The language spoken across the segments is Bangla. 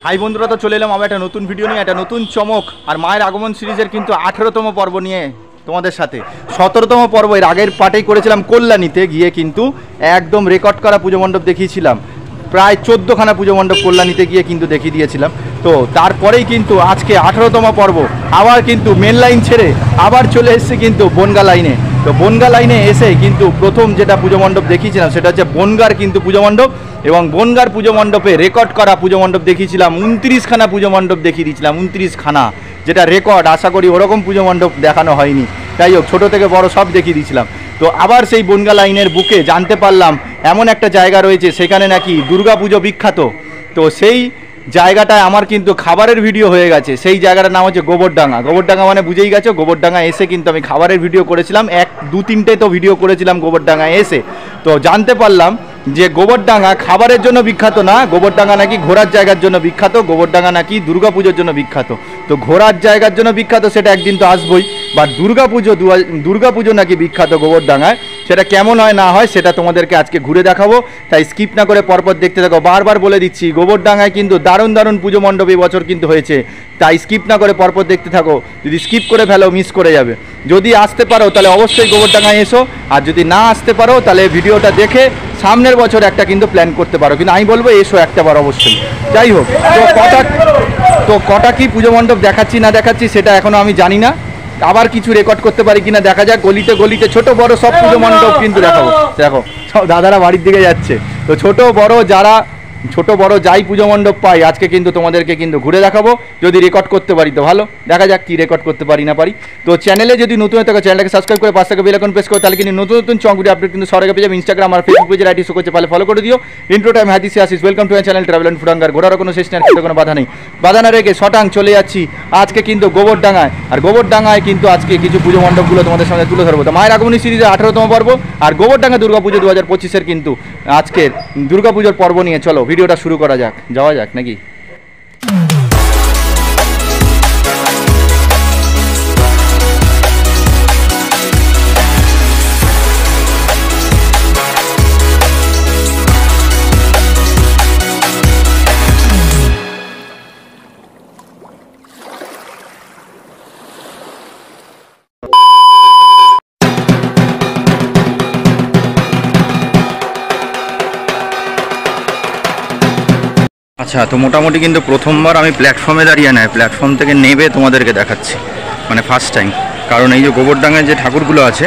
হাই বন্ধুরা, তো চলে এলাম আবার একটা নতুন ভিডিও নিয়ে, একটা নতুন চমক আর মায়ের আগমন সিরিজের কিন্তু 18তম পর্ব নিয়ে তোমাদের সাথে। 17তম পর্ব এর আগের পার্টেই করেছিলাম কল্যাণীতে গিয়ে, কিন্তু একদম রেকর্ড করা পুজো মণ্ডপ দেখিয়েছিলাম, প্রায় 14খানা পুজো মণ্ডপ কল্যাণীতে গিয়ে কিন্তু দেখিয়ে দিয়েছিলাম। তো তারপরেই কিন্তু আজকে 18তম পর্ব আবার কিন্তু মেন লাইন ছেড়ে আবার চলে এসেছে কিন্তু বনগা লাইনে। তো বনগা লাইনে এসে কিন্তু প্রথম যেটা পুজো মণ্ডপ দেখিয়েছিলাম সেটা হচ্ছে বনগার কিন্তু পুজো মণ্ডপ, এবং বনগার পুজো মণ্ডপে রেকর্ড করা পুজো মণ্ডপ দেখিয়েছিলাম। 29খানা পুজো মণ্ডপ দেখিয়ে দিয়েছিলাম, 29খানা, যেটা রেকর্ড। আশা করি ওরকম পুজো মণ্ডপ দেখানো হয়নি। যাই হোক, ছোটো থেকে বড় সব দেখিয়ে দিয়েছিলাম। তো আবার সেই বনগা লাইনের বুকে জানতে পারলাম এমন একটা জায়গা রয়েছে, সেখানে নাকি দুর্গা পুজো বিখ্যাত। তো সেই জায়গাটায় আমার কিন্তু খাবারের ভিডিও হয়ে গেছে। সেই জায়গাটার নাম হচ্ছে গোবরডাঙ্গা। গোবরডাঙ্গা মানে বুঝেই গেছো, গোবরডাঙ্গা এসে কিন্তু আমি খাবারের ভিডিও করেছিলাম, 1-2-3টে তো ভিডিও করেছিলাম গোবরডাঙ্গায় এসে। তো জানতে পারলাম যে গোবরডাঙ্গা খাবারের জন্য বিখ্যাত না, গোবরডাঙ্গা নাকি ঘোরার জায়গার জন্য বিখ্যাত, গোবরডাঙ্গা নাকি দুর্গাপুজোর জন্য বিখ্যাত। তো ঘোরার জায়গার জন্য বিখ্যাত সেটা একদিন তো আসবই, বা দুর্গাপুজো নাকি বিখ্যাত গোবরডাঙ্গায়, সেটা কেমন হয় না হয় সেটা তোমাদেরকে আজকে ঘুরে দেখাবো। তাই স্কিপ না করে পরপর দেখতে থাকো। বারবার বলে দিচ্ছি, গোবরডাঙ্গায় কিন্তু দারুণ দারুণ পুজো মণ্ডপ এই বছর কিন্তু হয়েছে, তাই স্কিপ না করে পরপর দেখতে থাকো। যদি স্কিপ করে ফেলো মিস করে যাবে। যদি আসতে পারো তাহলে অবশ্যই গোবরডাঙ্গায় এসো, আর যদি না আসতে পারো তাহলে ভিডিওটা দেখে সামনের বছর একটা কিন্তু প্ল্যান করতে পারো, কিন্তু আমি বলবো এসো একটাবার অবশ্যই। যাই হোক, তো কটা কি পুজো মণ্ডপ দেখাচ্ছি না দেখাচ্ছি সেটা এখনও আমি জানি না, আবার কিছু রেকর্ড করতে পারি কিনা দেখা যাক। গলিতে গলিতে ছোট বড় সব পুজো মণ্ডপ কিন্তু দেখাবো। দেখো সব দাদারা বাড়ির দিকে যাচ্ছে। তো ছোট বড় যাই পুজো মণ্ডপ পাই আজকে কিন্তু তোমাদেরকে কিন্তু ঘুরে দেখাবো। যদি রেকর্ড করতে পারি তো ভালো, দেখা যাক কি রেকর্ড করতে পারি না পারি। তো চ্যানেলে যদি নতুন হয়ে থাকো চ্যানেলটাকে সাবস্ক্রাইব করে পাশে বেল আইকন প্রেস করো, তাহলে কিন্তু নতুন নতুন চমক ভিডিও আপডেট কিন্তু সরাসরি পেয়ে যাবে। ইনস্টাগ্রাম আর ফেসবুক পেজের আইডি শো করছে, পালে ফলো করে দিও। ইন্ট্রো টাইম হাদিসি আসিস, welcome to my channel travel and food hunger. ঘোরার কোনো শেষ নেই, কোনো বাধা নেই। বাধা না রেখে শটাং চলে যাচ্ছি আজকে কিন্তু গোবরডাঙ্গায়। আর গোবরডাঙ্গায় কিন্তু আজকে কিছু পুজো মণ্ডপগুলো তোমাদের সঙ্গে তুলে ধরবো। তো মায়ের আগমনী সিরিজের 18তম পর্ব আর গোবরডাঙ্গা দুর্গাপুজো 2025-এর কিন্তু আজকের দুর্গাপুজোর পর্ব নিয়ে চলো ভিডিওটা শুরু করা যাক। যাওয়া যাক নাকি? আচ্ছা, তো মোটামুটি কিন্তু প্রথমবার আমি প্ল্যাটফর্মে দাঁড়িয়ে নেয়, প্ল্যাটফর্ম থেকে নেবে তোমাদেরকে দেখাচ্ছি, মানে ফার্স্ট টাইম। কারণ এই যে গোবরডাঙ্গায় যে ঠাকুরগুলো আছে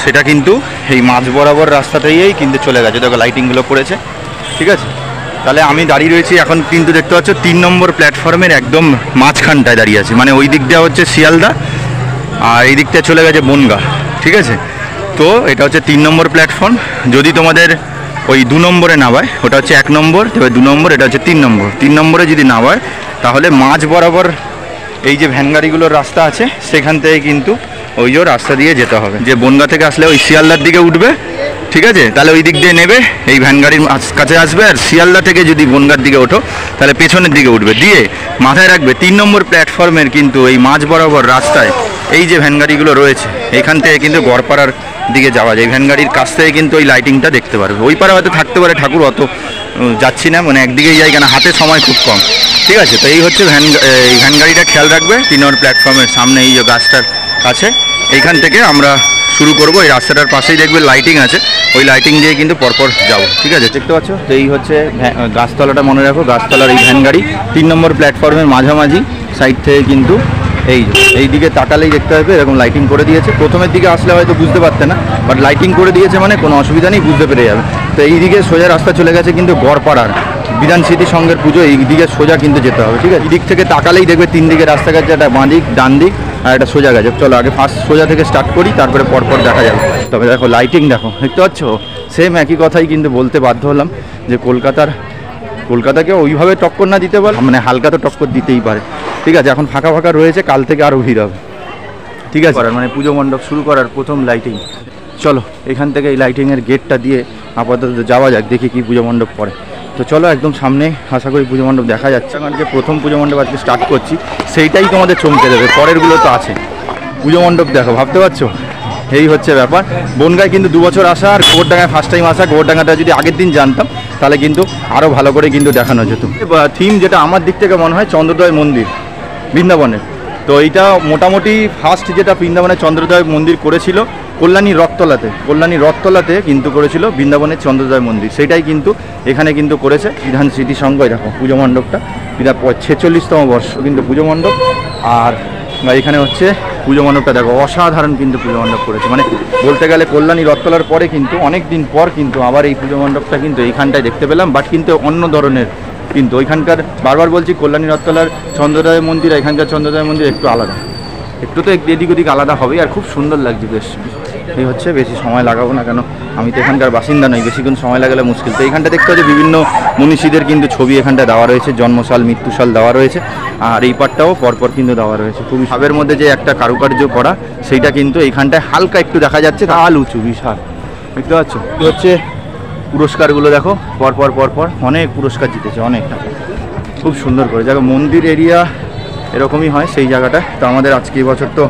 সেটা কিন্তু এই মাঝ বরাবর রাস্তাতেই কিন্তু চলে গেছে। দেখো লাইটিংগুলো পড়েছে, ঠিক আছে। তাহলে আমি দাঁড়িয়ে রয়েছি এখন কিন্তু দেখতে পাচ্ছ 3 নম্বর প্ল্যাটফর্মের একদম মাঝখানটায় দাঁড়িয়ে আছি। মানে ওই দিকটা হচ্ছে শিয়ালদা আর এই দিকটা চলে গেছে বনগা, ঠিক আছে। তো এটা হচ্ছে 3 নম্বর প্ল্যাটফর্ম। যদি তোমাদের ওই 2 নম্বরে নামায়, ওটা হচ্ছে 1 নম্বর, তবে 2 নম্বর, এটা হচ্ছে 3 নম্বর। 3 নম্বরে যদি নামায় তাহলে মাঝ বরাবর এই যে ভ্যান গাড়িগুলোর রাস্তা আছে সেখান থেকে কিন্তু ওই যে রাস্তা দিয়ে যেতে হবে। যে বনগা থেকে আসলে ওই শিয়ালদার দিকে উঠবে, ঠিক আছে, তাহলে ওই দিক দিয়ে নেবে, এই ভ্যান গাড়ির কাছে আসবে। আর শিয়ালদা থেকে যদি বনগার দিকে ওঠো তাহলে পেছনের দিকে উঠবে। দিয়ে মাথায় রাখবে 3 নম্বর প্ল্যাটফর্মের কিন্তু এই মাঝ বরাবর রাস্তায় এই যে ভ্যান গাড়িগুলো রয়েছে এখান থেকে কিন্তু গড়পাড়ার দিকে যাওয়া যায়। ভ্যান গাড়ির কাছ থেকে কিন্তু ওই লাইটিংটা দেখতে পারবে। ওই পারে হয়তো থাকতে পারে ঠাকুর, অত যাচ্ছি না, মানে একদিকেই যাই কেন হাতে সময় খুব কম, ঠিক আছে। তো এই হচ্ছে ভ্যান গাড়িটা খেয়াল রাখবে 3 নম্বর প্ল্যাটফর্মের সামনে এই যে গাছটার কাছে, এইখান থেকে আমরা শুরু করব। এই রাস্তাটার পাশেই দেখবে লাইটিং আছে, ওই লাইটিং দিয়ে কিন্তু পরপর যাবো, ঠিক আছে। দেখতে পাচ্ছ, তো এই হচ্ছে গাছতলাটা, মনে রাখো গাছতলার এই ভ্যান গাড়ি 3 নম্বর প্ল্যাটফর্মের মাঝামাঝি সাইড থেকে কিন্তু এই দিকে তাকালেই দেখতে হবে এরকম লাইটিং করে দিয়েছে। প্রথমের দিকে আসলে হয়তো বুঝতে পারতে না, বাট লাইটিং করে দিয়েছে মানে কোনো অসুবিধা নেই, বুঝতে পেরে যাবে। তো এই দিকে সোজা রাস্তা চলে গেছে কিন্তু গড়পাড়ার বিধান স্মৃতি সংঘের পুজো, এই দিকে সোজা কিন্তু যেতে হবে, ঠিক আছে। এই দিক থেকে তাকালেই দেখবে 3 দিকে রাস্তা গেছে, একটা বাঁ দিক, ডান দিক আর একটা সোজা গেছে। চলো আগে ফার্স্ট সোজা থেকে স্টার্ট করি, তারপরে পরপর দেখা যাবে। তবে দেখো লাইটিং দেখো, দেখতে পাচ্ছ, সেম একই কথাই কিন্তু বলতে বাধ্য হলাম যে কলকাতাকে ওইভাবে টক্কর না দিতে পারে, মানে হালকা তো টক্কর দিতেই পারে, ঠিক আছে। এখন ফাঁকা ফাঁকা রয়েছে, কাল থেকে আরও ভিড় হবে, ঠিক আছে। মানে পুজো মণ্ডপ শুরু করার প্রথম লাইটিং। চলো এখান থেকে এই লাইটিংয়ের গেটটা দিয়ে আপাতত যাওয়া যাক, দেখি কি পুজো মণ্ডপ পড়ে। তো চলো একদম সামনে আশা করি পুজো মণ্ডপ দেখা যাচ্ছে। কারণ যে প্রথম পুজো মণ্ডপ আজকে স্টার্ট করছি সেইটাই তোমাদের চমকে দেবে, পরেরগুলো তো আছে। পুজো মণ্ডপ দেখো, ভাবতে পারছো এই হচ্ছে ব্যাপার। বনগায় কিন্তু 2 বছর আসা আর গোবরডাঙ্গায় ফার্স্ট টাইম আসা। গোবরডাঙ্গাটা যদি আগের দিন জানতাম তাহলে কিন্তু আরও ভালো করে কিন্তু দেখানো যেত। থিম যেটা আমার দিক থেকে মনে হয় চন্দ্রোদয় মন্দির বৃন্দাবনের, তো এইটা মোটামুটি ফার্স্ট যেটা বৃন্দাবনের চন্দ্রোদয় মন্দির করেছিল কল্যাণী রথতলাতে কিন্তু করেছিল বৃন্দাবনের চন্দ্রোদয় মন্দির, সেটাই কিন্তু এখানে কিন্তু করেছে বিধান স্মৃতি সংঘ। দেখো পুজো মণ্ডপটা, এটা 46তম বর্ষ কিন্তু পুজো মণ্ডপ। আর এখানে হচ্ছে পুজো মণ্ডপটা দেখো, অসাধারণ কিন্তু পুজো মণ্ডপ করেছে। মানে বলতে গেলে কল্যাণী রথতলার পরে কিন্তু অনেক দিন পর কিন্তু আবার এই পুজো মণ্ডপটা কিন্তু এইখানটায় দেখতে পেলাম, বাট কিন্তু অন্য ধরনের। কিন্তু ওইখানকার বারবার বলছি কল্যাণী রথতলার চন্দ্রোদয় মন্দির এখানকার চন্দ্রোদয় মন্দির একটু আলাদা, একটু তো এদিক ওদিক আলাদা হবেই, আর খুব সুন্দর লাগছে বেশ। এই হচ্ছে, বেশি সময় লাগাবো না, কেন আমি তো এখানকার বাসিন্দা নই, বেশিক্ষণ সময় লাগালে মুশকিল। তো এইখানটা দেখতে হচ্ছে বিভিন্ন মনীষীদের কিন্তু ছবি এখানটা দেওয়া রয়েছে, জন্মসাল মৃত্যুসাল দেওয়া রয়েছে, আর এই পাটটাও পরপর কিন্তু দেওয়া রয়েছে। খুবই সাবের মধ্যে যে একটা কারুকার্য করা, সেইটা কিন্তু এইখানটায় হালকা একটু দেখা যাচ্ছে, তাল উঁচু বিশাল, দেখতে পাচ্ছ। কি হচ্ছে পুরস্কারগুলো দেখো, পরপর অনেক পুরস্কার জিতেছে, অনেকটা খুব সুন্দর করে। দেখো মন্দির এরিয়া এরকমই হয় সেই জায়গাটা। তো আমাদের আজকে এবছর তো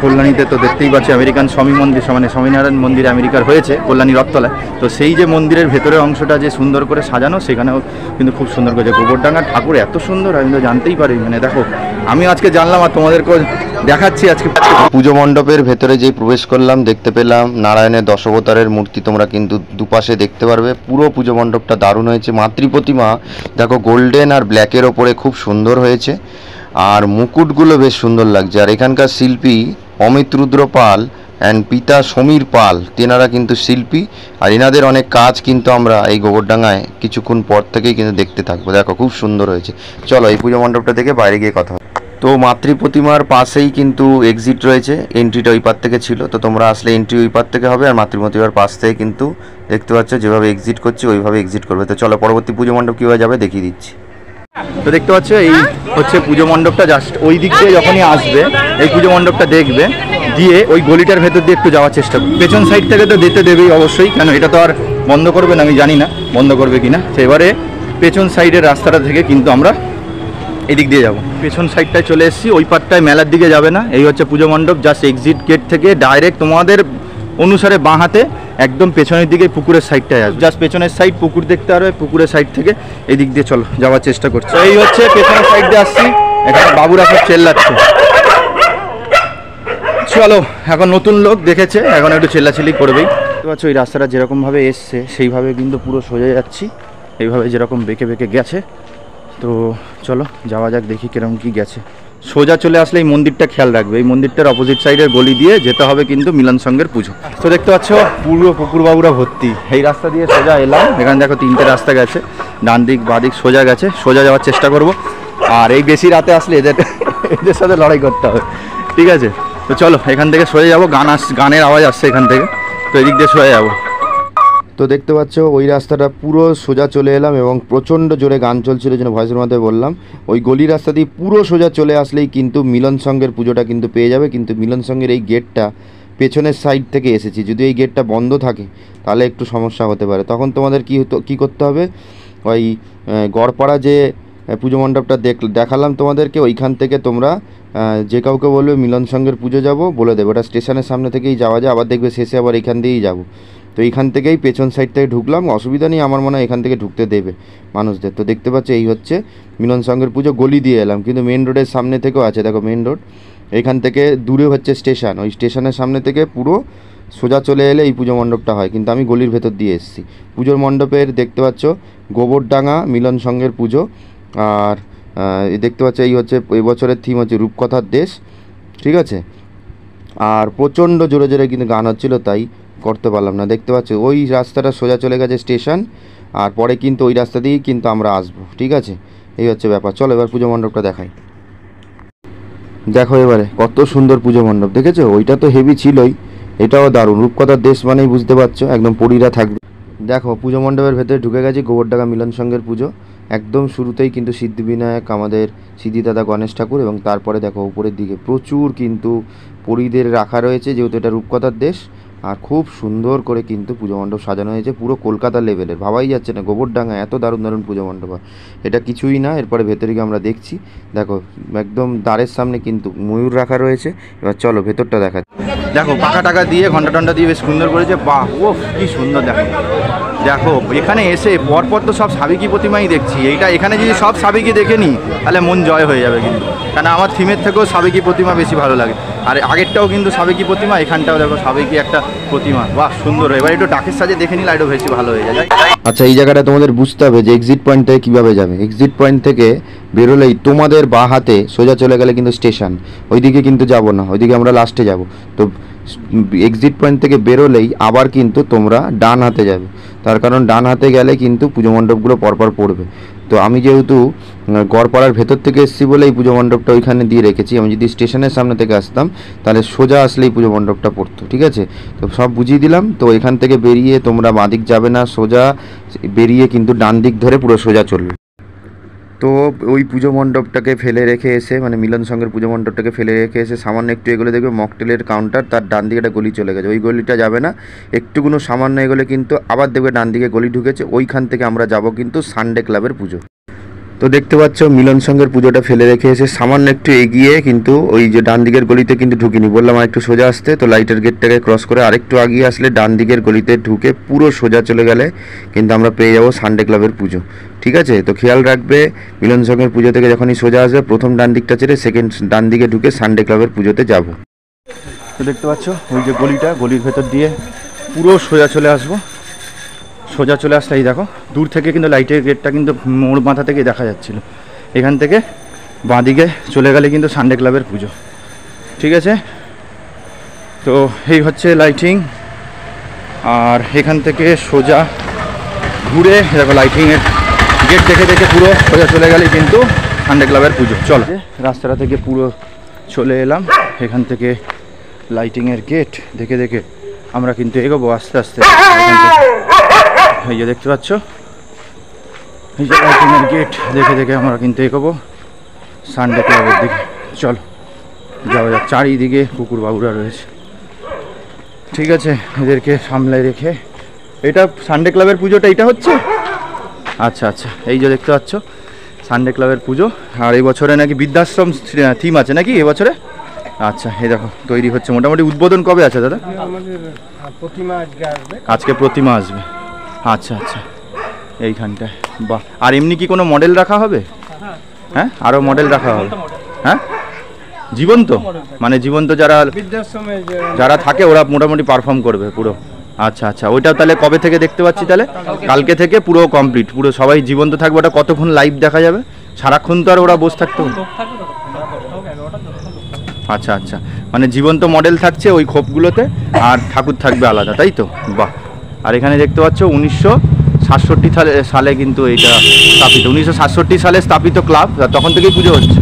কল্যাণীতে তো দেখতেই পাচ্ছি আমেরিকান স্বামী মন্দির, মানে স্বামীনারায়ণ মন্দির আমেরিকার হয়েছে কল্যাণী রথতলায়। তো সেই যে মন্দিরের ভেতরের অংশটা যে সুন্দর করে সাজানো, সেখানেও কিন্তু খুব সুন্দর করেছে। গোবরডাঙ্গার ঠাকুর এত সুন্দর আমি তো জানতেই পারি, মানে দেখো আমি আজকে জানলাম আর তোমাদেরকেও দেখাচ্ছি আজকে। পুজো মণ্ডপের ভেতরে যেই প্রবেশ করলাম দেখতে পেলাম নারায়ণের দশাবতারের মূর্তি, তোমরা কিন্তু দুপাশে দেখতে পারবে। পুরো পুজো মণ্ডপটা দারুণ হয়েছে। মাতৃ প্রতিমা দেখো গোল্ডেন আর ব্ল্যাকের ওপরে খুব সুন্দর হয়েছে, আর মুকুটগুলো বেশ সুন্দর লাগছে। আর এখানকার শিল্পী অমিত রুদ্র পাল অ্যান্ড পিতা সমীর পাল, তেনারা কিন্তু শিল্পী, আর এনাদের অনেক কাজ কিন্তু আমরা এই গোবরডাঙ্গায় কিছুক্ষণ পর থেকেই কিন্তু দেখতে থাকবো। দেখো খুব সুন্দর হয়েছে। চলো এই পুজো মণ্ডপটা দেখে বাইরে গিয়ে কথা হবে। তো মাতৃ প্রতিমার পাশেই কিন্তু এক্সিট রয়েছে, এন্ট্রিটা ওই পার থেকে ছিল, তো তোমরা আসলে এন্ট্রি ওই পার থেকে হবে, আর মাতৃ প্রতিমার পাশ থেকে কিন্তু দেখতে পাচ্ছ যেভাবে এক্সিট করছি ওইভাবে এক্সিট করবে। তো চলো পরবর্তী পুজো মণ্ডপ কীভাবে যাবে দেখিয়ে দিচ্ছি। তো দেখতে পাচ্ছ এই হচ্ছে পুজো মণ্ডপটা, জাস্ট ওই দিক দিয়ে যখনই আসবে এই পুজো মণ্ডপটা দেখবে, দিয়ে ওই গলিটার ভেতর দিয়ে একটু যাওয়ার চেষ্টা করবে। পেছন সাইড থেকে তো যেতে দেবেই অবশ্যই, কেন এটা তো আর বন্ধ করবে না, আমি জানি না বন্ধ করবে কিনা। তো এবারে পেছন সাইডের রাস্তাটা থেকে কিন্তু আমরা এদিক দিয়ে যাব। পেছন সাইডটায় চলে এসেছি, ওই পাটটায় মেলার দিকে যাবে না। এই হচ্ছে পুজো মণ্ডপ, জাস্ট এক্সিট গেট থেকে ডাইরেক্ট তোমাদের অনুসারে বাঁ হাতে একদম পেছনের দিকে পুকুরের সাইডটায় আসবে। জাস্ট পেছনের সাইড পুকুর দেখতে পারবে, পুকুরের সাইড থেকে এই দিক দিয়ে চলো যাওয়ার চেষ্টা করছি। এই হচ্ছে পেছনের সাইড দিয়ে আসছি, এখানে বাবুরা সব চেল্লাচ্ছে। চলো এখন নতুন লোক দেখেছে, এখন একটু চেল্লাচিল্লি করবেই। দেখতে পাচ্ছ ওই রাস্তাটা যেরকমভাবে এসছে সেইভাবে কিন্তু পুরো সোজা যাচ্ছি, এইভাবে যেরকম বেঁকে বেঁকে গেছে। তো চলো যাওয়া যাক, দেখি কিরকম কি গেছে। সোজা চলে আসলে এই মন্দিরটা খেয়াল রাখবে, এই মন্দিরটার অপোজিট সাইডের গলি দিয়ে যেতে হবে কিন্তু মিলন সংঘের পুজো। তো দেখতে পাচ্ছ পুরো পুকুর বাবুরা ভর্তি। এই রাস্তা দিয়ে সোজা এলাম, এখানে দেখো তিনটে রাস্তা গেছে, ডান দিক বাঁ দিক সোজা গেছে, সোজা যাওয়ার চেষ্টা করব। আর এই বেশি রাতে আসলে এদের সাথে লড়াই করতে হবে, ঠিক আছে? তো চলো এখান থেকে সোজা যাবো, গানের আওয়াজ আসছে এখান থেকে, তো এদিক দিয়ে সোজা যাবো। তো দেখতে পাচ্ছ ওই রাস্তাটা পুরো সোজা চলে এলাম, এবং প্রচণ্ড জোরে গান চলছিল যেন ভয়েসের মধ্যে বললাম। ওই গলি রাস্তা দিয়ে পুরো সোজা চলে আসলেই কিন্তু মিলন সংঘের পুজোটা কিন্তু পেয়ে যাবে। কিন্তু মিলন সংঘের এই গেটটা পেছনের সাইড থেকে এসেছি, যদি এই গেটটা বন্ধ থাকে তাহলে একটু সমস্যা হতে পারে। তখন তোমাদের কী করতে হবে, ওই গড়পাড়া যে পুজো মণ্ডপটা দেখালাম তোমাদেরকে, ওইখান থেকে তোমরা যে কাউকে বলবে মিলন সংঘের পুজো যাব বলে দেবে, ওটা স্টেশনের সামনে থেকেই যাওয়া যায়, আবার দেখবে শেষে আবার এখান দিয়েই যাব। তো এইখান থেকেই পেছন সাইড থেকে ঢুকলাম, অসুবিধা নেই, আমার মনে হয় এখান থেকে ঢুকতে দেবে মানুষদের। তো দেখতে পাচ্ছ এই হচ্ছে মিলন সংঘের পুজো, গলি দিয়ে এলাম, কিন্তু মেন রোডের সামনে থেকেও আছে, দেখো মেন রোড, এখান থেকে দূরে হচ্ছে স্টেশন, ওই স্টেশনের সামনে থেকে পুরো সোজা চলে এলে এই পুজো মণ্ডপটা হয়। কিন্তু আমি গলির ভেতর দিয়ে এসেছি। পুজোর মণ্ডপের দেখতে পাচ্ছ গোবরডাঙ্গা মিলন সংঘের পুজো। আর দেখতে পাচ্ছ এই হচ্ছে এবছরের থিম হচ্ছে রূপকথার দেশ, ঠিক আছে? আর প্রচণ্ড জোরে জোরে কিন্তু গান হচ্ছিলো, তাই করতে পারলাম না। দেখতে পাচ্ছ ওই রাস্তাটা সোজা চলে গেছে স্টেশন, আর পরে কিন্তু ওই রাস্তা দিয়েই কিন্তু আমরা আসবো, ঠিক আছে? এই হচ্ছে ব্যাপার। চলো এবার পুজো মণ্ডপটা দেখাই। দেখো এবারে কত সুন্দর পুজো মণ্ডপ, দেখেছো? ওইটা তো হেভি ছিলই, এটাও দারুণ। রূপকথার দেশ মানেই বুঝতে পারছো একদম পরীরা থাকবে। দেখো পুজো মণ্ডপের ভেতরে ঢুকে গেছি, গোবরডাঙ্গা মিলন সংঘের পুজো। একদম শুরুতেই কিন্তু সিদ্ধিবিনায়ক আমাদের সিদ্ধিদাতা গণেশ ঠাকুর, এবং তারপরে দেখো উপরের দিকে প্রচুর কিন্তু পরীদের রাখা রয়েছে, যেহেতু এটা রূপকথার দেশ। আর খুব সুন্দর করে কিন্তু পুজো মণ্ডপ সাজানো হয়েছে, পুরো কলকাতা লেভেলের, ভাবাই যাচ্ছে না গোবরডাঙ্গা এত দারুণ দারুণ পুজো মণ্ডপ হয়। এটা কিছুই না, এরপরে ভেতরে গিয়ে আমরা দেখছি। দেখো একদম দ্বারের সামনে কিন্তু ময়ূর রাখা রয়েছে। এবার চলো ভেতরটা দেখা। দেখো পাকা টাকা দিয়ে ঘন্টা টন্টা দিয়ে বেশ সুন্দর করেছে। বাহ, ও কি সুন্দর! দেখো দেখো এখানে এসে পরপর তো সব সাবেকি প্রতিমাই দেখছি। এখানে যদি সব সাবেকি দেখে নিই তাহলে মন জয় হয়ে যাবে কিন্তু, কারণ আমার থিমের থেকেও সাবেকি প্রতিমা বেশি ভালো লাগে। আর আগেরটাও কিন্তু সাবেকি প্রতিমা, এখানটাও দেখো সাবেকি একটা প্রতিমা। বাহ সুন্দর! এবার একটু ডাকের সাজে দেখে নিলে একটু বেশি ভালো হয়ে যায়। আচ্ছা, এই জায়গাটা তোমাদের বুঝতে হবে যে এক্সিট পয়েন্ট থেকে কীভাবে যাবে। এক্সিট পয়েন্ট থেকে বেরোলেই তোমাদের বাঁ হাতে সোজা চলে গেলে কিন্তু স্টেশন, ওইদিকে কিন্তু যাব না, ওইদিকে আমরা লাস্টে যাব। তো এক্সিট পয়েন্ট থেকে বেরোলেই আবার কিন্তু তোমরা ডান হাতে যাবে, তার কারণ ডান হাতে গেলে কিন্তু পুজো মণ্ডপগুলো পরপর পড়বে। তো আমি যেহেতু গড়পাড়ার ভেতর থেকে এসেছি বলে এই পুজো মণ্ডপটা ওইখানে দিয়ে রেখেছি। আমি যদি স্টেশনের সামনে থেকে আসতাম তাহলে সোজা আসলেই পুজো মণ্ডপটা পড়তো, ঠিক আছে? তো সব বুঝিয়ে দিলাম। তো এখান থেকে বেরিয়ে তোমরা বাঁদিক যাবে না, সোজা বেরিয়ে কিন্তু ডান দিক ধরে পুরো সোজা চলবে। তো ওই পুজো মণ্ডপটাকে ফেলে রেখে এসে, মানে মিলন সংঘের পুজো মণ্ডপটাকে ফেলে রেখে এসে সামান্য একটু এগুলো দেখবে মকটেলের কাউন্টার, তার ডান দিকে একটা গলি চলে গেছে। ওই গলিটা যাবে না, একটুকুনো সামান্য এগোলে কিন্তু আবার দেখবে ডান দিকে গলি ঢুকেছে। ওইখান থেকে আমরা যাব কিন্তু সানডে ক্লাবের পুজো। তো দেখতে পাচ্ছ মিলন সংঘের পুজোটা ফেলে রেখে এসে সামান্য একটু এগিয়ে কিন্তু ওই যে ডান দিকের গলিতে কিন্তু ঢুকিনি, বললাম আর একটু সোজা আসতে। তো লাইটের গেটটাকে ক্রস করে আরেকটু এগিয়ে আসলে ডান দিকের গলিতে ঢুকে পুরো সোজা চলে গেলে কিন্তু আমরা পেয়ে যাবো সানডে ক্লাবের পুজো, ঠিক আছে? তো খেয়াল রাখবে, মিলন সংঘের পুজো থেকে যখনই সোজা আসবে প্রথম ডান দিকটা ছেড়ে সেকেন্ড ডান দিকে ঢুকে সানডে ক্লাবের পুজোতে যাব। তো দেখতে পাচ্ছ ওই যে গলিটা, গলির ভেতর দিয়ে পুরো সোজা চলে আসবো। সোজা চলে আসতে এই দেখো দূর থেকে কিন্তু লাইটের গেটটা কিন্তু মোড় মাথা থেকে দেখা যাচ্ছিল। এখান থেকে বাঁদিকে চলে গেলে কিন্তু সানডে ক্লাবের পুজো, ঠিক আছে? তো এই হচ্ছে লাইটিং। আর এখান থেকে সোজা ঘুরে দেখো লাইটিংয়ের গেট দেখে দেখে পুরো সোজা চলে গেলে কিন্তু সানডে ক্লাবের পুজো। চলো, রাস্তাটা থেকে পুরো চলে এলাম। এখান থেকে লাইটিংয়ের গেট দেখে দেখে আমরা কিন্তু এগোবো আস্তে আস্তে। এই যে দেখতে পাচ্ছ, এই যে লাইটিংয়ের গেট দেখে দেখে আমরা কিন্তু এগোবো সানডে ক্লাবের দিকে। চলো যাওয়া যাক। চারিদিকে কুকুর বাবুরা রয়েছে, ঠিক আছে? এদেরকে সামলে রেখে। এটা সানডে ক্লাবের পুজোটা এটা হচ্ছে। আচ্ছা আচ্ছা, এই যে দেখতে পাচ্ছ সানডে ক্লাবের পুজো। আর এই বছরে নাকি বৃদ্ধাশ্রম থিম আছে নাকি এবছরে? আচ্ছা, এই দেখো তৈরি হচ্ছে মোটামুটি। উদ্বোধন কবে আছে দাদা? আজকে প্রতিমা আসবে। আচ্ছা আচ্ছা, এইখানটায়। বাহ, আর এমনি কি কোনো মডেল রাখা হবে? হ্যাঁ, আরও মডেল রাখা হবে। হ্যাঁ, জীবন্ত, মানে জীবন্ত যারা থাকে ওরা মোটামুটি পারফর্ম করবে পুরো। আচ্ছা আচ্ছা, ওইটা তাহলে কবে থেকে দেখতে পাচ্ছি? তাহলে কালকে থেকে পুরো কমপ্লিট, পুরো সবাই জীবন্ত থাকবে। ওটা কতক্ষণ লাইভ দেখা যাবে? সারাক্ষণ তো আর ওরা বসে থাকতে হবে। আচ্ছা আচ্ছা, মানে জীবন্ত মডেল থাকছে ওই খোপগুলোতে, আর ঠাকুর থাকবে আলাদা, তাই তো? বাহ। আর এখানে দেখতে পাচ্ছ 1967 সালে কিন্তু এটা স্থাপিত। 1967 সালে স্থাপিত ক্লাব, তখন থেকেই পুজো হচ্ছে।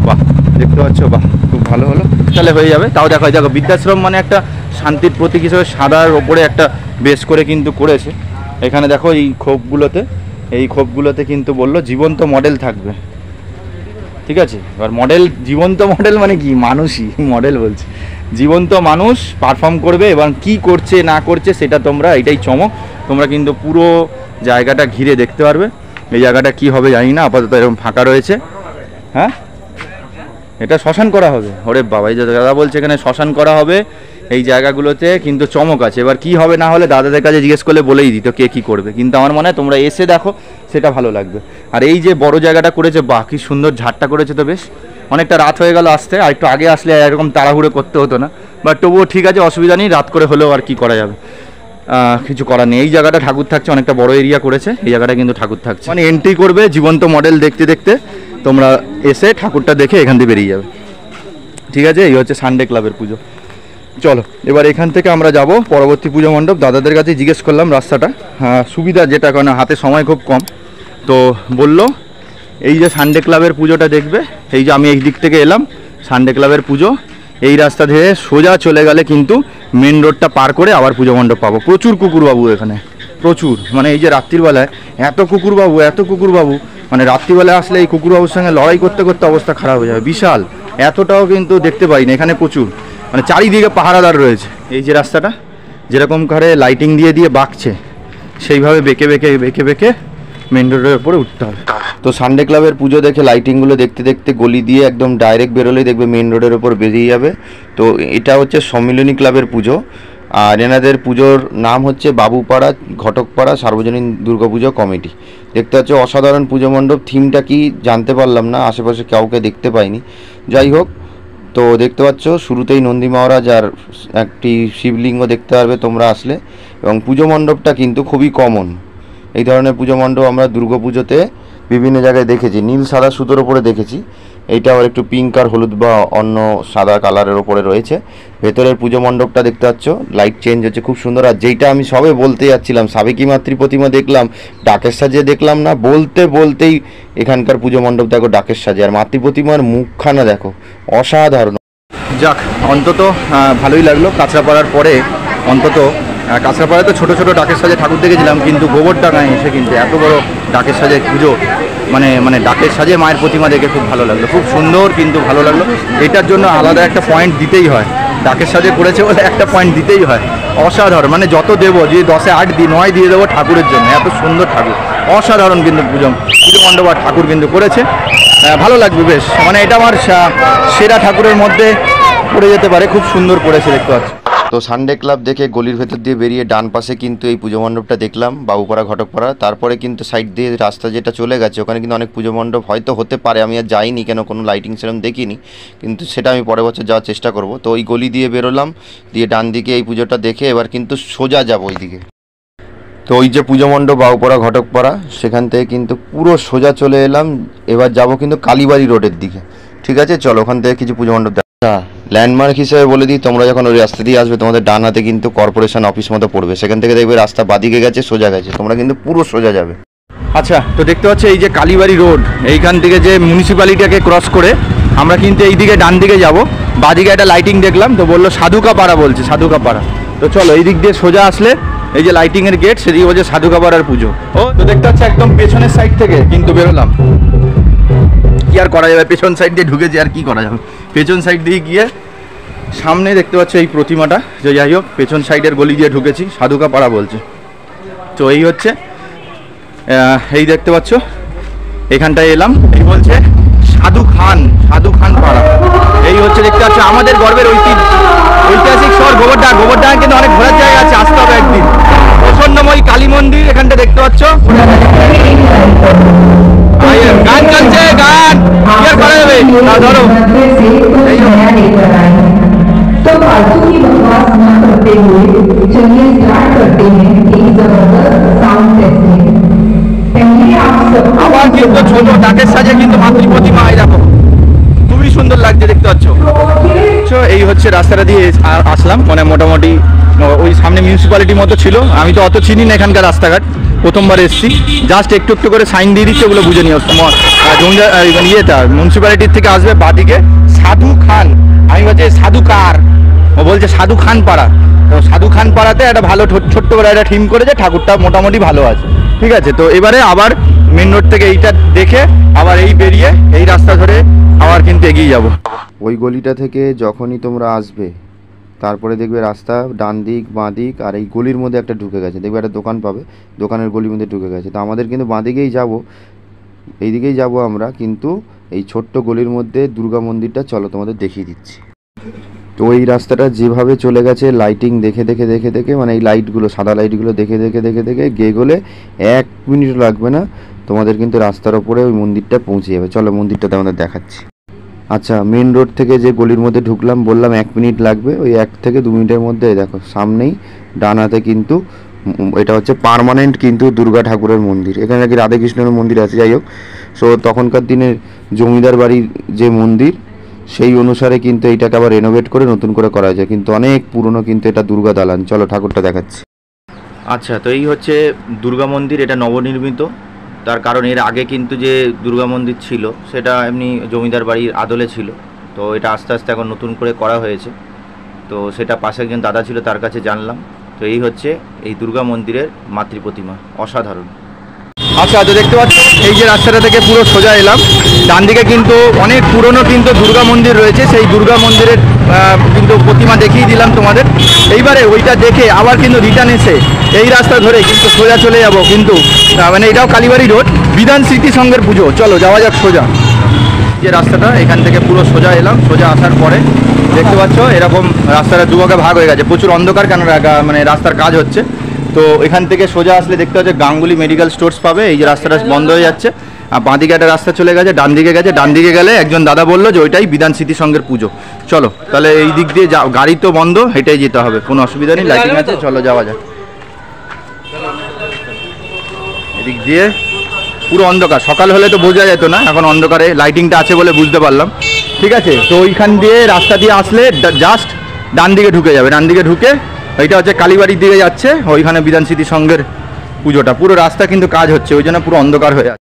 বাহ, দেখতে পাচ্ছ? বাহ, খুব ভালো হলো। তাহলে হয়ে যাবে। তাও দেখো দেখো বৃদ্ধাশ্রম মানে একটা শান্তির প্রতীক হিসেবে সাদার ওপরে একটা বেশ করে কিন্তু করেছে। এখানে দেখো এই খোপগুলোতে কিন্তু বললো জীবন্ত মডেল থাকবে, ঠিক আছে? এবার মডেল, জীবন্ত মডেল মানে কি? মানুষই মডেল বলছে। জীবন্ত মানুষ পারফর্ম করবে। এবার কি করছে না করছে সেটা তোমরা, এটাই চমক, তোমরা কিন্তু পুরো জায়গাটা ঘিরে দেখতে পারবে। এই জায়গাটা কি হবে জানি না, আপাতত এরকম ফাঁকা রয়েছে। হ্যাঁ, এটা শ্মশান করা হবে। ওরে বাবা, এই যে দাদা বলছে এখানে শ্মশান করা হবে এই জায়গাগুলোতে, কিন্তু চমক আছে। এবার কি হবে না হলে দাদাদের কাছে জিজ্ঞেস করলে বলেই দিত কে কি করবে। কিন্তু আমার মনে হয় তোমরা এসে দেখো, সেটা ভালো লাগবে। আর এই যে বড় জায়গাটা করেছে, বাহ কি সুন্দর ঝাড়টা করেছে। তো বেশ অনেকটা রাত হয়ে গেল আসতে, আর একটু আগে আসলে এরকম তাড়াহুড়ো করতে হতো না। বাট তবুও ঠিক আছে, অসুবিধা নেই। রাত করে হলেও আর কি করা যাবে, কিছু করার নেই। এই জায়গাটা ঠাকুর থাকছে, অনেকটা বড় এরিয়া করেছে। এই জায়গাটা কিন্তু ঠাকুর থাকছে, মানে এন্ট্রি করবে জীবন্ত মডেল দেখতে দেখতে তোমরা এসে ঠাকুরটা দেখে এখান থেকে বেরিয়ে যাবে, ঠিক আছে? এই হচ্ছে সানডে ক্লাবের পুজো। চলো এবার এখান থেকে আমরা যাব পরবর্তী পুজো মণ্ডপ। দাদাদের কাছে জিজ্ঞেস করলাম রাস্তাটা, হ্যাঁ সুবিধা যেটা, কারণ হাতে সময় খুব কম। তো বলল এই যে সানডে ক্লাবের পুজোটা দেখবে, এই যে আমি এই দিক থেকে এলাম, সানডে ক্লাবের পুজো এই রাস্তা ধরে সোজা চলে গেলে কিন্তু মেন রোডটা পার করে আবার পুজো মণ্ডপ পাবো। প্রচুর কুকুরবাবু এখানে, প্রচুর। মানে এই যে রাত্রিবেলায় এত কুকুরবাবু, মানে রাত্রিবেলায় আসলে এই কুকুরবাবুর সঙ্গে লড়াই করতে করতে অবস্থা খারাপ হয়ে যাবে। বিশাল, এতটাও কিন্তু দেখতে পাই না এখানে, প্রচুর। মানে চারিদিকে পাহারাদার রয়েছে। এই যে রাস্তাটা যেরকম করে লাইটিং দিয়ে বাঁকছে, সেইভাবে বেঁকে বেঁকে মেন রোডের উপরে উঠতে হবে। তো সানডে ক্লাবের পুজো দেখে লাইটিংগুলো দেখতে দেখতে গলি দিয়ে একদম ডাইরেক্ট বেরোলেই দেখবে মেন রোডের ওপর বেরিয়ে যাবে। তো এটা হচ্ছে সম্মিলনী ক্লাবের পুজো, আর এনাদের পুজোর নাম হচ্ছে বাবুপাড়া ঘটকপাড়া সার্বজনীন দুর্গাপুজো কমিটি। দেখতে পাচ্ছ অসাধারণ পুজো মণ্ডপ। থিমটা কি জানতে পারলাম না, আশেপাশে কাউকে দেখতে পাইনি। যাই হোক, তো দেখতে পাচ্ছ শুরুতেই নন্দী মহারাজ আর একটি শিবলিঙ্গ দেখতে পারবে তোমরা আসলে। এবং পুজো মণ্ডপটা কিন্তু খুবই কমন। এই ধরনের পুজো মণ্ডপ আমরা দুর্গাপুজোতে বিভিন্ন জায়গায় দেখেছি, নীল সাদা সুতোর ওপরে দেখেছি। এইটা আবার একটু পিঙ্ক আর হলুদ বা অন্য সাদা কালারের ওপরে রয়েছে। ভেতরের পুজো মণ্ডপটা দেখতে পাচ্ছ, লাইট চেঞ্জ হচ্ছে, খুব সুন্দর। আর যেইটা আমি সবে বলতে যাচ্ছিলাম, সাবেকি মাতৃ প্রতিমা দেখলাম, ডাকের সাজে দেখলাম না, বলতে বলতেই এখানকার পুজো মণ্ডপ দেখো ডাকের সাজে। আর মাতৃ প্রতিমার মুখখানা দেখো, অসাধারণ। যাক, অন্তত ভালোই লাগলো কাঁচরাপাড়ার পরে। অন্তত কাঁচরাপাড়ায় তো ছোটো ছোটো ডাকের সাজে ঠাকুর দেখেছিলাম, কিন্তু গোবরডাঙ্গায় এসে কিন্তু এত বড় ডাকের সাজে পুজো, মানে ডাকের সাজে মায়ের প্রতিমা দেখে খুব ভালো লাগলো, খুব সুন্দর, কিন্তু ভালো লাগলো। এটার জন্য আলাদা একটা পয়েন্ট দিতেই হয়, ডাকের সাজে করেছে বলে একটা পয়েন্ট দিতেই হয়। অসাধারণ, মানে যত দেবো, যে 10-এ 8 দিই 9 দিয়ে দেবো ঠাকুরের জন্য, এত সুন্দর ঠাকুর, অসাধারণ। কিন্তু পুজো মণ্ডপ আর ঠাকুর কিন্তু করেছে, ভালো লাগবে বেশ। মানে এটা আমার সেরা ঠাকুরের মধ্যে পড়ে যেতে পারে, খুব সুন্দর করেছে দেখতে পাচ্ছি। তো সানডে ক্লাব দেখে গলির ভেতর দিয়ে বেরিয়ে ডান পাশে কিন্তু এই পুজো মণ্ডপটা দেখলাম, বাবুপাড়া ঘটকপাড়া। তারপরে কিন্তু সাইড দিয়ে রাস্তা যেটা চলে গেছে, ওখানে কিন্তু অনেক পুজো মণ্ডপ হয়তো হতে পারে, আমি আর যাইনি, কেন কোনো লাইটিং সেরকম দেখিনি, কিন্তু সেটা আমি পরের বছর যাওয়ার চেষ্টা করব। তো ওই গলি দিয়ে বেরোলাম, দিয়ে ডান দিকে এই পুজোটা দেখে এবার কিন্তু সোজা যাব ওই দিকে। তো ওই যে পুজো মণ্ডপ বাবুপাড়া ঘটকপাড়া, সেখান থেকে কিন্তু পুরো সোজা চলে এলাম। এবার যাব কিন্তু কালীবাড়ি রোডের দিকে। ঠিক আছে, চলো ওখান থেকে কিছু পুজো মণ্ডপ দেখা। ল্যান্ডমার্ক হিসেবে বলে দিই, তোমরা যখন ওই রাস্তা দিয়ে আসবে, তোমাদের ডান হাতে কিন্তু কর্পোরেশন অফিস মতো পড়বে, সেখান থেকে দেখবে রাস্তা বাদিকে গেছে, সোজা গেছে, তোমরা কিন্তু পুরো সোজা যাবে। আচ্ছা, তো দেখতে পাচ্ছ এই যে কালীবাড়ি রোড, এইখান থেকে যে মিউনিসিপ্যালিটিকে ক্রস করে আমরা কিন্তু এই দিকে ডান দিকে যাব। বাদিকে একটা লাইটিং দেখলাম, তো বললো সাধুকাপাড়া, বলছে সাধুকাপাড়া। তো চলো এই দিক দিয়ে সোজা আসলে এই যে লাইটিংয়ের গেট, সেদিকে বলছে সাধুকাপাড়ার পুজো। ও তো দেখতে পাচ্ছ একদম পেছনের সাইড থেকে কিন্তু বেরোলাম। কি আর করা যাবে, পেছন সাইড দিয়ে ঢুকেছি, আর কি করা যাবে। পেছন সাইড দিয়ে গিয়ে সামনে দেখতে পাচ্ছ এই প্রতিমাটা, যে যাই হোক পেছন সাইডের গলি দিয়ে ঢুকেছি, সাধুকাপাড়া বলছে। তো এই হচ্ছে, এই দেখতে পাচ্ছ এখানটায় এলাম, এই বলছে সাধু খান পাড়া। এই হচ্ছে দেখতে পাচ্ছ আমাদের গর্বের ঐতিহাসিক শহর গোবরডাঙ্গা। গোবরডাঙ্গা কিন্তু অনেক ঘোরার জায়গা আছে, আসতে হবে একদিন। প্রসন্নময়ী কালী মন্দির এখানটা দেখতে পাচ্ছ। গান চলছে, গান কি আর করা যাবে, ধরো तो फालतू की बकवास न करते हुए चलिए स्टार्ट करते हैं एक जबरदस्त साउंड टेस्टिंग। पहले आप सब আবার কিন্তু ছোট ডাকের সাজে কিন্তু মাতৃ প্রতিমা, এই দেখো খুবই সুন্দর লাগছে দেখতে পাচ্ছ। এই হচ্ছে রাস্তাটা দিয়ে আসলাম, মানে মোটামুটি ওই সামনে মিউনিসিপ্যালিটি মতো ছিল। আমি তো অত চিনি না এখানকার রাস্তাঘাট, প্রথমবার এসেছি। জাস্ট একটু একটু করে সাইন দিয়ে দিচ্ছে, ওগুলো বুঝে নিও। জমিদার ইয়েটা মিউনিসিপ্যালিটির থেকে আসবে বাদিকে সাধু খান, আমি বলছি সাধুকার, ও বলছে সাধু খান পাড়া। তো সাধু খান পাড়াতে একটা ভালো ছোট্ট করে একটা থিম করেছে, ঠাকুরটা মোটামুটি ভালো আছে। ঠিক আছে, তো এবারে আবার মেন রোড থেকে এইটা দেখে আবার এই বেরিয়ে এই রাস্তা ধরে আবার কিন্তু এগিয়ে যাব। ওই গলিটা থেকে যখনই তোমরা আসবে, তারপরে দেখবে রাস্তা ডান দিক বাঁ দিক, আর এই গলির মধ্যে একটা ঢুকে গেছে, দেখবে একটা দোকান পাবে, দোকানের গলির মধ্যে ঢুকে গেছে। তো আমাদের কিন্তু বাঁ দিকেই যাব, এই দিকেই যাব আমরা, কিন্তু এই ছোট্ট গলির মধ্যে দুর্গা মন্দিরটা চলো তোমাদের দেখিয়ে দিচ্ছি। তো ওই রাস্তাটা যেভাবে চলে গেছে লাইটিং দেখে দেখে দেখে দেখে, মানে এই লাইটগুলো সাদা লাইটগুলো দেখে দেখে দেখে দেখে গিয়ে গেলে 1 মিনিট লাগবে না, তোমাদের কিন্তু রাস্তার ওপরে ওই মন্দিরটা পৌঁছে যাবে। চলো মন্দিরটা তোমাদের দেখাচ্ছি। আচ্ছা, মেন রোড থেকে যে গলির মধ্যে ঢুকলাম, বললাম 1 মিনিট লাগবে, ওই 1 থেকে 2 মিনিটের মধ্যে দেখো সামনেই ডান হাতে কিন্তু এটা হচ্ছে পার্মানেন্ট কিন্তু দুর্গা ঠাকুরের মন্দির। এখানে নাকি রাধাকৃষ্ণের মন্দির আছে। যাই হোক, সো তখনকার দিনের জমিদার বাড়ির যে মন্দির, সেই অনুসারে কিন্তু এইটাকে আবার রেনোভেট করে নতুন করে করা হয়েছে, কিন্তু অনেক পুরনো কিন্তু এটা দুর্গা দালান। চলো ঠাকুরটা দেখাচ্ছি। আচ্ছা, তো এই হচ্ছে দুর্গা মন্দির, এটা নবনির্মিত। তার কারণ এর আগে কিন্তু যে দুর্গা মন্দির ছিল সেটা এমনি জমিদার বাড়ির আদলে ছিল, তো এটা আস্তে আস্তে এখন নতুন করে করা হয়েছে। তো সেটা পাশে একজন দাদা ছিল, তার কাছে জানলাম। তো এই হচ্ছে এই দুর্গা মন্দিরের মাতৃ প্রতিমা, অসাধারণ। আচ্ছা, তো দেখতে পাচ্ছ এই যে রাস্তাটা থেকে পুরো সোজা এলাম, ডান দিকে কিন্তু অনেক পুরনো কিন্তু দুর্গা মন্দির রয়েছে, সেই দুর্গা মন্দিরের কিন্তু প্রতিমা দেখিয়ে দিলাম তোমাদের। এইবারে ওইটা দেখে আবার কিন্তু রিটার্ন এসে এই রাস্তা ধরে কিন্তু সোজা চলে যাব, কিন্তু মানে এটাও কালীবাড়ি রোড, বিধান স্মৃতি সংঘের পুজো। চলো যাওয়া যাক সোজা। যে রাস্তাটা এখান থেকে পুরো সোজা এলাম, সোজা আসার পরে দেখতে পাচ্ছ এরকম রাস্তাটা দুভাগে ভাগ হয়ে গেছে, প্রচুর অন্ধকার, কেন মানে রাস্তার কাজ হচ্ছে। তো এখান থেকে সোজা আসলে দেখতে পাচ্ছ গাঙ্গুলি মেডিকেল স্টোর্স পাবে। এই যে রাস্তাটা বন্ধ হয়ে যাচ্ছে, আর বাঁদিকে একটা রাস্তা চলে গেছে, ডান দিকে গেছে। ডান দিকে গেলে একজন দাদা বললো যে ওইটাই বিধান স্মৃতি সংঘের পুজো। চলো তাহলে এই দিক দিয়ে গাড়ি তো বন্ধ, হেঁটেই যেতে হবে, কোনো অসুবিধা নেই, লাইটিং আছে। চলো যাওয়া যাক। এদিক দিয়ে পুরো অন্ধকার, সকাল হলে তো বোঝা যেত না, এখন অন্ধকারে লাইটিংটা আছে বলে বুঝতে পারলাম। ঠিক আছে, তো ওইখান দিয়ে রাস্তা দিয়ে আসলে জাস্ট ডান দিকে ঢুকে যাবে। ডান দিকে ঢুকে এইটা হচ্ছে কালীবাড়ির দিকে যাচ্ছে, ওইখানে বিধান স্মৃতি সংঘের পুজোটা। পুরো রাস্তা কিন্তু কাজ হচ্ছে, ওই জন্য পুরো অন্ধকার হয়ে আছে।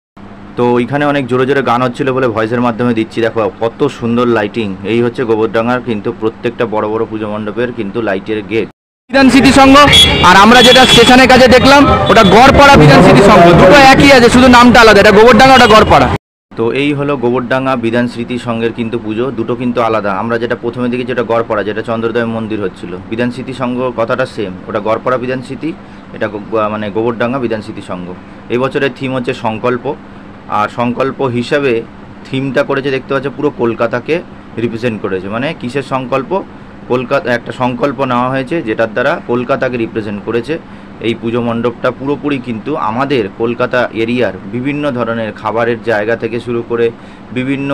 তো ওইখানে অনেক জোরে জোরে গান হচ্ছিল বলে ভয়েসের মাধ্যমে দিচ্ছি। দেখো কত সুন্দর লাইটিং। এই হচ্ছে গোবরডাঙ্গার কিন্তু প্রত্যেকটা বড় বড় পুজো মণ্ডপের কিন্তু লাইটের গেট। বিধান স্মৃতি সংঘ, আর আমরা যেটা স্টেশনের কাছে দেখলাম ওটা গড়পাড়া বিধান স্মৃতি সংঘ, দুটো একই আছে, শুধু নামটা আলাদা। এটা গোবরডাঙ্গা, ওটা গড়পাড়া। তো এই হলো গোবরডাঙ্গা বিধান স্মৃতি সংঘের কিন্তু পুজো, দুটো কিন্তু আলাদা। আমরা যেটা প্রথমে দিকে যেটা গড়পাড়া, যেটা চন্দ্রোদয় মন্দির হচ্ছিল, বিধান স্মৃতি সংঘ কথাটা সেম, ওটা গড়পাড়া বিধান স্মৃতি, এটা মানে গোবরডাঙ্গা বিধান স্মৃতি সংঘ। এই বছরের থিম হচ্ছে সংকল্প, আর সংকল্প হিসাবে থিমটা করেছে দেখতে পাচ্ছ পুরো কলকাতাকে রিপ্রেজেন্ট করেছে। মানে কিসের সংকল্প? কলকাতা, একটা সংকল্প নেওয়া হয়েছে যেটার দ্বারা কলকাতাকে রিপ্রেজেন্ট করেছে। এই পুজো মণ্ডপটা পুরোপুরি কিন্তু আমাদের কলকাতা এরিয়ার বিভিন্ন ধরনের খাবারের জায়গা থেকে শুরু করে বিভিন্ন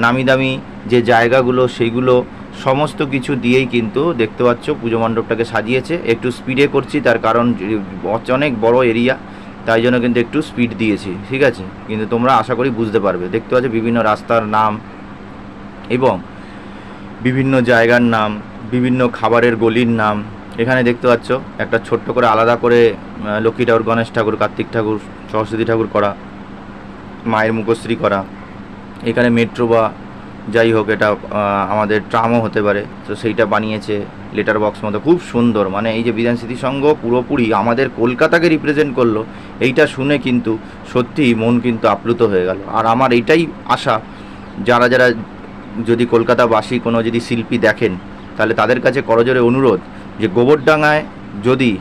নামি দামি যে জায়গাগুলো, সেইগুলো সমস্ত কিছু দিয়েই কিন্তু দেখতে পাচ্ছ পুজো মণ্ডপটাকে সাজিয়েছে। একটু স্পিডে করছি, তার কারণ অনেক বড় এরিয়া, তাই জন্য কিন্তু একটু স্পিড দিয়েছি, ঠিক আছে? কিন্তু তোমরা আশা করি বুঝতে পারবে। দেখতে পাচ্ছ বিভিন্ন রাস্তার নাম এবং বিভিন্ন জায়গার নাম, বিভিন্ন খাবারের গলির নাম। এখানে দেখতে পাচ্ছ একটা ছোট্ট করে আলাদা করে লক্ষ্মী ঠাকুর, গণেশ ঠাকুর, কার্তিক ঠাকুর, সরস্বতী ঠাকুর করা, মায়ের মুখশ্রী করা। এখানে মেট্রো বা যাই হোক এটা আমাদের ট্রামও হতে পারে, তো সেইটা বানিয়েছে লেটার বক্স মতো, খুব সুন্দর। মানে এই যে বিধান স্মৃতি সংঘ পুরোপুরি আমাদের কলকাতাকে রিপ্রেজেন্ট করলো, এইটা শুনে কিন্তু সত্যিই মন কিন্তু আপ্লুত হয়ে গেল। আর আমার এইটাই আশা, যারা যারা যদি কলকাতাবাসী কোনো যদি শিল্পী দেখেন, তাহলে তাদের কাছে করজোরে অনুরোধ যে গোবরডাঙ্গায় যদি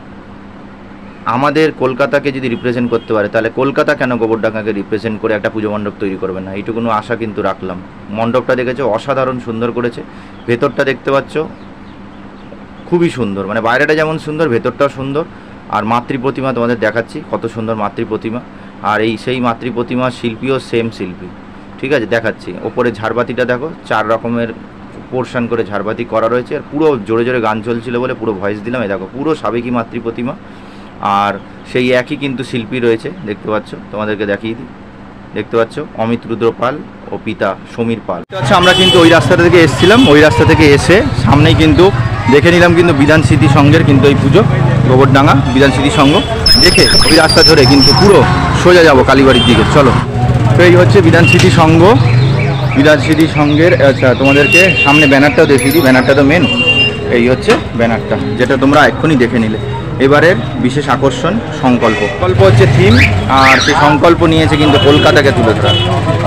আমাদের কলকাতাকে যদি রিপ্রেজেন্ট করতে পারে, তাহলে কলকাতা কেন গোবরডাঙ্গাকে রিপ্রেজেন্ট করে একটা পুজো মণ্ডপ তৈরি করবে না? এইটুকুনো আশা কিন্তু রাখলাম। মণ্ডপটা দেখেছো অসাধারণ সুন্দর করেছে, ভেতরটা দেখতে পাচ্ছ খুবই সুন্দর, মানে বাইরেটা যেমন সুন্দর ভেতরটাও সুন্দর। আর মাতৃ প্রতিমা তোমাদের দেখাচ্ছি, কত সুন্দর মাতৃ প্রতিমা। আর এই সেই মাতৃ প্রতিমার শিল্পীও সেম শিল্পী, ঠিক আছে? দেখাচ্ছি। ওপরে ঝাড়বাতিটা দেখো, 4 রকমের পোর্শন করে ঝাড়বাতি করা রয়েছে। আর পুরো জোরে জোরে গান চলছিল বলে পুরো ভয়েস দিলাম। এই দেখো পুরো সাবেকি মাতৃ প্রতিমা, আর সেই একই কিন্তু শিল্পী রয়েছে, দেখতে পাচ্ছ। তোমাদেরকে দেখিয়ে দিই, দেখতে পাচ্ছ অমিত রুদ্র পাল ও পিতা সমীর পাল। আচ্ছা, আমরা কিন্তু ওই রাস্তাটা থেকে এসেছিলাম, ওই রাস্তা থেকে এসে সামনেই কিন্তু দেখে নিলাম কিন্তু বিধান স্মৃতি সংঘের কিন্তু এই পুজো, গোবরডাঙ্গা বিধান স্মৃতি সংঘ। দেখে ওই রাস্তা ধরে কিন্তু পুরো সোজা যাব কালীবাড়ির দিকে। চলো, তো এই হচ্ছে বিধান স্মৃতি সংঘ, বিধান স্মৃতি সংঘের। আচ্ছা, তোমাদেরকে সামনে ব্যানারটাও দেখিয়ে দিই, ব্যানারটা তো মেন। এই হচ্ছে ব্যানারটা, যেটা তোমরা এক্ষুনি দেখে নিলে। এবারের বিশেষ আকর্ষণ সংকল্প। সংকল্প হচ্ছে থিম, আর সেই সংকল্প নিয়েছে কিন্তু কলকাতাকে তুলে ধরা,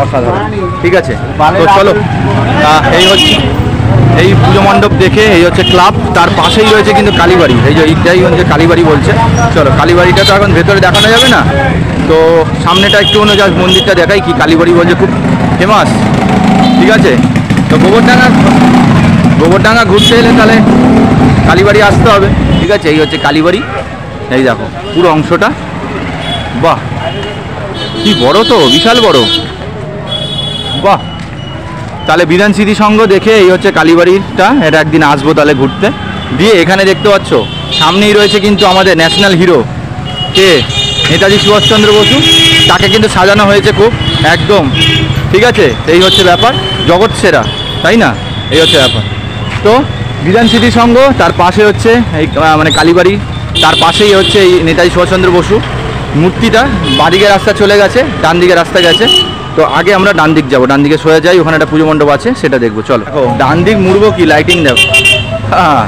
অসাধারণ। ঠিক আছে, তো চলো। এই হচ্ছে এই পুজো মণ্ডপ দেখে, এই হচ্ছে ক্লাব, তার পাশেই রয়েছে কিন্তু কালীবাড়ি। এই যে এইটাই হচ্ছে কালীবাড়ি বলছে। চলো, কালীবাড়িটা তো এখন ভেতরে দেখানো যাবে না, তো সামনেটা একটু অন্য জাস্ট মন্দিরটা দেখাই। কি কালীবাড়ি বলছে, খুব ফেমাস, ঠিক আছে? তো গোবরডাঙ্গা ঘুরতে এলে তাহলে কালীবাড়ি আসতে হবে, ঠিক আছে? এই হচ্ছে কালীবাড়ি, এই দেখো পুরো অংশটা, বাহ কি বড়, তো বিশাল বড়, বাহ। তাহলে বিধান স্মৃতি সংঘ দেখে এই হচ্ছে কালীবাড়িটা, এটা একদিন আসবো তাহলে ঘুরতে। দিয়ে এখানে দেখতে পাচ্ছ সামনেই রয়েছে কিন্তু আমাদের ন্যাশনাল হিরো, কে? নেতাজি সুভাষচন্দ্র বসু। তাকে কিন্তু সাজানো হয়েছে খুব একদম, ঠিক আছে? এই হচ্ছে ব্যাপার, জগৎ সেরা, তাই না? এই হচ্ছে ব্যাপার। তো বিধান স্মৃতি সংঘ, তার পাশে হচ্ছে এই মানে কালীবাড়ি, তার পাশেই হচ্ছে এই নেতাজি সুভাষচন্দ্র বসু মূর্তিটা। বাঁদিকে রাস্তা চলে গেছে, ডান দিকে রাস্তা গেছে, তো আগে আমরা ডান দিক যাবো, ডান দিকে সোজা যাই, ওখানে একটা পুজো মণ্ডপ আছে, সেটা দেখবো। চলো, ডান দিক মুড়বো কি, লাইটিং দেখো, হ্যাঁ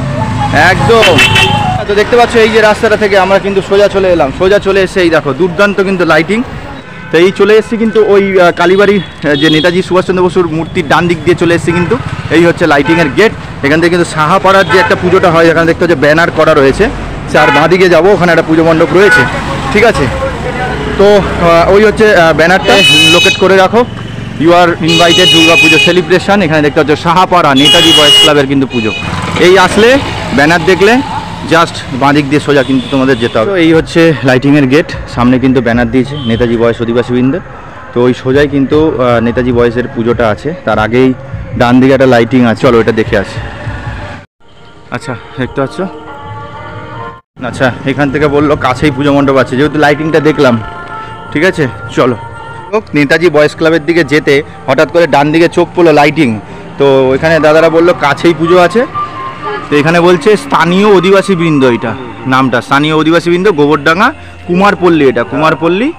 একদম। তো দেখতে পাচ্ছ এই যে রাস্তাটা থেকে আমরা কিন্তু সোজা চলে এলাম, সোজা চলে এসে এই দেখো দুর্দান্ত কিন্তু লাইটিং। তো এই চলে এসেছি কিন্তু ওই কালীবাড়ির যে নেতাজি সুভাষচন্দ্র বসুর মূর্তির ডান দিক দিয়ে চলে এসেছি কিন্তু। এই হচ্ছে লাইটিংয়ের গেট। এখান থেকে কিন্তু সাহাপাড়ার যে একটা পুজোটা হয়, এখানে দেখতে হচ্ছে ব্যানার করা রয়েছে, আর বাঁ দিকে যাবো, ওখানে একটা পুজো মণ্ডপ রয়েছে, ঠিক আছে? তো ওই হচ্ছে ব্যানারটা লোকেট করে রাখো, you are invited Durga Puja celebration. এখানে দেখতে পাচ্ছ সাহাপাড়া নেতাজি বয়েজ ক্লাবের কিন্তু পুজো। এই আসলে ব্যানার দেখলে জাস্ট বাঁদিক দিয়ে সোজা কিন্তু তোমাদের যেতে হবে। এই হচ্ছে লাইটিংয়ের গেট, সামনে কিন্তু ব্যানার দিয়েছে নেতাজি বয়েজ অধিবাসীবৃন্দ। তো ওই সোজাই কিন্তু নেতাজি বয়েজের পুজোটা আছে, তার আগেই ডান দিকে একটা লাইটিং আছে, চলো এটা দেখে আসি। আচ্ছা দেখতে পাচ্ছ, আচ্ছা এখান থেকে বললো কাছেই পুজো মণ্ডপ আছে, যেহেতু লাইটিংটা দেখলাম, ঠিক আছে চলো। নেতাজি বয়েজ ক্লাবের দিকে যেতে হঠাৎ করে ডান দিকে চোখ পড়লো লাইটিং, তো এখানে দাদারা বললো কাছেই পুজো আছে। তো এখানে বলছে স্থানীয় অধিবাসী বৃন্দ, এটা নামটা স্থানীয় অধিবাসী বৃন্দ গোবরডাঙ্গা কুমারপল্লী, এটা কুমারপল্লী।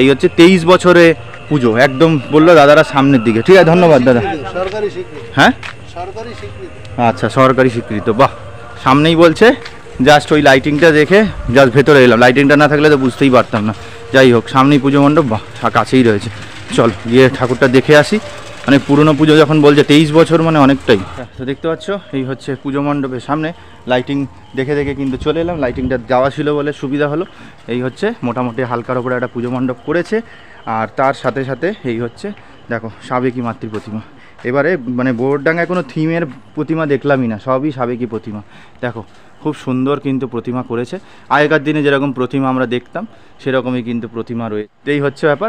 এই হচ্ছে 23 বছরে পুজো, একদম বললো দাদারা সামনের দিকে। ঠিক আছে ধন্যবাদ দাদা। সরকারি স্বীকৃতি। হ্যাঁ সরকারি স্বীকৃতি। আচ্ছা সরকারি স্বীকৃত, বাহ। সামনেই বলছে, জাস্ট ওই লাইটিংটা দেখে জাস্ট ভেতরে এলাম, লাইটিংটা না থাকলে তো বুঝতেই পারতাম না। যাই হোক সামনেই পুজো মণ্ডপ, বাহ কাছেই রয়েছে, চল গিয়ে ঠাকুরটা দেখে আসি। মানে পুরনো পুজো যখন বলছে 23 বছর মানে অনেকটাই। তো দেখতে পাচ্ছ এই হচ্ছে পুজো মণ্ডপের সামনে লাইটিং দেখে দেখে কিন্তু চলে এলাম, লাইটিংটা যাওয়া ছিল বলে সুবিধা হলো। এই হচ্ছে মোটামুটি হালকার ওপরে একটা পুজো মণ্ডপ করেছে, আর তার সাথে সাথে এই হচ্ছে দেখো সাবেকি মাতৃ প্রতিমা। এবারে মানে বোরডাঙ্গায় কোনো থিমের প্রতিমা দেখলামই না, সবই সাবেকি প্রতিমা। দেখো খুব সুন্দর কিন্তু প্রতিমা করেছে, আগেকার দিনে যেরকম প্রতিমা আমরা দেখতাম সেরকমই কিন্তু প্রতিমা রয়েছে। এই হচ্ছে ব্যাপার।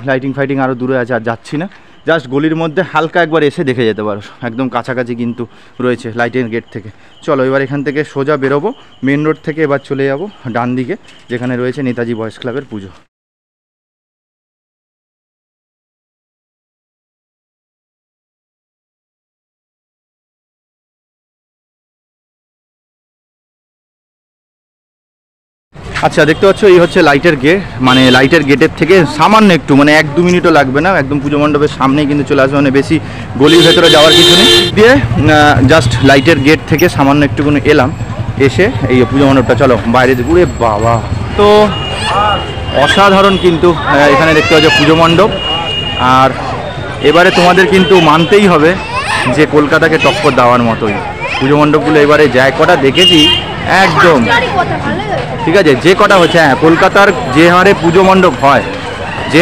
লাইটিং ফাইটিং আরও দূরে আছে, আর যাচ্ছি না, জাস্ট গলির মধ্যে হালকা একবার এসে দেখে যেতে পারো, একদম কাছাকাছি কিন্তু রয়েছে লাইটের গেট থেকে। চলো এবার এখান থেকে সোজা বেরোবো, মেন রোড থেকে এবার চলে যাব ডান দিকে, যেখানে রয়েছে নেতাজি বয়েজ ক্লাবের পুজো। আচ্ছা দেখতে পাচ্ছ এই হচ্ছে লাইটের গেট, মানে লাইটের গেটের থেকে সামান্য একটু মানে 1-2 মিনিটও লাগবে না, একদম পুজো মণ্ডপের সামনেই কিন্তু চলে আসবে, মানে বেশি গলির ভেতরে যাওয়ার কিছু নেই। দিয়ে জাস্ট লাইটের গেট থেকে সামান্য একটুখানি এলাম, এসে এই পুজো মণ্ডপটা চলো বাইরে ঘুরে। বাবা তো অসাধারণ কিন্তু এখানে দেখতে পাচ্ছ পুজো মণ্ডপ। আর এবারে তোমাদের কিন্তু মানতেই হবে যে কলকাতাকে টক্কর দেওয়ার মতোই পুজো মণ্ডপগুলো এবারে যায় কটা দেখেছি একদম, ঠিক আছে যে কটা হচ্ছে। হ্যাঁ কলকাতার যে হারে পুজো মণ্ডপ হয়, যে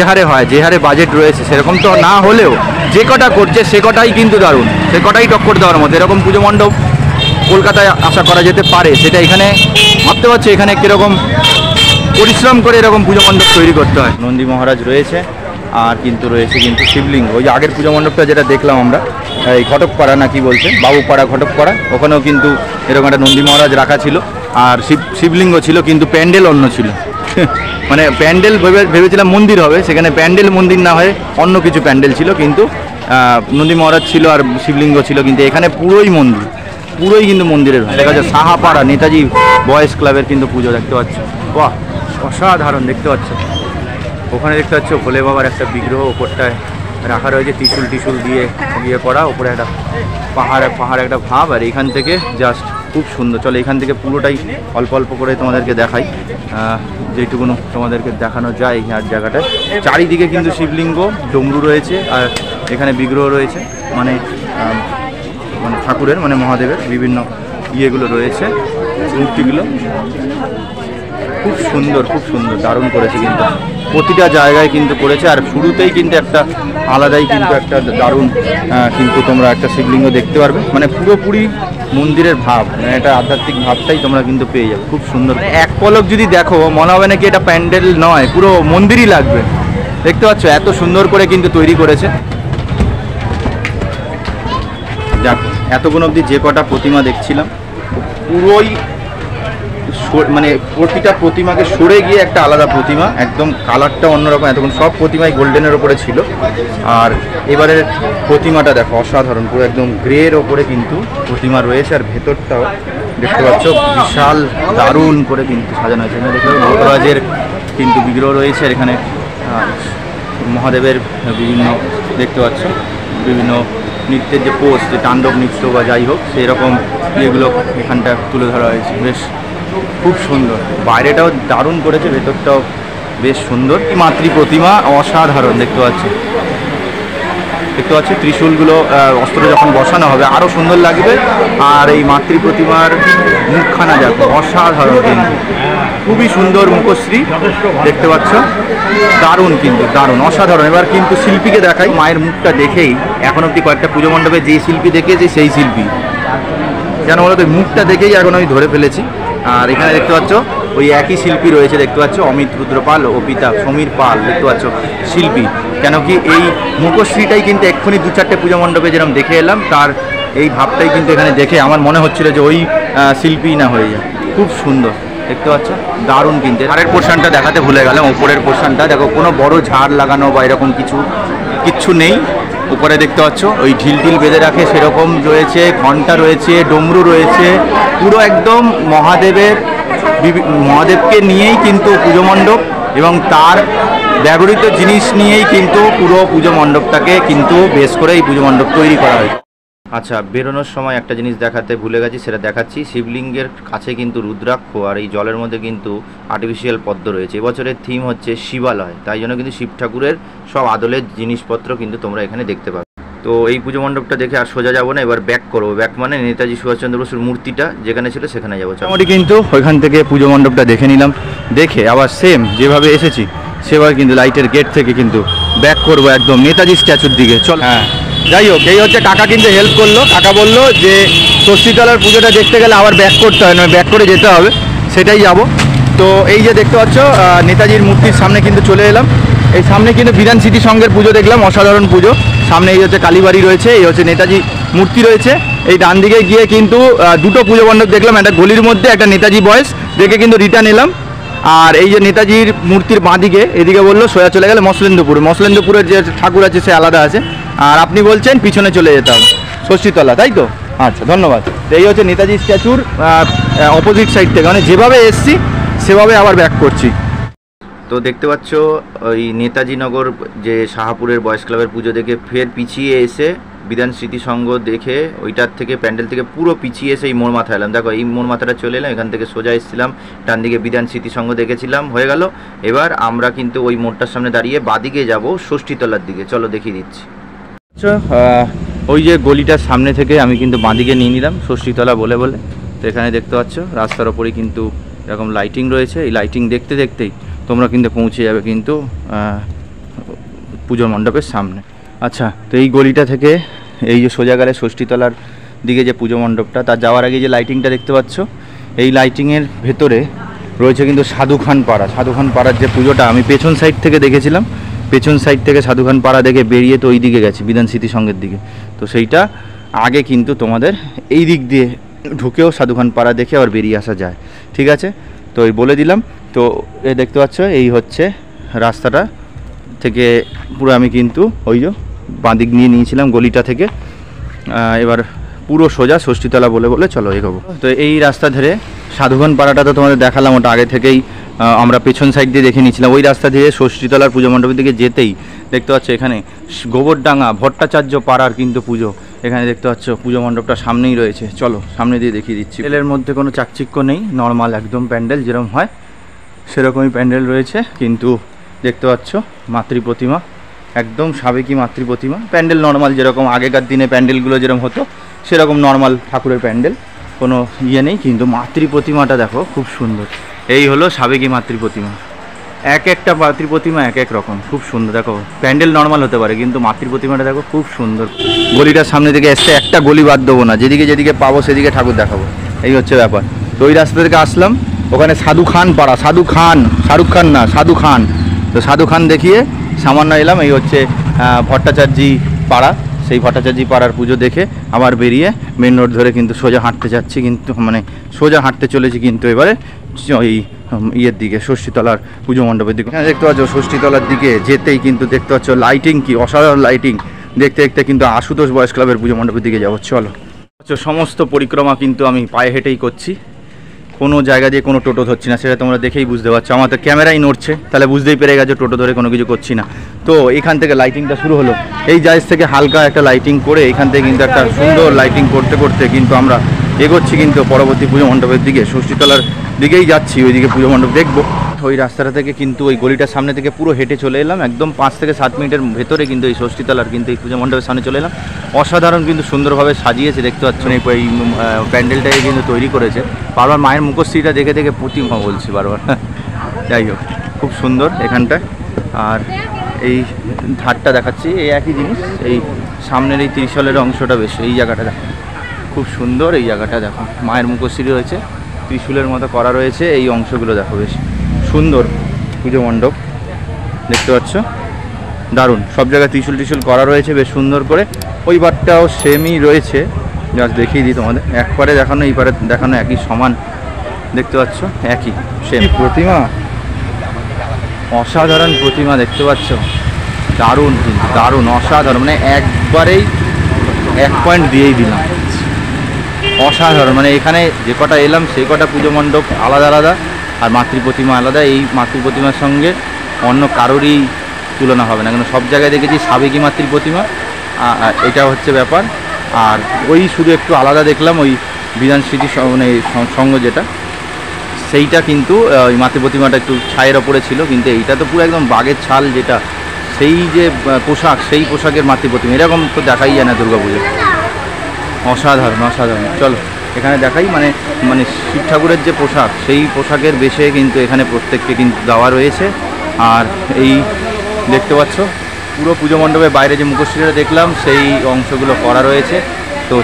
হারে বাজেট রয়েছে সেরকম তো না হলেও যে কটা করছে সে কটাই কিন্তু দারুণ, সে কটাই টক্কর দেওয়ার মতো। এরকম পুজো মণ্ডপ কলকাতায় আশা করা যেতে পারে, সেটা এখানে ভাবতে পারছি এখানে কীরকম পরিশ্রম করে এরকম পুজো মণ্ডপ তৈরি করতে হয়। নন্দী মহারাজ রয়েছে, আর কিন্তু রয়েছে কিন্তু শিবলিঙ্গ। ওই যে আগের পুজো মণ্ডপটা যেটা দেখলাম আমরা, এই ঘটকপাড়া না কি বলছে, বাবুপাড়া ঘটকপাড়া, ওখানেও কিন্তু এরকম একটা নন্দী মহারাজ রাখা ছিল, আর শিবলিঙ্গ ছিল, কিন্তু প্যান্ডেল অন্য ছিল। মানে প্যান্ডেল ভেবেছিলাম মন্দির হবে, সেখানে প্যান্ডেল মন্দির না হয়ে অন্য কিছু প্যান্ডেল ছিল, কিন্তু নন্দী মহারাজ ছিল আর শিবলিঙ্গ ছিল, কিন্তু এখানে পুরোই মন্দির, পুরোই কিন্তু মন্দিরের দেখা যাচ্ছে। সাহাপাড়া নেতাজি বয়েজ ক্লাবের কিন্তু পুজো দেখতে পাচ্ছ, বাহ অসাধারণ দেখতে পাচ্ছ। ওখানে দেখতে পাচ্ছ ভোলে বাবার একটা বিগ্রহ ওপরটায় রাখা রয়েছে, ত্রিশূল দিয়ে ইয়ে করা, ওপরে একটা পাহাড় একটা ভাব। আর এখান থেকে জাস্ট খুব সুন্দর। চলো এখান থেকে পুরোটাই অল্প অল্প করে তোমাদেরকে দেখাই, যেটুকুনো তোমাদেরকে দেখানো যায়। আর জায়গাটায় চারিদিকে কিন্তু শিবলিঙ্গ ডমরু রয়েছে, আর এখানে বিগ্রহ রয়েছে, মানে ঠাকুরের মানে মহাদেবের বিভিন্ন ইয়েগুলো রয়েছে, মূর্তিগুলো খুব সুন্দর দারুণ করেছে কিন্তু প্রতিটা জায়গায় কিন্তু করেছে। আর শুরুতেই কিন্তু একটা আলাদাই কিন্তু একটা দারুণ কিন্তু তোমরা একটা শিবলিঙ্গ দেখতে পারবে, মানে পুরোপুরি মন্দিরের ভাব, মানে এটা আধ্যাত্মিক ভাবটাই তোমরা কিন্তু পেয়ে যাবে। খুব সুন্দর, এক পলক যদি দেখো মনে হবে নাকি এটা প্যান্ডেল নয়, পুরো মন্দিরই লাগবে। দেখতে পাচ্ছ এত সুন্দর করে কিন্তু তৈরি করেছে। দেখো এতক্ষণ অবধি যে কটা প্রতিমা দেখছিলাম পুরোই মানে প্রতিটা প্রতিমাকে সরে গিয়ে একটা আলাদা প্রতিমা, একদম কালারটা অন্যরকম। এতক্ষণ সব প্রতিমাই গোল্ডেনের ওপরে ছিল, আর এবারের প্রতিমাটা দেখো অসাধারণ, পুরো একদম গ্রের ওপরে কিন্তু প্রতিমা রয়েছে। আর ভেতরটাও দেখতে পাচ্ছ বিশাল দারুণ করে কিন্তু সাজানো হয়েছে। এখানে দেখতে নটরাজের কিন্তু বিগ্রহ রয়েছে, আর এখানে মহাদেবের বিভিন্ন দেখতে পাচ্ছ বিভিন্ন নৃত্যের যে পোস্ট, যে তাণ্ডব নৃত্য বা যাই হোক সেই রকম ইয়েগুলো এখানটা তুলে ধরা হয়েছে। বেশ খুব সুন্দর, বাইরেটাও দারুণ করেছে, ভেতরটাও বেশ সুন্দর। মাতৃ প্রতিমা অসাধারণ দেখতে পাচ্ছি, ত্রিশূলগুলো অস্ত্র যখন বসানো হবে আরও সুন্দর লাগবে। আর এই মাতৃ প্রতিমার মুখখানা দেখো অসাধারণ কিন্তু খুবই সুন্দর মুখশ্রী দেখতে পাচ্ছ, দারুণ কিন্তু দারুণ অসাধারণ। এবার কিন্তু শিল্পীকে দেখাই, মায়ের মুখটা দেখেই এখন অব্দি কয়েকটা পুজো মণ্ডপে যে শিল্পী দেখেছি সেই শিল্পী, কেন বলো তো মুখটা দেখেই এখন আমি ধরে ফেলেছি। আর এখানে দেখতে পাচ্ছ ওই একই শিল্পী রয়েছে, দেখতে পাচ্ছ অমিত রুদ্র পাল ও পিতা সমীর পাল, দেখতে পাচ্ছ শিল্পী। কেন কি এই মুখশ্রীটাই কিন্তু এক্ষুনি 2-4টে পুজো মণ্ডপে যেরকম দেখে এলাম, তার এই ভাবটাই কিন্তু এখানে দেখে আমার মনে হচ্ছিল যে ওই শিল্পী না হয়ে যায়। খুব সুন্দর দেখতে পাচ্ছ, দারুণ কিন্তু। ঝাড়ের পোর্শনটা দেখাতে ভুলে গেলাম, ওপরের পোর্শনটা দেখো, কোনো বড় ঝাড় লাগানো বা এরকম কিচ্ছু নেই। উপরে দেখতে পাচ্ছ ওই ঢিল বেঁধে রাখে সেরকম রয়েছে, ঘন্টা রয়েছে, ডমরু রয়েছে, পুরো একদম মহাদেবকে নিয়েই কিন্তু পুজো মণ্ডপ এবং তার ব্যবহৃত জিনিস নিয়েই কিন্তু পুরো পুজো মণ্ডপটাকে কিন্তু বেশ করে এই পুজো মণ্ডপ তৈরি করা হয়েছে। আচ্ছা, বেরোনোর সময় একটা জিনিস দেখাতে ভুলে গেছি, সেটা দেখাচ্ছি। শিবলিঙ্গের কাছে কিন্তু রুদ্রাক্ষ আর এই জলের মধ্যে কিন্তু আর্টিফিশিয়াল পদ্ম রয়েছে। এবছরের থিম হচ্ছে শিবালয়, তাই জন্য কিন্তু শিব ঠাকুরের সব আদলের জিনিসপত্র কিন্তু তোমরা এখানে দেখতে পাবে। তো এই পুজো মণ্ডপটা দেখে আর সোজা যাবো না, এবার ব্যাক করবো। ব্যাক মানে নেতাজি সুভাষচন্দ্র বসুর মূর্তিটা যেখানে ছিল সেখানে যাবো। মোটামুটি কিন্তু ওইখান থেকে পুজো মণ্ডপটা দেখে নিলাম, দেখে আবার সেম যেভাবে এসেছি সেভাবে কিন্তু লাইটের গেট থেকে কিন্তু ব্যাক করবো একদম নেতাজি স্ট্যাচুর দিকে। চল, হ্যাঁ যাই হোক, এই হচ্ছে কাকা কিন্তু হেল্প করলো। কাকা বললো যে ষষ্ঠীতলার পুজোটা দেখতে গেলে আবার ব্যাক করতে হয়, নয় ব্যাক করে যেতে হবে, সেটাই যাব। তো এই যে দেখতে পাচ্ছ নেতাজির মূর্তির সামনে কিন্তু চলে এলাম। এই সামনে কিন্তু বিধান স্মৃতি সংঘের পুজো দেখলাম, অসাধারণ পুজো। সামনে এই হচ্ছে কালীবাড়ি রয়েছে, এই হচ্ছে নেতাজি মূর্তি রয়েছে। এই ডান দিকে গিয়ে কিন্তু দুটো পুজো মণ্ডপ দেখলাম, একটা গলির মধ্যে, একটা নেতাজি বয়েস, দেখে কিন্তু রিটার্ন এলাম। আর এই যে নেতাজির মূর্তির বাঁ দিকে, এদিকে বললো সোজা চলে গেলে মসলেন্দপুরের যে ঠাকুর আছে সে আলাদা আছে। আর আপনি বলছেন পিছনে চলে যেতে হবে ষষ্ঠীতলা, তাই তো? আচ্ছা, ধন্যবাদ। এই হচ্ছে নেতাজি স্ট্যাচুর অপোজিট সাইড থেকে, মানে যেভাবে এসছি সেভাবে আবার ব্যাক করছি। তো দেখতে পাচ্ছ ওই নেতাজি নগর যে শাহপুরের বয়েজ ক্লাবের পুজো দেখে ফের পিছিয়ে এসে বিধান স্মৃতি সংঘ দেখে ওইটার থেকে প্যান্ডেল থেকে পুরো পিছিয়ে এসে এই মোড় মাথা এলাম। দেখো এই মোড় মাথাটা চলে এলাম, এখান থেকে সোজা এসেছিলাম, ডান দিকে বিধান স্মৃতি সংঘ দেখেছিলাম, হয়ে গেল। এবার আমরা কিন্তু ওই মোড়টার সামনে দাঁড়িয়ে বাদিকে যাব ষষ্ঠীতলার দিকে। চলো দেখিয়ে দিচ্ছি। ওই যে গলিটার সামনে থেকে আমি কিন্তু বাঁদিকে নিয়ে নিলাম ষষ্ঠীতলা বলে। তো এখানে দেখতে পাচ্ছ রাস্তার ওপরেই কিন্তু এরকম লাইটিং রয়েছে। এই লাইটিং দেখতে দেখতেই তোমরা কিন্তু পৌঁছে যাবে কিন্তু পুজোর মণ্ডপের সামনে। আচ্ছা, তো এই গলিটা থেকে এই যে সোজা গেলে ষষ্ঠীতলার দিকে যে পুজো মণ্ডপটা, তার যাওয়ার আগে যে লাইটিংটা দেখতে পাচ্ছ, এই লাইটিংয়ের ভেতরে রয়েছে কিন্তু সাধুখান পাড়ার যে পুজোটা আমি পেছন সাইড থেকে দেখেছিলাম। পেছন সাইড থেকে সাধুখান পাড়া দেখে বেরিয়ে তো ওই দিকে গেছি বিধান স্মৃতি সংঘের দিকে। তো সেইটা আগে কিন্তু তোমাদের এই দিক দিয়ে ঢুকেও সাধুখান পাড়া দেখে আবার বেরিয়ে আসা যায়, ঠিক আছে? তো এই বলে দিলাম। তো এ দেখতে পাচ্ছ এই হচ্ছে রাস্তাটা থেকে পুরো আমি কিন্তু ওই যে বাঁদিক নিয়ে নিয়েছিলাম গলিটা থেকে। এবার পুরো সোজা ষষ্ঠীতলা বলে চলো এগোবো। তো এই রাস্তা ধরে সাধুখান পাড়াটা তো তোমাদের দেখালাম, ওটা আগে থেকেই আমরা পেছন সাইড দিয়ে দেখে নিয়েছিলাম। ওই রাস্তা দিয়ে ষষ্ঠীতলার পুজো মণ্ডপের দিকে যেতেই দেখতে পাচ্ছ এখানে গোবরডাঙ্গা ভট্টাচার্য পাড়ার কিন্তু পুজো। এখানে দেখতে পাচ্ছ পুজো মণ্ডপটা সামনেই রয়েছে, চলো সামনে দিয়ে দেখিয়ে দিচ্ছি। প্যান্ডেলের মধ্যে কোনো চাকচিক্য নেই, নর্মাল একদম প্যান্ডেল যেরকম হয় সেরকমই প্যান্ডেল রয়েছে। কিন্তু দেখতে পাচ্ছ মাতৃ প্রতিমা, একদম সাবেকি মাতৃ প্রতিমা। প্যান্ডেল নর্মাল যেরকম আগেকার দিনে প্যান্ডেলগুলো যেরকম হতো সেরকম নর্মাল ঠাকুরের প্যান্ডেল, কোনো ইয়ে নেই। কিন্তু মাতৃ প্রতিমাটা দেখো খুব সুন্দর। এই হলো সাবেকি মাতৃ প্রতিমা, এক একটা মাতৃ প্রতিমা এক এক রকম, খুব সুন্দর। দেখো প্যান্ডেল নর্মাল হতে পারে কিন্তু মাতৃ প্রতিমাটা দেখো খুব সুন্দর। গলিটার সামনে থেকে এসছে, একটা গলি বাদ দেবো না, যেদিকে পাবো সেদিকে ঠাকুর দেখাবো, এই হচ্ছে ব্যাপার। তো ওই রাস্তা থেকে আসলাম, ওখানে সাধু খান পাড়া, শাহরুখ খান না সাধু খান। তো সাধু খান দেখিয়ে সামান্য এলাম, এই হচ্ছে ভট্টাচার্যী পাড়া। সেই ভট্টাচার্যী পাড়ার পুজো দেখে আবার বেরিয়ে মেন রোড ধরে কিন্তু সোজা হাঁটতে যাচ্ছি, কিন্তু মানে সোজা হাঁটতে চলেছি কিন্তু এবারে ওই ইয়ের দিকে ষষ্ঠীতলার পুজো মণ্ডপের দিকে। দেখতে পাচ্ছ ষষ্ঠীতলার দিকে যেতেই কিন্তু দেখতে পাচ্ছ লাইটিং, কি অসাধারণ লাইটিং। দেখতে দেখতে কিন্তু আশুতোষ বয়েজ ক্লাবের পুজো মণ্ডপের দিকে যাবো। চলো, সমস্ত পরিক্রমা কিন্তু আমি পায়ে হেঁটেই করছি, কোনো জায়গা দিয়ে কোনো টোটো ধরছি না, সেটা তোমরা দেখেই বুঝতে পারছো। আমার তো ক্যামেরাই নড়ছে, তাহলে বুঝতেই পেরে গেছো টোটো ধরে কোনো কিছু করছি না। তো এখান থেকে লাইটিংটা শুরু হলো, এই জায়গা থেকে হালকা একটা লাইটিং করে এখান থেকে কিন্তু একটা সুন্দর লাইটিং করতে করতে কিন্তু আমরা এগোচ্ছি কিন্তু পরবর্তী পুজো মণ্ডপের দিকে। ষষ্ঠীতলার দিকেই যাচ্ছি, ওইদিকে পুজো মণ্ডপ দেখবো। ওই রাস্তাটা থেকে কিন্তু ওই গলিটার সামনে থেকে পুরো হেঁটে চলে এলাম, একদম 5 থেকে 7 মিনিটের ভেতরে কিন্তু এই ষষ্ঠীতলার কিন্তু এই পুজো মণ্ডপের সামনে চলে এলাম। অসাধারণ কিন্তু সুন্দরভাবে সাজিয়েছে, দেখতে পাচ্ছেন এই প্যান্ডেলটাকে কিন্তু তৈরি করেছে। বারবার মায়ের মুখশ্রীটা দেখে দেখে প্রতিমা বলছি বারবার। যাই হোক, খুব সুন্দর এখানটায়। আর এই ধারটা দেখাচ্ছি, এই একই জিনিস। এই সামনের এই ত্রিশলের অংশটা বেশ, এই জায়গাটা দেখো খুব সুন্দর। এই জায়গাটা দেখো মায়ের মুখশ্রী রয়েছে, ত্রিশূলের মতো করা রয়েছে। এই অংশগুলো দেখো বেশ সুন্দর। পুজো মণ্ডপ দেখতে পাচ্ছ, দারুণ। সব জায়গায় ত্রিশূল টিশূল করা রয়েছে বেশ সুন্দর করে। ওই পারটাও সেমই রয়েছে, জাস্ট দেখিয়ে দিই তোমাদের। এক পারে দেখানো এই পারে দেখানো একই সমান, দেখতে পাচ্ছ একই সেম প্রতিমা। অসাধারণ প্রতিমা দেখতে পাচ্ছ, দারুণ কিন্তু দারুণ, অসাধারণ। মানে একবারেই 1 পয়েন্ট দিয়েই দিলাম, অসাধারণ। মানে এখানে যে কটা এলাম সেই কটা পুজো মণ্ডপ আলাদা আলাদা, আর মাতৃ প্রতিমা আলাদা। এই মাতৃ প্রতিমার সঙ্গে অন্য কারোরই তুলনা হবে না, কেন সব জায়গায় দেখেছি সাবেকি মাতৃ প্রতিমা, এটা হচ্ছে ব্যাপার। আর ওই শুধু একটু আলাদা দেখলাম ওই বিধান স্মৃতি মানে সঙ্গ যেটা, সেইটা কিন্তু ওই মাতৃ প্রতিমাটা একটু ছায়ের ওপরে ছিল, কিন্তু এইটা তো পুরো একদম বাঘের ছাল যেটা, সেই যে পোশাক, সেই পোশাকের মাতৃ প্রতিমা এরকম তো দেখাই যায় না দুর্গাপুজো। অসাধারণ অসাধারণ। চলো এখানে দেখাই, মানে মানে শিব ঠাকুরের যে পোশাক, সেই পোশাকের বেশে কিন্তু এখানে প্রত্যেককে কিন্তু দেওয়া রয়েছে। আর এই দেখতে পাচ্ছ পুরো পুজো মণ্ডপের বাইরে যে মুখশ্রীটা দেখলাম, সেই অংশগুলো করা রয়েছে। তো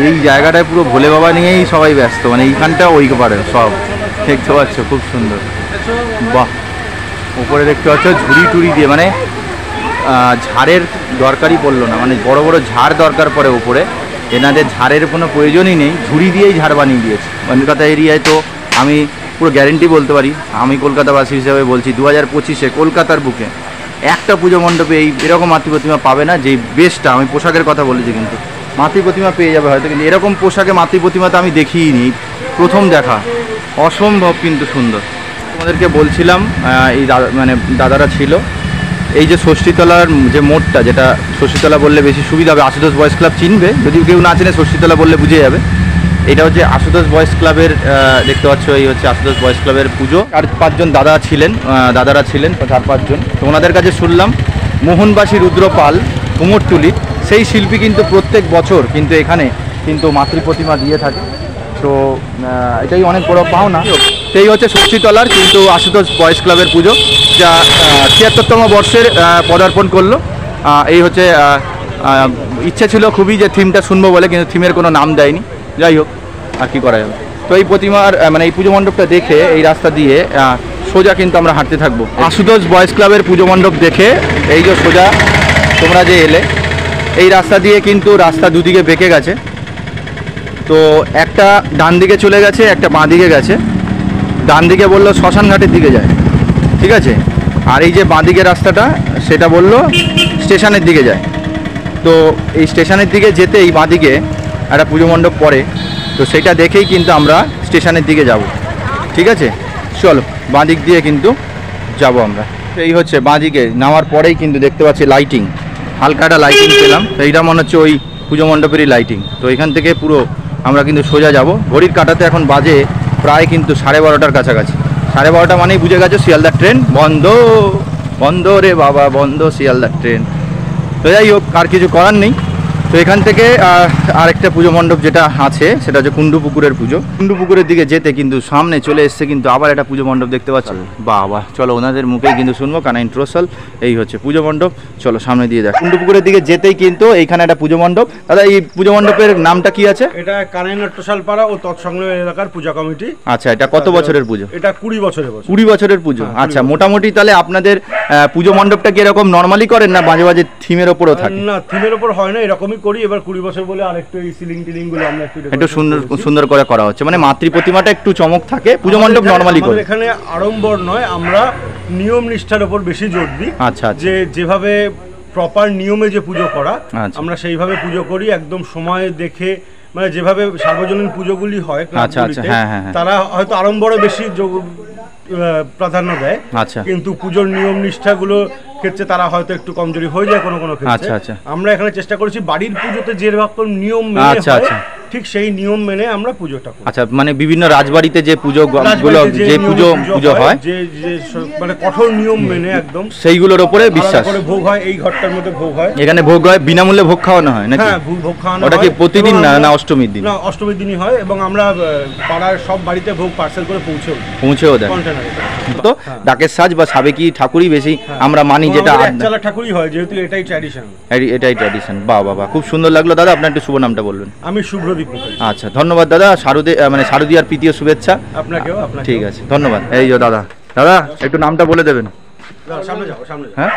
এই জায়গাটায় পুরো ভোলে বাবা নিয়েই সবাই ব্যস্ত, মানে এইখানটা ওই পারে সব দেখতে পাচ্ছ, খুব সুন্দর। বাহ, উপরে দেখতে পাচ্ছ ঝুড়ি টুড়ি দিয়ে, মানে ঝাড়ের দরকারই পড়লো না, মানে বড় বড় ঝাড় দরকার পড়ে উপরে, এনাদের ঝাড়ের কোনো প্রয়োজনই নেই, ঝুড়ি দিয়েই ঝাড় বানিয়ে দিয়েছে। কলকাতা এরিয়ায় তো আমি পুরো গ্যারেন্টি বলতে পারি, আমি কলকাতাবাসী হিসাবে বলছি, 2025-এ কলকাতার বুকে একটা পুজো মণ্ডপে এরকম মাতৃ প্রতিমা পাবে না। যেই বেস্টটা, আমি পোশাকের কথা বলেছি, কিন্তু মাতৃ প্রতিমা পেয়ে যাবে হয়তো, কিন্তু এরকম পোশাকে মাতৃ প্রতিমা তো আমি দেখিই নি, প্রথম দেখা, অসম্ভব কিন্তু সুন্দর। তোমাদেরকে বলছিলাম এই মানে দাদারা ছিল, এই যে ষষ্ঠীতলার যে মোড়টা, যেটা ষষ্ঠীতলা বললে বেশি সুবিধা হবে, আশুতোষ বয়েজ ক্লাব চিনবে, যদি কেউ না চেনে ষষ্ঠীতলা বললে বুঝে যাবে। এটা হচ্ছে আশুতোষ বয়েজ ক্লাবের, দেখতে পাচ্ছ এই হচ্ছে আশুতোষ বয়েজ ক্লাবের পুজো। 4-5 জন দাদারা ছিলেন 4-5 জন। তো ওনাদের কাছে শুনলাম মোহনবাসী রুদ্রপাল কুমোরটুলি, সেই শিল্পী কিন্তু প্রত্যেক বছর কিন্তু এখানে কিন্তু মাতৃ প্রতিমা দিয়ে থাকে। তো এটাই অনেক বড় পাওনা। সেই হচ্ছে ষষ্ঠীতলার কিন্তু আশুতোষ বয়েজ ক্লাবের পুজো, যা 76তম বর্ষের পদার্পণ করলো। এই হচ্ছে ইচ্ছে ছিল খুবই যে থিমটা শুনবো বলে, কিন্তু থিমের কোনো নাম দেয়নি। যাই হোক, আর কি করা যাবে। তো এই প্রতিমার মানে এই পুজো মণ্ডপটা দেখে এই রাস্তা দিয়ে সোজা কিন্তু আমরা হাঁটতে থাকবো। আশুতোষ বয়েজ ক্লাবের পুজো মণ্ডপ দেখে এই যে সোজা তোমরা যে এলে, এই রাস্তা দিয়ে কিন্তু রাস্তা দুদিকে বেঁকে গেছে। তো একটা ডান দিকে চলে গেছে, একটা বাঁ দিকে গেছে। ডান দিকে বললো শ্মশান ঘাটের দিকে যায়, ঠিক আছে। আর এই যে বাঁ দিকের রাস্তাটা, সেটা বললো স্টেশনের দিকে যায়। তো এই স্টেশনের দিকে যেতে এই বাঁ দিকে একটা পুজো মণ্ডপ পড়ে, তো সেটা দেখেই কিন্তু আমরা স্টেশনের দিকে যাব, ঠিক আছে। চলো বাঁ দিক দিয়ে কিন্তু যাব আমরা। এই হচ্ছে বাঁ দিকে নামার পরেই কিন্তু দেখতে পাচ্ছি লাইটিং, হালকা একটা লাইটিং পেলাম, এইটা মনে হচ্ছে ওই পুজো মণ্ডপেরই লাইটিং। তো এখান থেকে পুরো আমরা কিন্তু সোজা যাব। ঘড়ির কাঁটাতে এখন বাজে প্রায় কিন্তু 12:30-টার কাছাকাছি। 12:30 মানেই বুঝে গেছো শিয়ালদার ট্রেন বন্ধ, বন্ধ রে বাবা বন্ধ শিয়ালদার ট্রেন। তো যাই হোক, আর কিছু করার নেই। তো এখান থেকে আরেকটা পুজো মণ্ডপ যেটা আছে, সেটা হচ্ছে কুণ্ডুপুকুরের পুজো। কুণ্ডুপুকুরের দিকে যেতে কিন্তু সামনে চলে এসছে কিন্তু আবার একটা পুজো মণ্ডপ দেখতে পাচ্ছি। বাবা, চলো ওনাদের মুখেই কিন্তু শুনবো, কারণ ইন্ট্রোসাল। এই হচ্ছে পুজো মণ্ডপ, চলো সামনে দিয়ে দেখ। কুণ্ডুপুকুরের দিকে যেতেই কিন্তু এইখানে একটা পুজো মণ্ডপ। দাদা, এই পুজো মণ্ডপের নামটা কি আছে? এটা কানাইনাট্যশাল পাড়া ও তৎসংলগ্ন এলাকার পূজা কমিটি। আচ্ছা, এটা কত বছরের পুজো? এটা 20 বছরের বছর। 20 বছরের পুজো। আচ্ছা, মোটামুটি তাহলে আপনাদের পুজো মণ্ডপটা কি এরকম নর্মালি করেন, না মাঝে মাঝে থিমের ওপরও থাকে? না, থিমের ওপর হয় না, এরকমই করি। এবার 20 বছর বলে আরেকটু এই সিলিং টিলিং গুলো আমরা একটু সুন্দর করে করা হচ্ছে, মানে মাতৃ প্রতিমাটা একটু চমক থাকে। পুজো মণ্ডপ নর্মালি করে এখানে আড়ম্বর নয়, আমরা নিয়ম নিষ্ঠার উপর বেশি জোর দিই। আচ্ছা, যে যেভাবে প্রপার নিয়মে যে পুজো করা, আচ্ছা, আমরা সেইভাবে পুজো করি, একদম সময় দেখে। মানে যেভাবে সার্বজনীন পুজোগুলি হয়, আচ্ছা আচ্ছা, হ্যাঁ হ্যাঁ, তারা হয়তো আড়ম্বরে বেশি প্রাধান্য দেয়। আচ্ছা, কিন্তু পুজোর নিয়ম নিষ্ঠাগুলো ক্ষেত্রে তারা হয়তো একটু কমজোরি হয়ে যায় কোনো ক্ষেত্রে। আচ্ছা, আচ্ছা। আমরা এখানে চেষ্টা করেছি বাড়ির পুজোতে যেরকম নিয়ম মেনে আচ্ছা, হয়, আচ্ছা। ঠিক সেই নিয়ম মেনে আমরা পুজোটা করি। আচ্ছা, মানে বিভিন্ন রাজবাড়িতে যে পুজো গুলো রাজবাড়িতে যে নিয়মে পুজো হয় মানে কঠোর নিয়ম মেনে একদম সেইগুলোর ওপরে বিশ্বাস করে ভোগ হয়, এই ঘরটার মধ্যে ভোগ হয়। এখানে ভোগ হয়, বিনামূল্যে ভোগ খাওয়ানো হয় নাকি? হ্যাঁ, ভোগ খাওয়ানো ওটা কি হয়। প্রতিদিন এবং না আমরা- না অষ্টমীর দিন? না, অষ্টমীর দিনই হয় এবং আমরা পাড়ার সব বাড়িতে ভোগ পার্সেল করে পৌঁছেও দেন কন্টেনারে। তো ডাকের সাজ বা সাবেকি ঠাকুরই বেশি আমরা মানি, যেটা চালা ঠাকুরই হয়, যেহেতু এটাই ট্র্যাডিশন। এটাই ট্র্যাডিশন। বাহ বাহ বাহ, খুব সুন্দর লাগলো দাদা। আপনার একটু শুভ নামটা বলবেন? আমি শুভ্রদীপ মুখার্জি। আচ্ছা, ধন্যবাদ দাদা। শারদীয়ার প্রীতীয় শুভেচ্ছা। আপনাকেও। ঠিক আছে, ধন্যবাদ। এই যে দাদা, দাদা একটু নামটা বলে দেবেন? সামনে যাও, সামনে যাও। হ্যাঁ,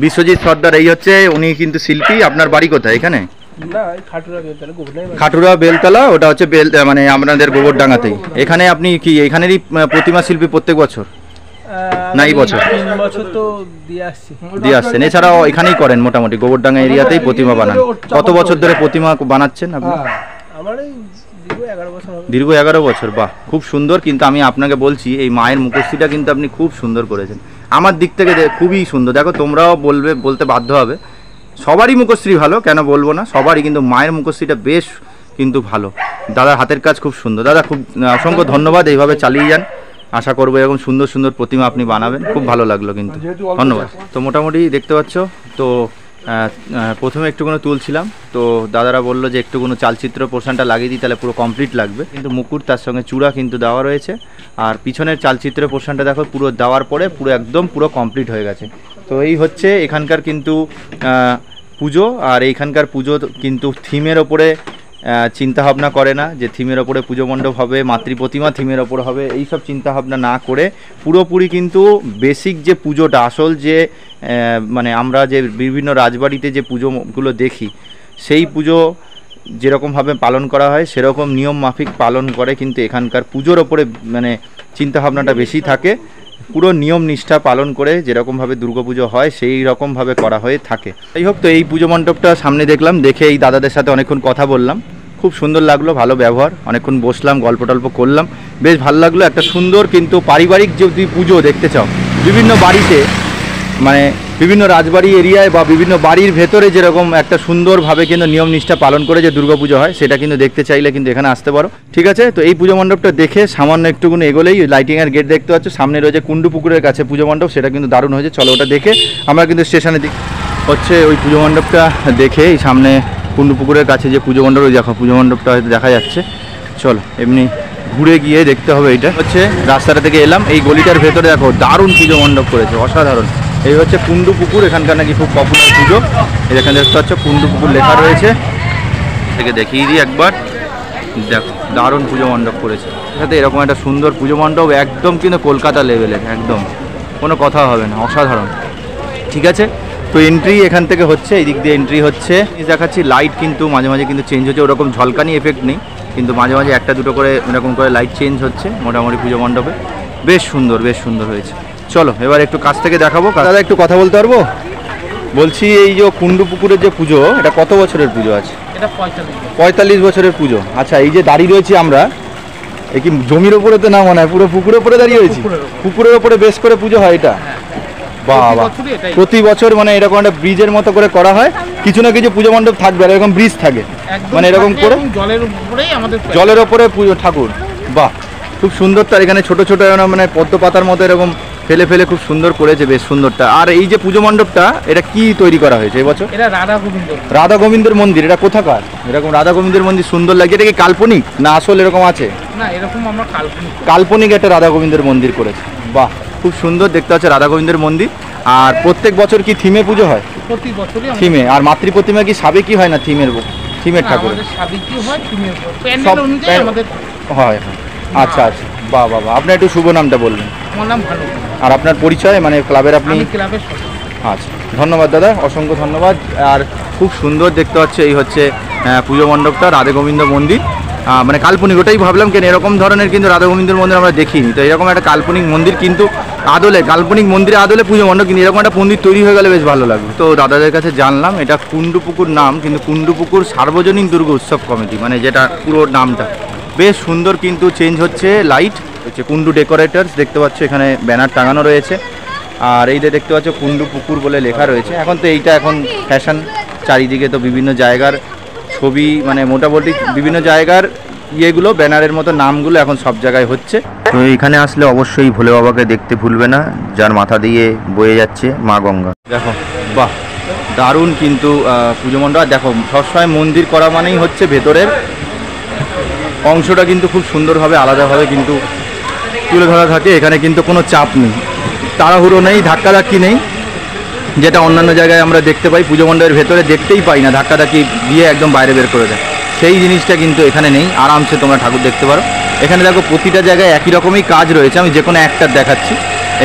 বিশ্বজিৎ সর্দার। এই হচ্ছে, উনি কিন্তু শিল্পী। আপনার বাড়ি কোথায়? এখানে খাটুরা বেলতলা, ওটা হচ্ছে মানে আপনাদের গোবরডাঙ্গাতেই। এখানে আপনি কি এখানেরই প্রতিমা শিল্পী প্রত্যেক বছর না এই বছর? 3 বছর তো দিয়ে আসছেন। এছাড়াও এখানেই করেন মোটামুটি গোবরডাঙ্গা এরিয়াতেই প্রতিমা বানান। কত বছর ধরে প্রতিমা বানাচ্ছেন আপনি? আমার এই দীর্ঘ 11 বছর। বাহ, খুব সুন্দর। কিন্তু আমি আপনাকে বলছি, এই মায়ের মুখশ্রীটা কিন্তু আপনি খুব সুন্দর করেছেন। আমার দিক থেকে খুবই সুন্দর। দেখো, তোমরাও বলতে বাধ্য হবে, সবারই মুখশ্রী ভালো, কেন বলবো না, সবারই, কিন্তু মায়ের মুখশ্রীটা বেশ কিন্তু ভালো। দাদার হাতের কাজ খুব সুন্দর। দাদা, খুব অসংখ্য ধন্যবাদ। এইভাবে চালিয়ে যান। আশা করবো এরকম সুন্দর সুন্দর প্রতিমা আপনি বানাবেন। খুব ভালো লাগলো কিন্তু, ধন্যবাদ। তো মোটামুটি দেখতে পাচ্ছ তো প্রথমে একটুখানি তুলছিলাম, তো দাদারা বললো যে একটুখানি চালচিত্র পোর্শনটা লাগিয়ে দিই, তাহলে পুরো কমপ্লিট লাগবে। কিন্তু মুকুট, তার সঙ্গে চূড়া কিন্তু দেওয়া রয়েছে। আর পিছনের চালচিত্র পোর্শনটা দেখো, পুরো দেওয়ার পরে পুরো একদম পুরো কমপ্লিট হয়ে গেছে। তো এই হচ্ছে এখানকার কিন্তু পুজো। আর এইখানকার পুজো কিন্তু থিমের ওপরে চিন্তাভাবনা করে না যে থিমের ওপরে পুজো মণ্ডপ হবে, মাতৃপ্রতিমা থিমের ওপর হবে, এইসব চিন্তাভাবনা না করে পুরোপুরি কিন্তু বেসিক যে পুজোটা, আসল যে মানে আমরা যে বিভিন্ন রাজবাড়িতে যে পুজোগুলো দেখি, সেই পুজো যেরকমভাবে পালন করা হয় সেরকম নিয়ম মাফিক পালন করে। কিন্তু এখানকার পুজোর ওপরে মানে চিন্তাভাবনাটা বেশি থাকে। পুরো নিয়ম নিষ্ঠা পালন করে যেরকমভাবে দুর্গাপুজো হয় সেই রকমভাবে করা হয়ে থাকে। যাই হোক, তো এই পুজো মণ্ডপটা সামনে দেখলাম, দেখে এই দাদাদের সাথে অনেকক্ষণ কথা বললাম। খুব সুন্দর লাগলো, ভালো ব্যবহার। অনেকক্ষণ বসলাম, গল্প টল্প করলাম, বেশ ভালো লাগলো। একটা সুন্দর কিন্তু পারিবারিক যদি পুজো দেখতে চাও, বিভিন্ন বাড়িতে মানে বিভিন্ন রাজবাড়ি এরিয়ায় বা বিভিন্ন বাড়ির ভেতরে যেরকম একটা সুন্দরভাবে কিন্তু নিয়ম নিষ্ঠা পালন করে যে দুর্গাপুজো হয়, সেটা কিন্তু দেখতে চাইলে কিন্তু এখানে আসতে পারো। ঠিক আছে, তো এই পুজো মণ্ডপটা দেখে সামান্য একটুকুনি এগোলেই লাইটিংয়ের গেট দেখতে পাচ্ছ, সামনে রয়েছে কুন্ডু পুকুরের কাছে পুজো মণ্ডপ, সেটা কিন্তু দারুণ হয়েছে। চলো ওটা দেখে আমরা কিন্তু স্টেশনের দিক হচ্ছে ওই পুজো মণ্ডপটা দেখে, এই সামনে কুন্ডু পুকুরের কাছে যে পুজো মণ্ডপ, দেখো পুজো মণ্ডপটা হয়তো দেখা যাচ্ছে। চলো এমনি ঘুরে গিয়ে দেখতে হবে। এটা হচ্ছে রাস্তাটা থেকে এলাম, এই গলিটার ভেতরে দেখো দারুণ পুজো মণ্ডপ করেছে, অসাধারণ। এই হচ্ছে কুন্ডু পুকুর, এখানকার নাকি খুব পপুলার পুজো। এখানে দেখতে পাচ্ছ কুন্ডু পুকুর লেখা রয়েছে, থেকে দেখিয়ে দিই একবার। দেখো দারুণ পুজো মণ্ডপ করেছে, সাথে এরকম একটা সুন্দর পুজো মণ্ডপ, একদম কিন্তু কলকাতা লেভেলের, একদম কোনো কথা হবে না, অসাধারণ। ঠিক আছে, তো এন্ট্রি এখান থেকে হচ্ছে, এই দিক দিয়ে এন্ট্রি হচ্ছে। দেখাচ্ছি লাইট কিন্তু মাঝে মাঝে কিন্তু চেঞ্জ হচ্ছে, ওরকম ঝলকানি এফেক্ট নেই, কিন্তু মাঝে মাঝে একটা দুটো করে এরকম করে লাইট চেঞ্জ হচ্ছে মোটামুটি পুজো মণ্ডপে। বেশ সুন্দর, বেশ সুন্দর হয়েছে। চলো এবার একটু কাছ থেকে দেখাবো। দাদা একটু কথা বলতে পারবো? বলছি এই যে কুন্ডু পুকুরের যে পুজো, এটা কত বছরের পুজো আছে? এটা 45 বছরের পুজো। আচ্ছা, এই যে দাঁড়িয়ে রয়েছি আমরা, এই কি জমির ওপরে তো না মনে হয়, পুরো পুকুরের ওপরে দাঁড়িয়ে রয়েছি? পুকুরের ওপরে বেশ করে পুজো হয় এটা? বাবা, প্রতি বছর মানে এরকম একটা ব্রিজের মতো করে করা হয়, কিছু না কিছু পুজো মণ্ডপ থাকবে, আর এরকম ব্রিজ থাকে মানে এরকম করে জলের ওপরে পুজো ঠাকুর। বাহ, খুব সুন্দর। তার এখানে ছোট ছোট মানে পদ্ম পাতার মতো এরকম ফেলে ফেলে খুব সুন্দর করেছে, বেশ সুন্দরটা। আর এই যে পুজো মণ্ডপটা, এটা কি তৈরি করা হয়েছে এবছর? এটা রাধা গোবিন্দ, রাধা গোবিন্দের মন্দির। এটা কোথাকার? এরকম রাধা গোবিন্দের মন্দির সুন্দর লাগছে। এটা কি কাল্পনিক না আসল এরকম আছে? না, এরকম আমরা কাল্পনিক একটা রাধা গোবিন্দের মন্দির করেছে। বাহ, খুব সুন্দর দেখতে হচ্ছে রাধা গোবিন্দের মন্দির। আর প্রত্যেক বছর কি থিমে পুজো হয়? প্রতি বছরই থিমে। আর মাতৃ প্রতিমা কি সাবেকি হয় না থিমের ঠাকুর? আমাদের সাবেকি হয়, থিমের সব প্যান্ডেল অনুযায়ী আমাদের হয়। আচ্ছা আচ্ছা, বাহ বাহ। আপনার একটু শুভ নামটা বলবেন? আমার নাম ভালো। আর আপনার পরিচয় মানে ক্লাবের আপনি? আমি ক্লাবের সদস্য। আচ্ছা, ধন্যবাদ দাদা, অসংখ্য ধন্যবাদ। আর খুব সুন্দর দেখতে পাচ্ছ, এই হচ্ছে পুজো মণ্ডপটা, রাধা গোবিন্দ মন্দির। মানে কাল্পনিক, ওটাই ভাবলাম কেন এরকম ধরনের কিন্তু রাধা গোবিন্দের মন্দির আমরা দেখিনি। তো এরকম একটা কাল্পনিক মন্দির কিন্তু আদলে, কাল্পনিক মন্দিরে আদলে পুজো মণ্ডপ, কিন্তু এরকম একটা মন্দির তৈরি হয়ে গেলে বেশ ভালো লাগবে। তো দাদাদের কাছে জানলাম এটা কুন্ডু পুকুর নাম, কিন্তু কুন্ডু পুকুর সার্বজনীন দুর্গা উৎসব কমিটি, মানে যেটা পুরো নামটা। বেশ সুন্দর কিন্তু চেঞ্জ হচ্ছে লাইট হচ্ছে। কুন্ডু ডেকোরেটার্স দেখতে পাচ্ছ, এখানে ব্যানার টাঙানো রয়েছে। আর এই যে দেখতে পাচ্ছ কুন্ডু পুকুর বলে লেখা রয়েছে। এখন তো এইটা এখন ফ্যাশন, চারিদিকে তো বিভিন্ন জায়গার ছবি, মানে মোটামুটি বিভিন্ন জায়গার ইয়েগুলো ব্যানারের মতো নামগুলো এখন সব জায়গায় হচ্ছে। তো এইখানে আসলে অবশ্যই ভোলে বাবাকে দেখতে ভুলবে না, যার মাথা দিয়ে বয়ে যাচ্ছে মা গঙ্গা। দেখো বাহ, দারুণ কিন্তু পুজো মণ্ডপ। দেখো সবসময় মন্দির করা মানেই হচ্ছে ভেতরের অংশটা কিন্তু খুব সুন্দরভাবে আলাদাভাবে কিন্তু তুলে ধরা থাকে। এখানে কিন্তু কোনো চাপ নেই, তাড়াহুড়ো নেই, ধাক্কাধাক্কি নেই, যেটা অন্যান্য জায়গায় আমরা দেখতে পাই। পুজো মণ্ডপের ভেতরে দেখতেই পাই না, ধাক্কাধাক্কি দিয়ে একদম বাইরে বের করে দেয়, সেই জিনিসটা কিন্তু এখানে নেই। আরামসে তোমরা ঠাকুর দেখতে পারো। এখানে দেখো প্রতিটা জায়গায় একই রকমই কাজ রয়েছে। আমি যে কোনো একটার দেখাচ্ছি।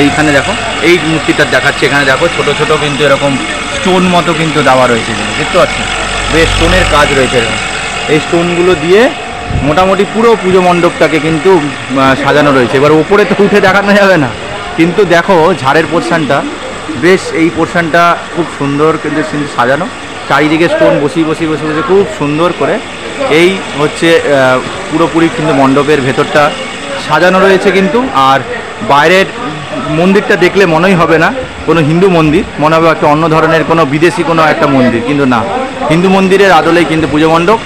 এইখানে দেখো এই মূর্তিটার দেখাচ্ছি। এখানে দেখো ছোট ছোট কিন্তু এরকম স্টোন মতো কিন্তু দেওয়া রয়েছে, দেখতে পাচ্ছি বেশ স্টোনের কাজ রয়েছে এরকম। এই স্টোনগুলো দিয়ে মোটামুটি পুরো পুজো মণ্ডপটাকে কিন্তু সাজানো রয়েছে। এবার ওপরে তো উঠে দেখানো যাবে না, কিন্তু দেখো ঝাড়ের পোর্শনটা বেশ, এই পোর্শনটা খুব সুন্দর কিন্তু সাজানো, চারিদিকে স্টোন বসিয়ে বসিয়ে বসে বসে খুব সুন্দর করে এই হচ্ছে পুরোপুরি কিন্তু মণ্ডপের ভেতরটা সাজানো রয়েছে কিন্তু। আর বাইরের মন্দিরটা দেখলে মনেই হবে না কোনো হিন্দু মন্দির, মনে হবে একটা অন্য ধরনের কোনো বিদেশি কোনো একটা মন্দির, কিন্তু না, হিন্দু মন্দিরের আদলেই কিন্তু পুজো মণ্ডপ।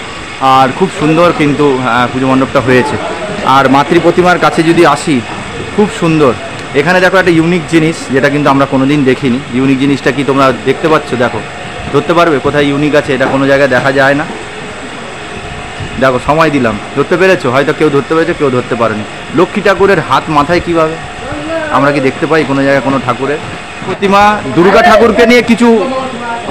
আর খুব সুন্দর কিন্তু পুজো মণ্ডপটা হয়েছে। আর মাতৃ প্রতিমার কাছে যদি আসি, খুব সুন্দর। এখানে দেখো একটা ইউনিক জিনিস, যেটা কিন্তু আমরা কোনোদিন দেখিনি। ইউনিক জিনিসটা কি তোমরা দেখতে পাচ্ছ? দেখো, ধরতে পারবে কোথায় ইউনিক আছে? এটা কোনো জায়গায় দেখা যায় না। দেখো সময় দিলাম, ধরতে পেরেছো? হয়তো কেউ ধরতে পেরেছে, কেউ ধরতে পারেনি। লক্ষ্মী ঠাকুরের হাত মাথায় কিভাবে আমরা কি দেখতে পাই কোনো জায়গায় কোনো ঠাকুরের প্রতিমা? দুর্গা ঠাকুরকে নিয়ে কিছু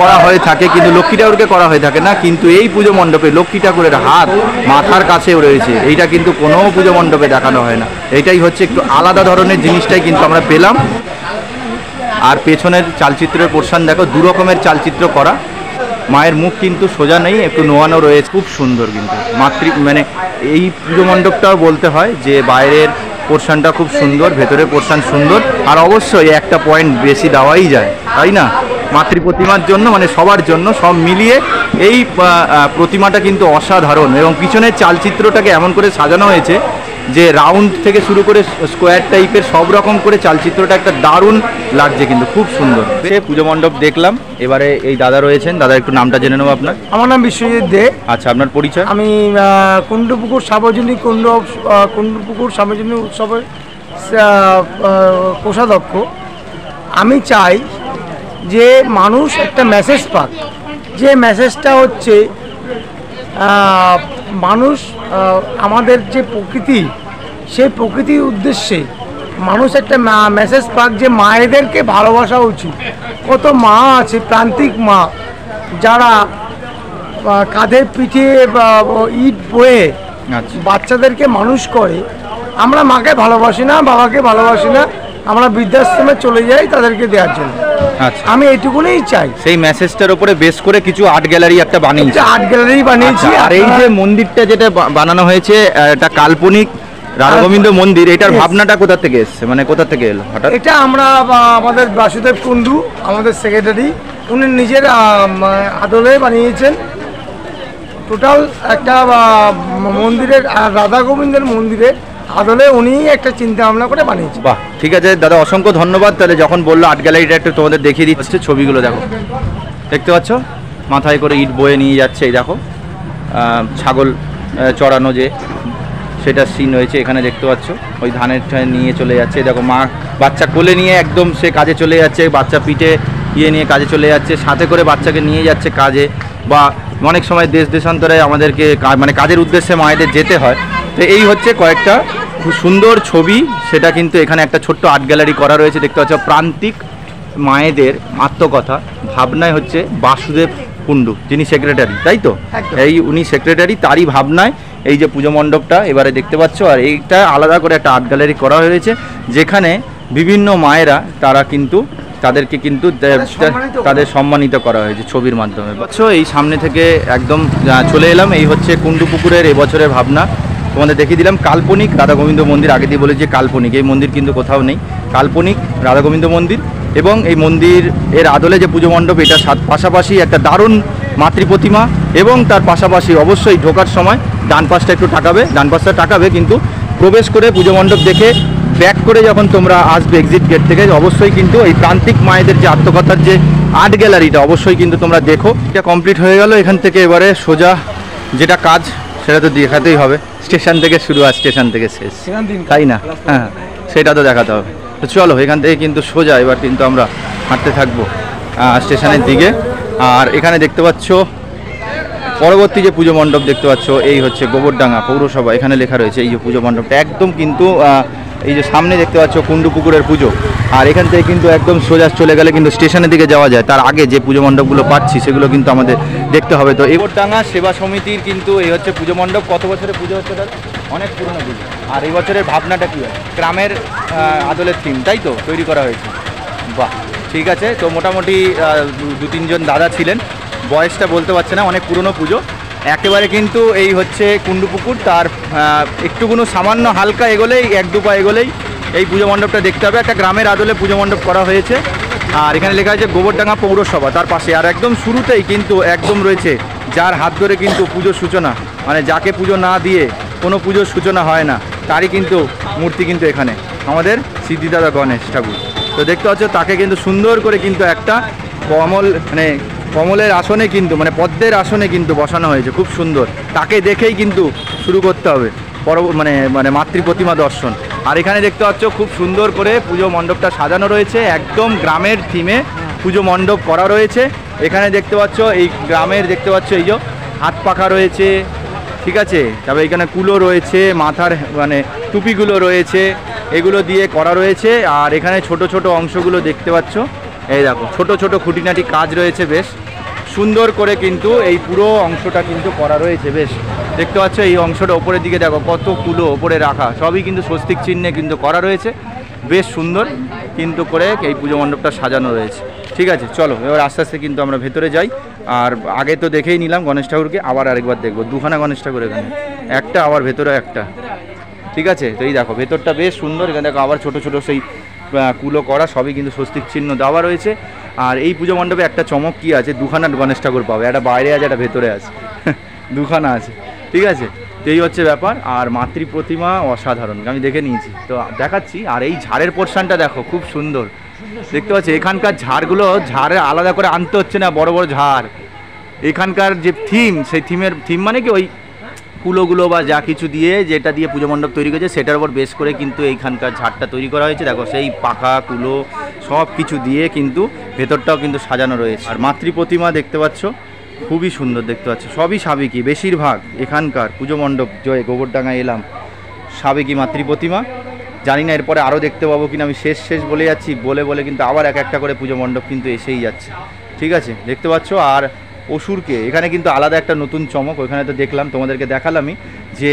করা হয়ে থাকে, কিন্তু লক্ষ্মী ঠাকুরকে করা হয়ে থাকে না। কিন্তু এই পুজো মণ্ডপে লক্ষ্মী ঠাকুরের হাত মাথার কাছেও রয়েছে, এইটা কিন্তু কোনো পুজো মণ্ডপে দেখানো হয় না। এইটাই হচ্ছে একটু আলাদা ধরনের জিনিসটাই কিন্তু আমরা পেলাম। আর পেছনের চালচিত্রের পোর্শন দেখো, দু রকমের চালচিত্র করা। মায়ের মুখ কিন্তু সোজা নেই, একটু নোয়ানো রয়েছে, খুব সুন্দর কিন্তু মানে এই পুজো মণ্ডপটাও বলতে হয় যে বাইরের পোর্শনটা খুব সুন্দর, ভেতরের পোর্শন সুন্দর। আর অবশ্যই একটা পয়েন্ট বেশি দেওয়াই যায়, তাই না? মাতৃ প্রতিমার জন্য, মানে সবার জন্য, সব মিলিয়ে এই প্রতিমাটা কিন্তু অসাধারণ। এবং পিছনের চালচিত্রটাকে এমন করে সাজানো হয়েছে যে রাউন্ড থেকে শুরু করে স্কোয়ার টাইপের সব রকম করে চালচিত্রটা একটা দারুণ লাগছে কিন্তু, খুব সুন্দর। পুজো মণ্ডপ দেখলাম, এবারে এই দাদা রয়েছেন। দাদা একটু নামটা জেনে নেবো আপনার। আমার নাম বিশ্বজিৎ দে। আচ্ছা, আপনার পরিচয়? আমি কুণ্ডপুকুর সার্বজনীন কুণ্ডপুকুর সার্বজনীন উৎসবের কোষাধ্যক্ষ। আমি চাই যে মানুষ একটা মেসেজ পাক, যে মেসেজটা হচ্ছে মানুষ আমাদের যে প্রকৃতি, সেই প্রকৃতির উদ্দেশ্যে মানুষ একটা মেসেজ পাক যে মায়েদেরকে ভালোবাসা উচিত। কত মা আছে, প্রান্তিক মা, যারা কাঁধের পিঠে ইট বয়ে বাচ্চাদেরকে মানুষ করে। আমরা মাকে ভালোবাসি না, বাবাকে ভালোবাসি না, আমরা বৃদ্ধাশ্রমে চলে যাই তাদেরকে দেওয়ার জন্য। আচ্ছা, আমি এইটুকুনই চাই। সেই মেসেজটার উপরে বেস করে কিছু আর্ট গ্যালারি একটা বানিয়েছি। আর্ট গ্যালারি বানিয়েছি। আর এই যে মন্দিরটা যেটা বানানো হয়েছে, এটা কাল্পনিক রাধা গোবিন্দ মন্দির, এটার ভাবনাটা কোথা থেকে এসছে, মানে কোথা থেকে এলো হঠাৎ? এটা আমরা আমাদের বাসুদেব কুণ্ডু, আমাদের সেক্রেটারি, উনি নিজের আদলে বানিয়েছেন। টোটাল একটা মন্দিরের, রাধা গোবিন্দের মন্দিরের আদলে উনি একটা চিন্তা ভাবনা করে বানিয়েছে। বাহ, ঠিক আছে দাদা, অসংখ্য ধন্যবাদ। তাহলে যখন বললো আর্ট গ্যালারিটা একটু তোমাদের দেখিয়ে দিচ্ছে। ছবিগুলো দেখো, দেখতে পাচ্ছ মাথায় করে ইট বয়ে নিয়ে যাচ্ছে। এই দেখো ছাগল চড়ানো যে সেটা সিন হয়েছে এখানে, দেখতে পাচ্ছ ওই ধানের নিয়ে চলে যাচ্ছে। দেখো মা বাচ্চা কোলে নিয়ে একদম সে কাজে চলে যাচ্ছে, বাচ্চা পিঠে ইয়ে নিয়ে কাজে চলে যাচ্ছে, সাথে করে বাচ্চাকে নিয়ে যাচ্ছে কাজে। বা অনেক সময় দেশ দেশান্তরে আমাদেরকে মানে কাজের উদ্দেশ্যে মায়েদের যেতে হয়। তো এই হচ্ছে কয়েকটা খুব সুন্দর ছবি, সেটা কিন্তু এখানে একটা ছোট্ট আর্ট গ্যালারি করা রয়েছে। দেখতে পাচ্ছ প্রান্তিক মায়েদের আত্মকথা ভাবনায় হচ্ছে বাসুদেব কুণ্ডু, যিনি সেক্রেটারি, তাই তো? এই উনি সেক্রেটারি, তারই ভাবনায় এই যে পুজো মণ্ডপটা এবারে দেখতে পাচ্ছ। আর এইটা আলাদা করে একটা আর্ট গ্যালারি করা হয়েছে, যেখানে বিভিন্ন মায়েরা তারা কিন্তু তাদেরকে কিন্তু তাদের সম্মানিত করা হয়েছে ছবির মাধ্যমে। বুঝছো, এই সামনে থেকে একদম চলে এলাম। এই হচ্ছে কুণ্ডু পুকুরের এবছরের ভাবনা, তোমাদের দেখিয়ে দিলাম। কাল্পনিক রাধা গোবিন্দ মন্দির, আগে দিয়ে বলেছি কাল্পনিক, এই মন্দির কিন্তু কোথাও নেই। কাল্পনিক রাধা গোবিন্দ মন্দির, এবং এই মন্দির এর আদলে যে পুজো মণ্ডপ, এটা পাশাপাশি একটা দারুণ মাতৃ প্রতিমা। এবং তার পাশাপাশি অবশ্যই ঢোকার সময় ডান পাশটা একটু টাকাবে, ডান পাশটা টাকাবে, কিন্তু প্রবেশ করে পুজো মণ্ডপ দেখে ব্যাক করে যখন তোমরা আসবে এক্সিট গেট থেকে, অবশ্যই কিন্তু এই প্রান্তিক মায়েদের যে আত্মকথার যে আর্ট গ্যালারিটা অবশ্যই কিন্তু তোমরা দেখো। এটা কমপ্লিট হয়ে গেল। এখান থেকে এবারে সোজা যেটা কাজ সেটা তো দেখাতেই হবে, স্টেশন থেকে শুরু আর স্টেশন থেকে শেষ, তাই না? হ্যাঁ, সেটা তো দেখাতে হবে। তো চলো এখান থেকে কিন্তু সোজা এবার কিন্তু আমরা হাঁটতে থাকবো স্টেশনের দিকে। আর এখানে দেখতে পাচ্ছ পরবর্তী যে পুজো মণ্ডপ দেখতে পাচ্ছ, এই হচ্ছে গোবরডাঙ্গা পৌরসভা, এখানে লেখা রয়েছে এই যে পুজো মণ্ডপটা একদম কিন্তু এই যে সামনে দেখতে পাচ্ছ কুণ্ডু পুকুরের পুজো। আর এখান থেকে কিন্তু একদম সোজা চলে গেলে কিন্তু স্টেশনের দিকে যাওয়া যায়। তার আগে যে পুজো মণ্ডপগুলো পাচ্ছি সেগুলো কিন্তু আমাদের দেখতে হবে। তো গোবরডাঙ্গা সেবা সমিতির কিন্তু এই হচ্ছে পুজো মণ্ডপ। কত বছরের পুজো হচ্ছে দাদা? অনেক পুরনো পুজো। আর এই বছরের ভাবনাটা কী হয়? গ্রামের আদলের থিম, তাই তো তৈরি করা হয়েছে। বাহ, ঠিক আছে। তো মোটামুটি 2-3 জন দাদা ছিলেন, বয়সটা বলতে পারছে না, অনেক পুরনো পুজো একেবারে। কিন্তু এই হচ্ছে কুণ্ডু পুকুর, তার একটুকুনো সামান্য হালকা এগোলেই 1-2 পা এগোলেই এই পুজো মণ্ডপটা দেখতে হবে। একটা গ্রামের আদলে পুজো মণ্ডপ করা হয়েছে। আর এখানে লেখা আছে গোবরডাঙ্গা পৌরসভা তার পাশে। আর একদম শুরুতেই কিন্তু একদম রয়েছে যার হাত ধরে কিন্তু পুজোর সূচনা, মানে যাকে পুজো না দিয়ে কোনো পুজোর সূচনা হয় না, তারই কিন্তু মূর্তি কিন্তু এখানে আমাদের সিদ্ধিদাতা গণেশ ঠাকুর। তো দেখতে পাচ্ছ তাকে কিন্তু সুন্দর করে কিন্তু একটা কমলের আসনে কিন্তু পদ্মের আসনে কিন্তু বসানো হয়েছে, খুব সুন্দর। তাকে দেখেই কিন্তু শুরু করতে হবে মাতৃ প্রতিমা দর্শন। আর এখানে দেখতে পাচ্ছ খুব সুন্দর করে পুজো মণ্ডপটা সাজানো রয়েছে, একদম গ্রামের থিমে পুজো মণ্ডপ করা রয়েছে। এখানে দেখতে পাচ্ছ এই গ্রামের দেখতে পাচ্ছ এই যে হাত পাখা রয়েছে, ঠিক আছে। তারপরে এখানে কুলো রয়েছে, মাথার টুপিগুলো রয়েছে, এগুলো দিয়ে করা রয়েছে। আর এখানে ছোট ছোট অংশগুলো দেখতে পাচ্ছ, এই দেখো ছোট ছোট খুঁটিনাটি কাজ রয়েছে, বেশ সুন্দর করে কিন্তু এই পুরো অংশটা কিন্তু করা রয়েছে। বেশ দেখতে পাচ্ছ এই অংশটা ওপরের দিকে দেখো কত কুলো ওপরে রাখা, সবই কিন্তু স্বস্তিক চিহ্নে কিন্তু করা রয়েছে। বেশ সুন্দর কিন্তু করে এই পুজো মণ্ডপটা সাজানো রয়েছে। ঠিক আছে, চলো এবার আস্তে আস্তে কিন্তু আমরা ভেতরে যাই। আর আগে তো দেখেই নিলাম গণেশ ঠাকুরকে, আবার আরেকবার দেখবো। 2খানা গণেশ ঠাকুর এখানে, একটা আবার ভেতরে একটা, ঠিক আছে। তো এই দেখো ভেতরটা বেশ সুন্দর। এখানে দেখো আবার ছোট ছোট সেই কুলো করা, সবই কিন্তু স্বস্তিক চিহ্ন দেওয়া রয়েছে। আর এই পুজো মণ্ডপে একটা চমক কী আছে, 2খানা গণেশ ঠাকুর পাবে, একটা বাইরে আছে একটা ভেতরে আছে, 2খানা আছে, ঠিক আছে। তো এই হচ্ছে ব্যাপার। আর মাতৃ প্রতিমা অসাধারণ, আমি দেখে নিয়েছি, তো দেখাচ্ছি। আর এই ঝাড়ের পোর্শনটা দেখো খুব সুন্দর দেখতে পাচ্ছি। এখানকার ঝাড়গুলো ঝাড়ে আলাদা করে আনতে হচ্ছে না, বড় বড় ঝাড়। এখানকার যে থিম, সেই থিম মানে কি ওই কুলোগুলো বা যা কিছু দিয়ে যেটা দিয়ে পুজো মণ্ডপ তৈরি করেছে সেটার উপর বেশ করে কিন্তু এইখানকার ঝাড়টা তৈরি করা হয়েছে। দেখো সেই পাখা কুলো সব কিছু দিয়ে কিন্তু ভেতরটাও কিন্তু সাজানো রয়েছে। আর মাতৃ প্রতিমা দেখতে পাচ্ছ, খুবই সুন্দর দেখতে পাচ্ছ, সবই সাবেকি। বেশিরভাগ এখানকার পুজো মণ্ডপ জয় গোবরডাঙ্গায় এলাম সাবেকি মাতৃ প্রতিমা। জানি না এরপরে আরও দেখতে পাবো কিনা, আমি শেষ বলে যাচ্ছি, বলে কিন্তু আবার এক একটা করে পুজো মণ্ডপ কিন্তু এসেই যাচ্ছে, ঠিক আছে, দেখতে পাচ্ছ। আর অসুরকে এখানে কিন্তু আলাদা একটা নতুন চমক, ওইখানে তো দেখলাম, তোমাদেরকে দেখালামই যে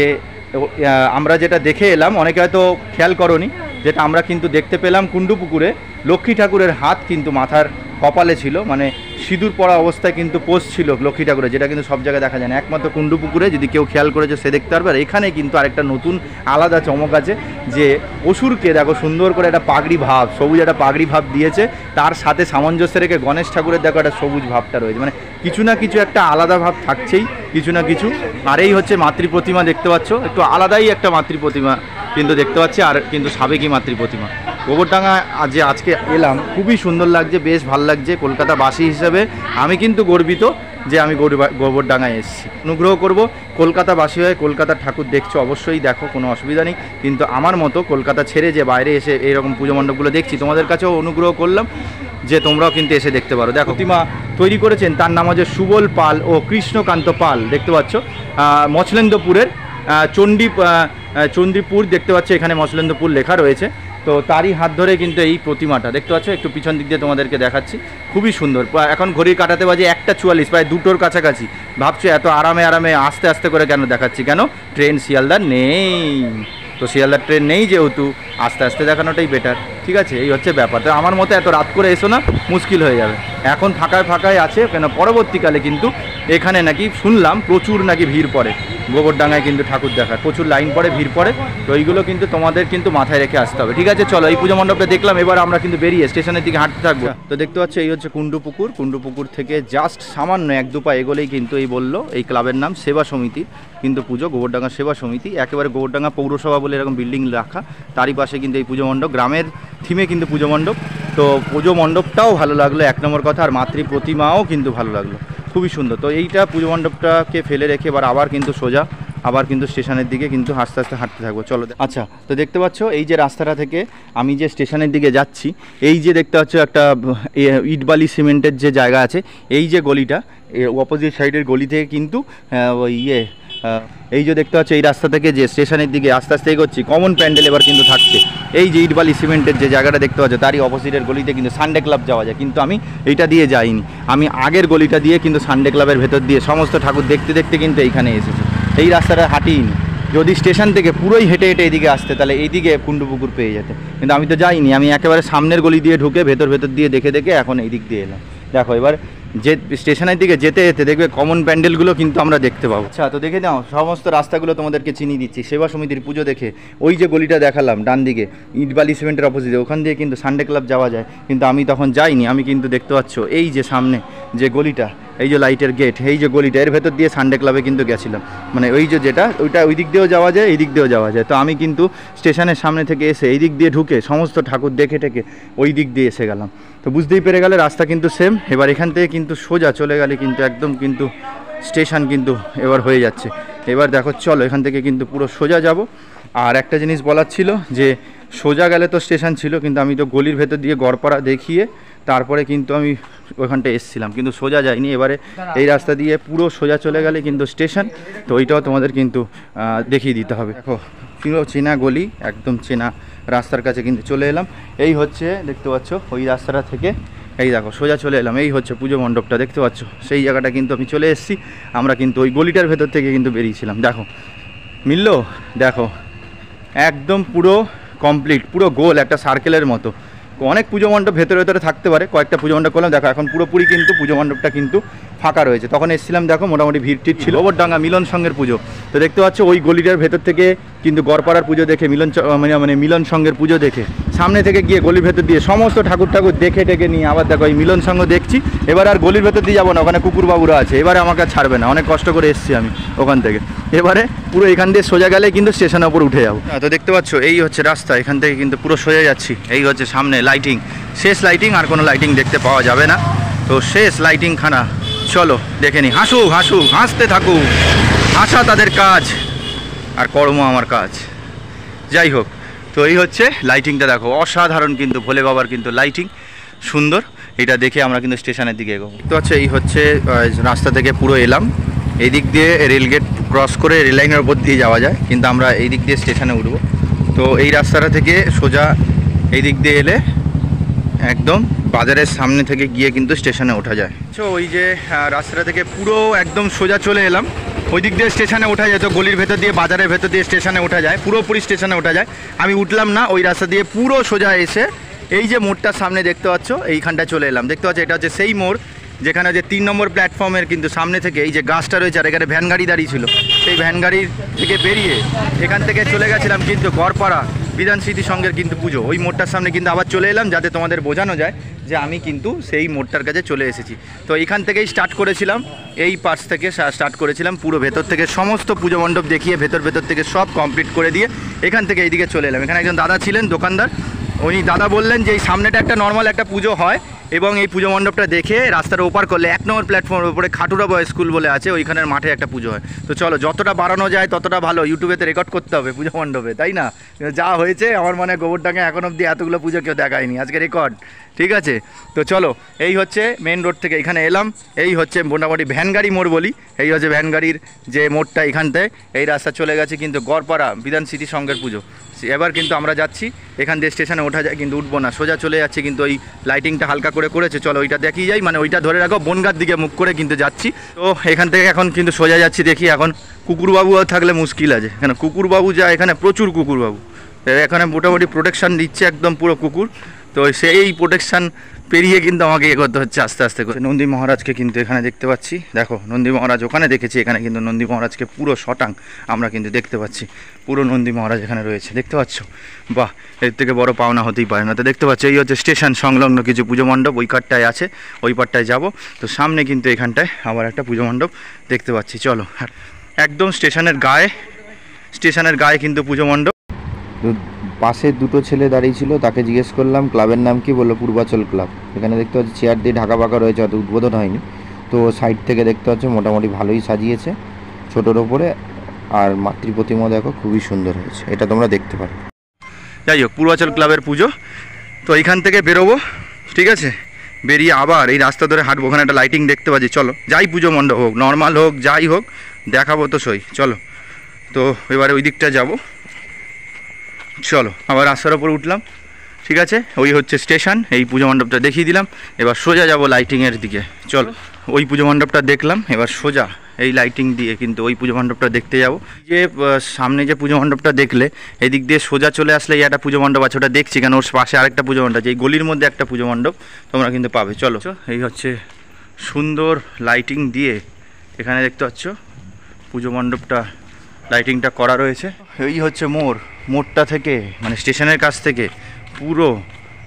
আমরা যেটা দেখে এলাম, অনেকে হয়তো খেয়াল করনি, যেটা আমরা কিন্তু দেখতে পেলাম কুণ্ডু পুকুরে লক্ষ্মী ঠাকুরের হাত কিন্তু মাথার কপালে ছিল, সিঁদুর পরা অবস্থায় কিন্তু পোষ ছিল লক্ষ্মী ঠাকুরের, যেটা কিন্তু সব জায়গায় দেখা যায় না, একমাত্র কুণ্ডু পুকুরে। যদি কেউ খেয়াল করেছে সে দেখতে পারবে। আর এখানে কিন্তু আরেকটা নতুন আলাদা চমক আছে, যে অসুরকে দেখো সুন্দর করে একটা পাগড়ি ভাব, সবুজ একটা পাগড়ি ভাব দিয়েছে, তার সাথে সামঞ্জস্য রেখে গণেশ ঠাকুরের দেখো একটা সবুজ ভাবটা রয়েছে, কিছু না কিছু একটা আলাদা ভাব থাকছেই, কিছু না কিছু। আর এই হচ্ছে মাতৃ প্রতিমা দেখতে পাচ্ছ, একটু আলাদাই একটা মাতৃ প্রতিমা কিন্তু দেখতে পাচ্ছি। আর কিন্তু সাবেকি মাতৃ প্রতিমা গোবরডাঙ্গা যে আজকে এলাম, খুবই সুন্দর লাগছে, বেশ ভালো লাগছে। কলকাতাবাসী হিসেবে আমি কিন্তু গর্বিত যে আমি গোবরডাঙ্গায় এসেছি। অনুগ্রহ করব কলকাতাবাসী হয়ে কলকাতার ঠাকুর দেখছো, অবশ্যই দেখো, কোনো অসুবিধা নেই। কিন্তু আমার মতো কলকাতা ছেড়ে যে বাইরে এসে এইরকম পুজো মণ্ডপগুলো দেখছি, তোমাদের কাছেও অনুগ্রহ করলাম যে তোমরাও কিন্তু এসে দেখতে পারো। দেখো প্রতিমা তৈরি করেছেন, তার নাম হচ্ছে সুবল পাল ও কৃষ্ণকান্ত পাল, দেখতে পাচ্ছ মছলেন্দ্রপুরের চণ্ডীপুর দেখতে পাচ্ছ, এখানে মছলেন্দ্রপুর লেখা রয়েছে। তো তারই হাত ধরে কিন্তু এই প্রতিমাটা দেখতে পাচ্ছ, একটু পিছন দিক দিয়ে তোমাদেরকে দেখাচ্ছি, খুবই সুন্দর। এখন ঘড়ির কাটাতে বাজে 1:44, প্রায় 2টোর কাছাকাছি। ভাবছো এত আরামে আস্তে আস্তে করে কেন দেখাচ্ছি, কেন ট্রেন শিয়ালদা নেই, তো শিয়ালদার ট্রেন নেই যেহেতু আস্তে আস্তে দেখানোটাই বেটার, ঠিক ঠিক আছে, এই হচ্ছে ব্যাপার। তো আমার মতে এত রাত করে এসো না, মুশকিল হয়ে যাবে। এখন ফাঁকায় ফাঁকায় আছে কেন, পরবর্তীকালে কিন্তু এখানে নাকি শুনলাম প্রচুর নাকি ভিড় পড়ে গোবরডাঙ্গায় কিন্তু ঠাকুর দেখার, প্রচুর লাইন পড়ে, ভিড় পড়ে। তো এইগুলো কিন্তু তোমাদের কিন্তু মাথায় রেখে আসতে হবে, ঠিক আছে। চলো, এই পুজো মণ্ডপটা দেখলাম, এবার আমরা কিন্তু বেরিয়ে স্টেশনের দিকে হাঁটতে থাকবো। তো দেখতে পাচ্ছ এই হচ্ছে কুণ্ডু পুকুর। কুণ্ডু পুকুর থেকে জাস্ট সামান্য 1-2 পা এগোলেই কিন্তু এই বললো এই ক্লাবের নাম সেবা সমিতি কিন্তু পুজো, গোবরডাঙ্গা সেবা সমিতি। একেবারে গোবরডাঙ্গা পৌরসভা বলে এরকম বিল্ডিং রাখা, তারই পাশে কিন্তু এই পুজো মণ্ডপ, গ্রামের থিমে কিন্তু পুজো মণ্ডপ। তো পুজো মণ্ডপটাও ভালো লাগলো 1 নম্বর কথা, আর মাতৃ প্রতিমাও কিন্তু ভালো লাগলো, খুবই সুন্দর। তো এইটা পুজো মণ্ডপটাকে ফেলে রেখে এবার আবার কিন্তু সোজা আবার কিন্তু স্টেশনের দিকে কিন্তু আস্তে আস্তে হাঁটতে থাকবো। চলো। আচ্ছা, তো দেখতে পাচ্ছ এই যে রাস্তাটা থেকে আমি যে স্টেশনের দিকে যাচ্ছি, এই যে দেখতে পাচ্ছ একটা ইট বালি সিমেন্টের যে জায়গা আছে, এই যে গলিটা, অপোজিট সাইডের গলি থেকে কিন্তু ওই এই যে দেখতে পাচ্ছ এই রাস্তা থেকে যে স্টেশনের দিকে আস্তে আস্তে এগোচ্ছি, কমন প্যান্ডেল এবার কিন্তু থাকছে। এই যে ইট বালি সিমেন্টের যে জায়গাটা দেখতে পাচ্ছ, তারই অপোজিটের গলিতে কিন্তু সানডে ক্লাব যাওয়া যায়, কিন্তু আমি এইটা দিয়ে যাইনি, আমি আগের গলিটা দিয়ে কিন্তু সানডে ক্লাবের ভেতর দিয়ে সমস্ত ঠাকুর দেখতে দেখতে কিন্তু এইখানে এসেছি। এই রাস্তাটা হাঁটিনি, যদি স্টেশন থেকে পুরোই হেঁটে হেঁটে এইদিকে আসতে তাহলে এইদিকে কুণ্ডু পুকুর পেয়ে যেতে, কিন্তু আমি তো যাইনি, আমি একেবারে সামনের গলি দিয়ে ঢুকে ভেতর দিয়ে দেখে দেখে এখন এই দিক দিয়ে এলাম। দেখো এবার যে স্টেশনের দিকে যেতে যেতে দেখবে কমন প্যান্ডেলগুলো কিন্তু আমরা দেখতে পাবো। আচ্ছা, তো দেখে নাও সমস্ত রাস্তাগুলো তোমাদেরকে চিনিয়ে দিচ্ছি। সেবা সমিতির পুজো দেখে ওই যে গলিটা দেখালাম ডান দিকে ইটবালি সিমেন্টের অপোজিটে, ওখান দিয়ে কিন্তু সানডে ক্লাব যাওয়া যায়, কিন্তু আমি তখন যাইনি। আমি কিন্তু দেখতে পাচ্ছ এই যে সামনে যে গলিটা, এই যে লাইটের গেট, এই যে গলিটা, এর ভেতর দিয়ে সানডে ক্লাবে কিন্তু গেছিলাম, মানে ওই যে যেটা ওইটা ওই দিক দিয়েও যাওয়া যায়, এই দিক দিয়েও যাওয়া যায়। তো আমি কিন্তু স্টেশনের সামনে থেকে এসে এই দিক দিয়ে ঢুকে সমস্ত ঠাকুর দেখে টেকে ওই দিক দিয়ে এসে গেলাম। তো বুঝতেই পেরে গেলে রাস্তা কিন্তু সেম। এবার এখান থেকে কিন্তু সোজা চলে গেলে কিন্তু একদম কিন্তু স্টেশন কিন্তু এবার হয়ে যাচ্ছে। এবার দেখো চলো এখান থেকে কিন্তু পুরো সোজা যাব। আর একটা জিনিস বলার ছিল যে সোজা গেলে তো স্টেশন ছিল, কিন্তু আমি তো গলির ভেতর দিয়ে গড়পাড়া দেখিয়ে তারপরে কিন্তু আমি ওইখানটা এসেছিলাম, কিন্তু সোজা যাইনি। এবারে এই রাস্তা দিয়ে পুরো সোজা চলে গেলে কিন্তু স্টেশন, তো ওইটাও তোমাদের কিন্তু দেখিয়ে দিতে হবে। দেখো পুরো চেনা গলি, একদম চেনা রাস্তার কাছে কিন্তু চলে এলাম। এই হচ্ছে দেখতে পাচ্ছ ওই রাস্তাটা থেকে এই দেখো সোজা চলে এলাম, এই হচ্ছে পুজো মণ্ডপটা দেখতে পাচ্ছ, সেই জায়গাটা কিন্তু আমি চলে এসেছি। আমরা কিন্তু ওই গলিটার ভেতর থেকে কিন্তু বেরিয়েছিলাম। দেখো মিললো, দেখো একদম পুরো কমপ্লিট, পুরো গোল একটা সার্কেলের মতো। অনেক পুজো মণ্ডপ ভেতরে ভেতরে থাকতে পারে, কয়েকটা পুজো মণ্ডপ করলাম। দেখো এখন পুরোপুরি কিন্তু পুজো মণ্ডপটা কিন্তু ফাঁকা রয়েছে। তখন এসেছিলাম দেখো মোটামুটি ভিড় টিড় ছিল। গোবরডাঙ্গা মিলন সংঘের পুজো, তো দেখতে পাচ্ছ ওই গলিটার ভেতর থেকে কিন্তু গড়পাড়ার পুজো দেখে মানে মিলন সংঘের পুজো দেখে সামনে থেকে গিয়ে গলির ভেতর দিয়ে সমস্ত ঠাকুর দেখে টেকে নিয়ে আবার দেখো এই মিলন সংঘ দেখছি। এবার আর গলির ভেতর দিয়ে যাবো না, ওখানে কুকুরবাবুরা আছে, এবারে আমাকে ছাড়বে না, অনেক কষ্ট করে এসেছি আমি ওখান থেকে। এবারে পুরো এখান দিয়ে সোজা গেলে কিন্তু স্টেশনের ওপর উঠে যাবো। তো দেখতে পাচ্ছ এই হচ্ছে রাস্তা, এখান থেকে কিন্তু পুরো সোজা যাচ্ছি। এই হচ্ছে সামনে লাইটিং, শেষ লাইটিং, আর কোনো লাইটিং দেখতে পাওয়া যাবে না। তো শেষ লাইটিং খানা, চলো দেখে নি। হাসুক হাসুক, হাসতে থাকুক, হাসা তাদের কাজ আর কর্ম আমার কাজ। যাই হোক, তো এই হচ্ছে লাইটিংটা দেখো, অসাধারণ কিন্তু ভোলে বাবার কিন্তু লাইটিং সুন্দর। এটা দেখে আমরা কিন্তু স্টেশনের দিকে এগোবো। তো আচ্ছা, এই হচ্ছে রাস্তা থেকে পুরো এলাম, এই দিক দিয়ে রেলগেট ক্রস করে রেল লাইনের ওপর দিয়ে যাওয়া যায়, কিন্তু আমরা এই দিক দিয়ে স্টেশনে উঠবো। তো এই রাস্তাটা থেকে সোজা এই দিক দিয়ে এলে একদম বাজারের সামনে থেকে গিয়ে কিন্তু স্টেশনে ওঠা যায়। তো ওই যে রাস্তাটা থেকে পুরো একদম সোজা চলে এলাম, ওই দিক দিয়ে স্টেশনে ওঠা যায়। তো গলির ভেতর দিয়ে বাজারের ভেতর দিয়ে স্টেশনে ওঠা যায়, পুরোপুরি স্টেশনে ওঠা যায়। আমি উঠলাম না, ওই রাস্তা দিয়ে পুরো সোজা এসে এই যে মোড়টার সামনে দেখতে পাচ্ছ এইখানটায় চলে এলাম। দেখতে পাচ্ছ এটা হচ্ছে সেই মোড় যেখানে যে 3 নম্বর প্ল্যাটফর্মের কিন্তু সামনে থেকে এই যে গাছটা রয়েছে, আর এখানে ভ্যান গাড়ি দাঁড়িয়ে ছিল, সেই ভ্যান গাড়ির থেকে বেরিয়ে এখান থেকে চলে গেছিলাম কিন্তু গড়পাড়া বিধান স্মৃতি সংঘের কিন্তু পুজো। ওই মোড়টার সামনে কিন্তু আবার চলে এলাম, যাতে তোমাদের বোঝানো যায় যে আমি কিন্তু সেই মোড়টার কাছে চলে এসেছি। তো এখান থেকেই স্টার্ট করেছিলাম, এই পার্টস থেকে স্টার্ট করেছিলাম, পুরো ভেতর থেকে সমস্ত পুজো মণ্ডপ দেখিয়ে ভেতর থেকে সব কমপ্লিট করে দিয়ে এখান থেকে এইদিকে চলে এলাম। এখানে একজন দাদা ছিলেন দোকানদার, উনি দাদা বললেন যে এই সামনেটা একটা নর্মাল একটা পুজো হয়, এবং এই পুজো মণ্ডপটা দেখে রাস্তার ওপার করলে 1 নম্বর প্ল্যাটফর্মের উপরে খাটুরা বয়েজ স্কুল বলে আছে, ওইখানের মাঠে একটা পুজো হয়। তো চলো যতটা বাড়ানো যায় ততটা ভালো, ইউটিউবেতে রেকর্ড করতে হবে পুজো মণ্ডপে, তাই না? যা হয়েছে আমার মনে হয় গোবরডাঙ্গায় এখন অবধি এতগুলো পুজো কেউ দেখায়নি, আজকে রেকর্ড, ঠিক আছে? তো চলো এই হচ্ছে মেন রোড থেকে এখানে এলাম, এই হচ্ছে মোটামুটি ভ্যান গাড়ি মোড় বলি, এই হচ্ছে ভ্যান গাড়ির যে মোড়টা, এখান থেকে এই রাস্তা চলে গেছে কিন্তু গড়পাড়া বিধান স্মৃতি সংঘের পুজো। এবার কিন্তু আমরা যাচ্ছি, এখান দিয়ে স্টেশনে ওঠা যায় কিন্তু উঠবো না, সোজা চলে যাচ্ছে। কিন্তু ওই লাইটিংটা হালকা করে করেছে, চলো ওইটা দেখিয়ে যাই, মানে ওইটা ধরে রাখো, বনগাঁর দিকে মুখ করে কিন্তু যাচ্ছি। তো এখান থেকে এখন কিন্তু সোজা যাচ্ছি, দেখি এখন কুকুরবাবু থাকলে মুশকিল আছে, কেন কুকুরবাবু যায় এখানে, প্রচুর কুকুরবাবু, এখানে মোটামুটি প্রোটেকশান দিচ্ছে একদম পুরো কুকুর, তো সেই প্রোটেকশান পেরিয়ে কিন্তু আমাকে করতে হচ্ছে আস্তে আস্তে করে। নন্দী মহারাজকে কিন্তু এখানে দেখতে পাচ্ছি, দেখো নন্দী মহারাজ ওখানে দেখেছি, এখানে কিন্তু নন্দী মহারাজকে পুরো শটাং আমরা কিন্তু দেখতে পাচ্ছি, পুরো নন্দী মহারাজ এখানে রয়েছে, দেখতে পাচ্ছ? বাহ, এর থেকে বড় পাওনা হতেই পারে না। তো দেখতে পাচ্ছ এই হচ্ছে স্টেশন সংলগ্ন কিছু পুজো মণ্ডপ, ওই কারটায় আছে, ওই পারটায় যাব। তো সামনে কিন্তু এখানটায় আবার একটা পুজো মণ্ডপ দেখতে পাচ্ছি। চলো, একদম স্টেশনের গায়ে কিন্তু পুজো মণ্ডপ। পাশে দুটো ছেলে দাঁড়িয়ে ছিল, তাকে জিজ্ঞেস করলাম ক্লাবের নাম কি, বললো পূর্বাচল ক্লাব। এখানে দেখতে পাচ্ছি চেয়ার দিয়ে ঢাকা পাকা রয়েছে, অত উদ্বোধন হয়নি। তো সাইড থেকে দেখতে পাচ্ছি মোটামুটি ভালোই সাজিয়েছে ছোটোর ওপরে, আর মাতৃ প্রতিমা দেখো খুবই সুন্দর হয়েছে, এটা তোমরা দেখতে পারো। যাই হোক, পূর্বাচল ক্লাবের পুজো। তো এইখান থেকে বেরোবো, ঠিক আছে, বেরিয়ে আবার এই রাস্তা ধরে হাঁটবো। ওখানে একটা লাইটিং দেখতে পাচ্ছি, চলো যাই, পুজো মণ্ডপ হোক নর্মাল হোক যাই হোক দেখাবো তো সই। চলো, তো এবারে ওই দিকটা যাব, চলো আবার রাস্তার ওপর উঠলাম, ঠিক আছে, ওই হচ্ছে স্টেশন। এই পুজো মণ্ডপটা দেখিয়ে দিলাম, এবার সোজা যাব লাইটিংয়ের দিকে। চলো, ওই পুজো মণ্ডপটা দেখলাম, এবার সোজা এই লাইটিং দিয়ে কিন্তু ওই পুজো মণ্ডপটা দেখতে যাব। যে সামনে যে পুজো মণ্ডপটা দেখলে, এদিক দিয়ে সোজা চলে আসলে এই একটা পুজো মণ্ডপ আছে, ওটা দেখছি কেন, ওর পাশে আরেকটা পুজো মণ্ডপ আছে, এই গলির মধ্যে একটা পুজো মণ্ডপ তোমরা কিন্তু পাবে। চলো, এই হচ্ছে সুন্দর লাইটিং দিয়ে এখানে দেখতে পাচ্ছ পুজো মণ্ডপটা, লাইটিংটা করা রয়েছে। এই হচ্ছে মোড়টা থেকে, মানে স্টেশনের কাছ থেকে পুরো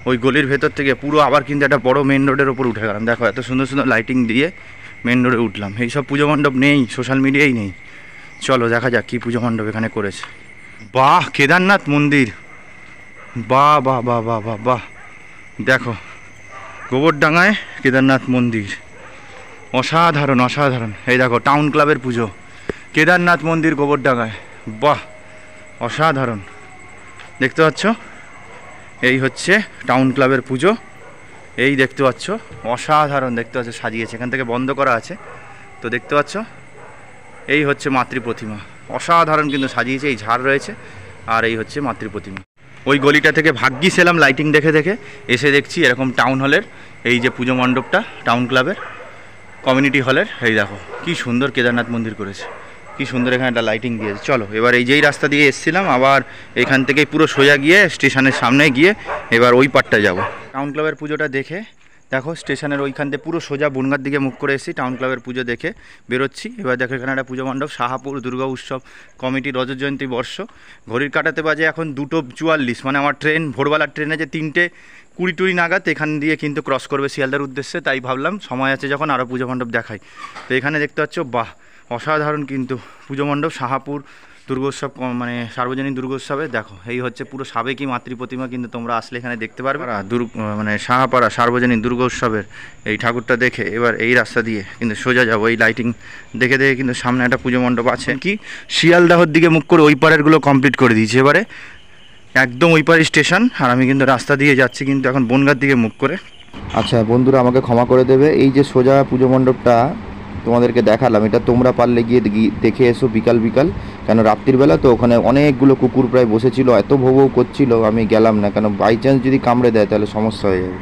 ওই গলির ভেতর থেকে পুরো আবার কিন্তু একটা বড় মেন রোডের ওপর উঠে গেলাম। দেখো এত সুন্দর সুন্দর লাইটিং দিয়ে মেন রোডে উঠলাম। এইসব পুজো মণ্ডপ নেই, সোশ্যাল মিডিয়ায় নেই। চলো দেখা যাক কী পুজো মণ্ডপ এখানে করেছে। বাহ, কেদারনাথ মন্দির, বাহ বাহ বাহ বাহ বাহ বাহ, দেখো গোবরডাঙ্গায় কেদারনাথ মন্দির, অসাধারণ অসাধারণ। এই দেখো টাউন ক্লাবের পুজো, কেদারনাথ মন্দির গোবরডাঙ্গায়, বাহ অসাধারণ। দেখতে পাচ্ছ, এই হচ্ছে টাউন ক্লাবের পুজো, এই দেখতে পাচ্ছ অসাধারণ, দেখতে পাচ্ছ সাজিয়েছে, এখান থেকে বন্ধ করা আছে তো দেখতে পাচ্ছ। এই হচ্ছে মাতৃ প্রতিমা, অসাধারণ কিন্তু সাজিয়েছে, এই ঝাড় রয়েছে, আর এই হচ্ছে মাতৃ প্রতিমা। ওই গলিটা থেকে ভাগ্যিস এলাম লাইটিং দেখে দেখে, এসে দেখছি এরকম টাউন হলের এই যে পুজো মণ্ডপটা, টাউন ক্লাবের কমিউনিটি হলের, এই দেখো কি সুন্দর কেদারনাথ মন্দির করেছে, কি সুন্দর এখানে একটা লাইটিং দিয়েছে। চলো এবার এই যেই রাস্তা দিয়ে এসেছিলাম, আবার এখান থেকে পুরো সোজা গিয়ে স্টেশনের সামনে গিয়ে এবার ওই পারটা যাব। টাউন ক্লাবের পুজোটা দেখে দেখো, স্টেশনের ওইখান থেকে পুরো সোজা বনগাঁর দিকে মুখ করে এসেছি, টাউন ক্লাবের পুজো দেখে বেরোচ্ছি। এবার দেখো এখানে একটা পুজো মণ্ডপ, শাহাপুর দুর্গা উৎসব কমিটি রজত জয়ন্তী বর্ষ। ঘড়ির কাটাতে বাজে এখন 2:44, মানে আমার ট্রেন, ভোরবেলার ট্রেনে যে 3:20 নাগাদ এখান দিয়ে কিন্তু ক্রস করবে শিয়ালদার উদ্দেশ্যে, তাই ভাবলাম সময় আছে যখন আরও পুজো মণ্ডপ দেখাই। তো এখানে দেখতে পাচ্ছ, বাহ অসাধারণ কিন্তু পুজো মণ্ডপ, শাহাপুর দুর্গোৎসব, মানে সার্বজনীন দুর্গোৎসবে। দেখো এই হচ্ছে পুরো সাবেকি মাতৃ প্রতিমা, কিন্তু তোমরা আসলে এখানে দেখতে পারবে। মানে শাহাপাড়া সার্বজনীন দুর্গোৎসবের এই ঠাকুরটা দেখে এবার এই রাস্তা দিয়ে কিন্তু সোজা যাবো। এই লাইটিং দেখে দেখে কিন্তু সামনে একটা পুজো মণ্ডপ আছে, কি শিয়ালদাহর দিকে মুখ করে ওই পারেরগুলো কমপ্লিট করে দিয়েছে। এবারে একদম ওই পারে স্টেশন, আর আমি কিন্তু রাস্তা দিয়ে যাচ্ছি কিন্তু এখন বনগাঁর দিকে মুখ করে। আচ্ছা বন্ধুরা, আমাকে ক্ষমা করে দেবে, এই যে সোজা পুজো মণ্ডপটা তোমাদেরকে দেখালাম, এটা তোমরা পারলে গিয়ে দেখে এসো বিকাল বিকাল, কেন রাত্রিবেলা তো ওখানে অনেকগুলো কুকুর প্রায় বসেছিল, এত ভৌ ভৌ করছিল, আমি গেলাম না, কেন বাই চান্স যদি কামড়ে দেয় তাহলে সমস্যা হয়ে যাবে।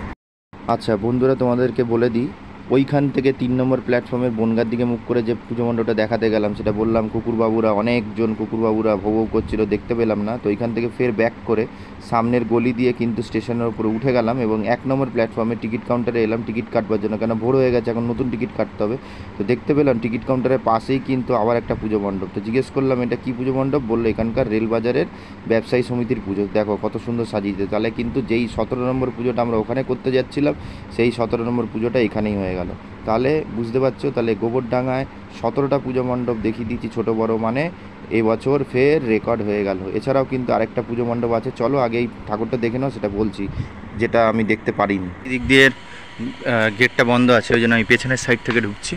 আচ্ছা বন্ধুরা, তোমাদেরকে বলে দিই, ওইখান থেকে 3 নম্বর প্ল্যাটফর্মের বনগাঁর দিকে মুখ করে যে পুজো মণ্ডপটা দেখাতে গেলাম, সেটা বললাম কুকুরবাবুরা, অনেকজন কুকুরবাবুরা ভৌ ভৌ করছিল, দেখতে পেলাম না। তো ওইখান থেকে ফের ব্যাক করে সামনের গলি দিয়ে কিন্তু স্টেশনের উপরে উঠে গেলাম এবং 1 নম্বর প্ল্যাটফর্মে টিকিট কাউন্টারে এলাম টিকিট কাটবার জন্য, কেন ভোর হয়ে গেছে, এখন নতুন টিকিট কাটতে হবে। তো দেখতে পেলাম টিকিট কাউন্টারের পাশেই কিন্তু আবার একটা পুজো মণ্ডপ। তো জিজ্ঞেস করলাম এটা কী পুজো মণ্ডপ, বললো এখানকার রেলবাজারের ব্যবসায়ী সমিতির পুজো। দেখো কত সুন্দর সাজিয়েছে, তাহলে কিন্তু যেই 17 নম্বর পুজোটা আমরা ওখানে করতে যাচ্ছিলাম, সেই 17 নম্বর পুজোটা এখানেই হয়ে গেল। তাহলে বুঝতে পারছো, তাহলে গোবরডাঙ্গায় 17টা পুজো মণ্ডপ দেখিয়ে দিচ্ছি ছোট বড়, মানে এবছর ফের রেকর্ড হয়ে গেল। এছাড়াও কিন্তু আরেকটা পুজো মণ্ডপ আছে, চলো আগে এই ঠাকুরটা দেখে নাও, সেটা বলছি যেটা আমি দেখতে পারিনি। এদিক দিয়ে গেটটা বন্ধ আছে, ওই জন্য আমি পেছনের সাইড থেকে ঢুকছি,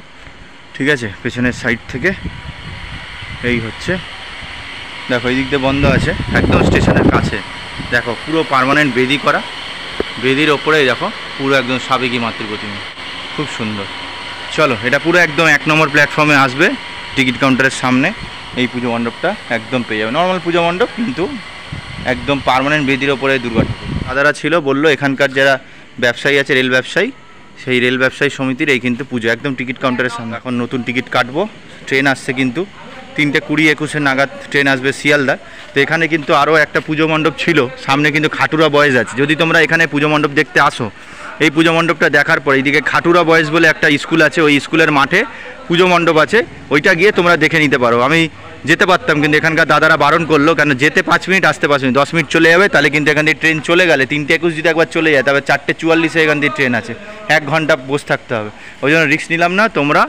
ঠিক আছে, পেছনের সাইড থেকে। এই হচ্ছে দেখো, এই দিক দিয়ে বন্ধ আছে, একদম স্টেশনের কাছে। দেখো পুরো পার্মানেন্ট বেদি করা, বেদির ওপরেই দেখো পুরো একদম সাবেকি মাতৃ প্রতিমা, খুব সুন্দর। চলো এটা পুরো একদম 1 নম্বর প্ল্যাটফর্মে আসবে, টিকিট কাউন্টারের সামনে এই পুজো মণ্ডপটা একদম পেয়ে যাবে। নর্মাল পুজো মণ্ডপ, কিন্তু একদম পার্মানেন্ট বেদির ওপরে দুর্গা ঠাকুর। দাদারা ছিল, বললো এখানকার যারা ব্যবসায়ী আছে, রেল ব্যবসায়ী, সেই রেল ব্যবসায়ী সমিতির এই কিন্তু পুজো একদম টিকিট কাউন্টারের সামনে। এখন নতুন টিকিট কাটবো, ট্রেন আসছে কিন্তু 3:20-21 নাগাদ ট্রেন আসবে শিয়ালদা। তো এখানে কিন্তু আরও একটা পুজো মণ্ডপ ছিল, সামনে কিন্তু খাটুরা বয়েজ আছে। যদি তোমরা এখানে পুজো মণ্ডপ দেখতে আসো, এই পুজো মণ্ডপটা দেখার পর এইদিকে খাটুরা বয়েজ বলে একটা স্কুল আছে, ওই স্কুলের মাঠে পুজো মণ্ডপ আছে, ওইটা গিয়ে তোমরা দেখে নিতে পারো। আমি যেতে পারতাম কিন্তু এখানকার দাদারা বারণ করলো, কেন যেতে 5 মিনিট আসতে 5 মিনিট, 10 মিনিট চলে যাবে, তাহলে কিন্তু এখান থেকে ট্রেন চলে গেলে 3:21 যদি একবার চলে যায়, তবে 4:44 এখান থেকে ট্রেন আছে, 1 ঘন্টা বসে থাকতে হবে। ওই জন্য রিস্ক নিলাম না। তোমরা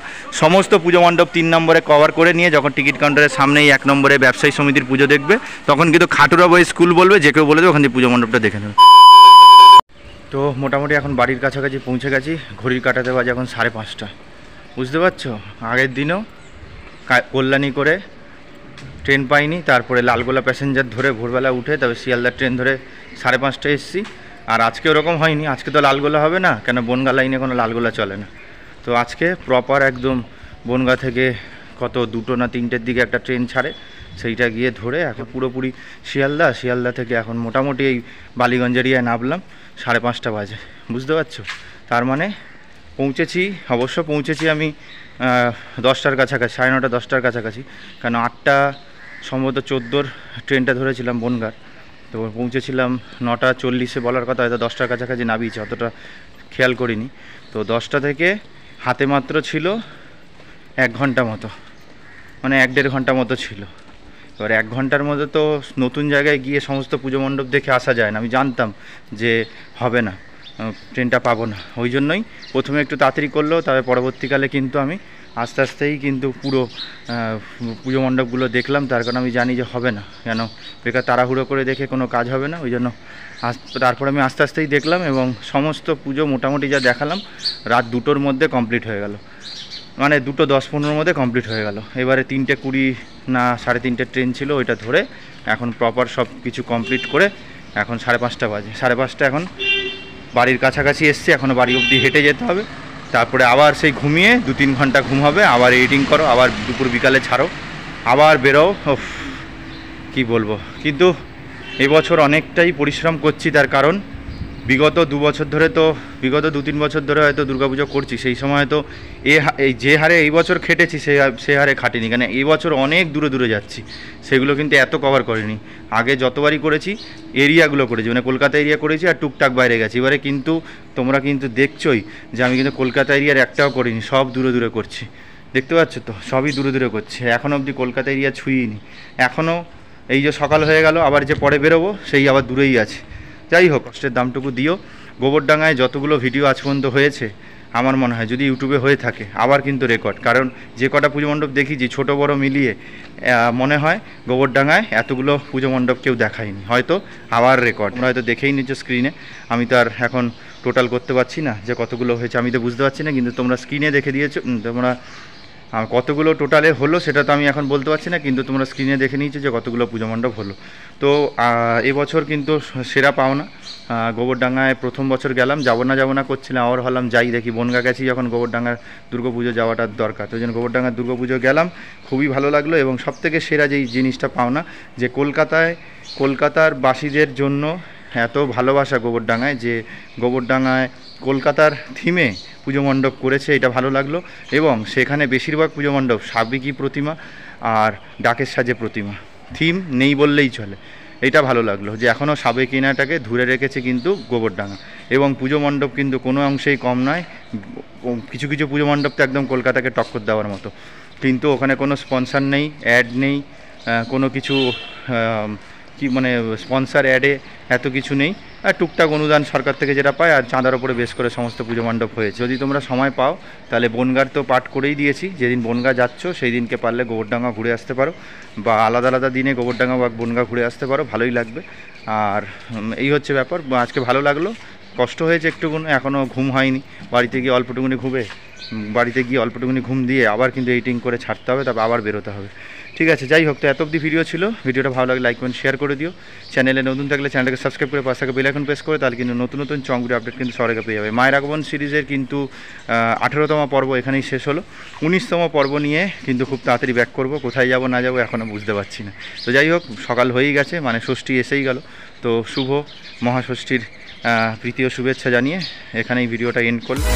সমস্ত পুজো মণ্ডপ 3 নম্বরে কভার করে নিয়ে যখন টিকিট কাউন্টারের সামনেই 1 নম্বরে ব্যবসায়ী সমিতির পুজো দেখবে, তখন কিন্তু খাটুরা বয়েজ স্কুল বলবে, যে কেউ বলে দেবে ওখান থেকে পুজো মণ্ডপটা দেখে নেবে। তো মোটামুটি এখন বাড়ির কাছাকাছি পৌঁছে গেছি, ঘড়ির কাটাতে বাজে এখন 5:30। বুঝতে পারছো, আগের দিনও কল্যাণী করে ট্রেন পাইনি, তারপরে লালগোলা প্যাসেঞ্জার ধরে ভোরবেলা উঠে তবে শিয়ালদার ট্রেন ধরে 5:30 এসেছি। আর আজকে ওরকম হয়নি, আজকে তো লালগোলা হবে না, কেন বনগা লাইনে কোনো লালগোলা চলে না। তো আজকে প্রপার একদম বনগা থেকে কত 2টো না 3টের দিকে একটা ট্রেন ছাড়ে, সেইটা গিয়ে ধরে এখন পুরোপুরি শিয়ালদা থেকে এখন মোটামুটি এই বালিগঞ্জ এরিয়ায় নামলাম 5:30 বাজে। বুঝতে পারছো, তার মানে পৌঁছেছি, অবশ্য পৌঁছেছি আমি 10টার কাছাকাছি, 9:30 10টার কাছাকাছি, কারণ 8টা সম্ভবত 14 ট্রেনটা ধরেছিলাম বনগার, তো পৌঁছেছিলাম 9:40 বলার কথা, হয়তো 10টার কাছাকাছি নামিয়েছি, অতটা খেয়াল করিনি। তো 10টা থেকে হাতে মাত্র ছিল 1 ঘন্টা মতো, মানে 1-1.5 ঘন্টা মতো ছিল। এবার 1 ঘন্টার মধ্যে তো নতুন জায়গায় গিয়ে সমস্ত পুজো মণ্ডপ দেখে আসা যায় না। আমি জানতাম যে হবে না, ট্রেনটা পাবো না, ওই জন্যই প্রথমে একটু তাড়াতাড়ি করলেও, তবে পরবর্তীকালে কিন্তু আমি আস্তে আস্তেই কিন্তু পুরো পুজো মণ্ডপগুলো দেখলাম, তার কারণ আমি জানি যে হবে না, কেন বেকার তাড়াহুড়ো করে দেখে কোনো কাজ হবে না। ওই জন্য তারপর আমি আস্তে আস্তেই দেখলাম এবং সমস্ত পুজো মোটামুটি যা দেখালাম রাত 2টোর মধ্যে কমপ্লিট হয়ে গেল, মানে 2:10-15 মধ্যে কমপ্লিট হয়ে গেল। এবারে 3:20 না 3:30 ট্রেন ছিল, ওইটা ধরে এখন প্রপার সব কিছু কমপ্লিট করে এখন 5:30 বাজে। 5:30 এখন বাড়ির কাছাকাছি এসছি, এখনও বাড়ি অবধি হেঁটে যেতে হবে, তারপরে আবার সেই ঘুমিয়ে 2-3 ঘন্টা ঘুম হবে, আবার এডিটিং করো, আবার দুপুর বিকালে ছাড়ো, আবার বেরো। কি বলবো, কিন্তু এবছর অনেকটাই পরিশ্রম করছি, তার কারণ বিগত 2 বছর ধরে, তো বিগত 2-3 বছর ধরে হয়তো দুর্গাপুজো করছি, সেই সময় তো এই যে হারে এই বছর খেটেছি সে হারে খাটিনি, কেন এই বছর অনেক দূরে দূরে যাচ্ছি, সেগুলো কিন্তু এত কভার করিনি। আগে যতবারই করেছি এরিয়াগুলো করেছি, মানে কলকাতা এরিয়া করেছি আর টুকটাক বাইরে গেছি। এবারে কিন্তু তোমরা কিন্তু দেখছোই যে আমি কিন্তু কলকাতা এরিয়ার একটাও করিনি, সব দূরে দূরে করছি, দেখতে পাচ্ছ তো, সবই দূরে দূরে করছি, এখনও অবধি কলকাতা এরিয়া ছুঁইনি। এখনও এই যে সকাল হয়ে গেল, আবার যে পরে বেরোবো সেই আবার দূরেই আছে। যাই হোক, কষ্টের দামটুকু দিও। গোবরডাঙ্গায় যতগুলো ভিডিও আজ পর্যন্ত হয়েছে, আমার মনে হয় যদি ইউটিউবে হয়ে থাকে আবার কিন্তু রেকর্ড, কারণ যে কটা পুজো মণ্ডপ দেখেছি ছোটো বড়ো মিলিয়ে মনে হয় গোবরডাঙ্গায় এতগুলো পুজো মণ্ডপ কেউ দেখায়নি, হয়তো আবার রেকর্ড। তোমরা হয়তো দেখেই নিচ্ছ স্ক্রিনে, আমি তো আর এখন টোটাল করতে পারছি না যে কতগুলো হয়েছে, আমি তো বুঝতে পারছি না, কিন্তু তোমরা স্ক্রিনে দেখে দিয়েছো। তোমরা কতগুলো টোটালে হলো সেটা তো আমি এখন বলতে পারছি না, কিন্তু তোমরা স্ক্রিনে দেখে নিয়েছো যে কতগুলো পুজো মণ্ডপ হলো। তো এবছর কিন্তু সেরা পাওনা, গোবরডাঙ্গায় প্রথম বছর গেলাম, যাবো না করছিলাম, আবার হলাম যাই দেখি, বনগা গেছি যখন গোবরডাঙ্গার দুর্গাপুজো যাওয়াটা দরকার, তো জন্য গোবরডাঙ্গার দুর্গাপুজো গেলাম, খুবই ভালো লাগলো। এবং সবথেকে সেরা যেই জিনিসটা পাওনা, যে কলকাতার বাসীদের জন্য এত ভালোবাসা গোবরডাঙ্গায়, যে গোবরডাঙ্গায় কলকাতার থিমে পুজো মণ্ডপ করেছে, এটা ভালো লাগলো। এবং সেখানে বেশিরভাগ পুজো মণ্ডপ সাবেকি প্রতিমা আর ডাকের সাজে প্রতিমা, থিম নেই বললেই চলে, এটা ভালো লাগলো যে এখনও সাবেকিনাটাকে ধরে রেখেছে কিন্তু গোবরডাঙ্গা। এবং পুজো মণ্ডপ কিন্তু কোনো অংশেই কম নয়, কিছু কিছু পুজো মণ্ডপ তো একদম কলকাতাকে টক্কর দেওয়ার মতো, কিন্তু ওখানে কোনো স্পন্সার নেই, অ্যাড নেই, কোনো কিছু কি মানে স্পন্সার অ্যাডে এত কিছু নেই, আর টুকটাক অনুদান সরকার থেকে যেটা পায়, আর চাঁদার ওপরে বেশ করে সমস্ত পুজো মণ্ডপ হয়েছে। যদি তোমরা সময় পাও তাহলে বনগার তো পাঠ করেই দিয়েছি, যেদিন বনগা যাচ্ছ সেই দিনকে পারলে গোবরডাঙ্গা ঘুরে আসতে পারো, বা আলাদা আলাদা দিনে গোবরডাঙ্গা বা বনগা ঘুরে আসতে পারো, ভালোই লাগবে। আর এই হচ্ছে ব্যাপার, আজকে ভালো লাগলো, কষ্ট হয়েছে একটুকুন, এখনও ঘুম হয়নি, বাড়িতে গিয়ে অল্পটুকুনি ঘুম দিয়ে আবার কিন্তু এডিটিং করে ছাড়তে হবে, তারপর আবার বেরোতে হবে। ঠিক আছে, যাই হোক, তো এত অবধি ভিডিও ছিল, ভিডিওটা ভালো লাগলে লাইক কমেন্ট শেয়ার করে দিও, চ্যানেলে নতুন থাকলে চ্যানেলটাকে সাবস্ক্রাইব করে পাশে বেল আইকন প্রেস করে, তাহলে কিন্তু নতুন নতুন চংগুড়ি আপডেট কিন্তু সবার আগে পেয়ে যাবে। মায়ের আগমন সিরিজের কিন্তু 18তম পর্ব এখানেই শেষ হলো, 19তম পর্ব নিয়ে কিন্তু খুব তাড়াতাড়ি ব্যাক করব, কোথায় যাব না যাবো এখনও বুঝতে পারছি না। তো যাই হোক, সকাল হয়েই গেছে, মানে ষষ্ঠী এসেই গেল, তো শুভ মহাষষ্ঠীর প্রীতি ও শুভেচ্ছা জানিয়ে এখানেই ভিডিওটা এন্ড করলাম।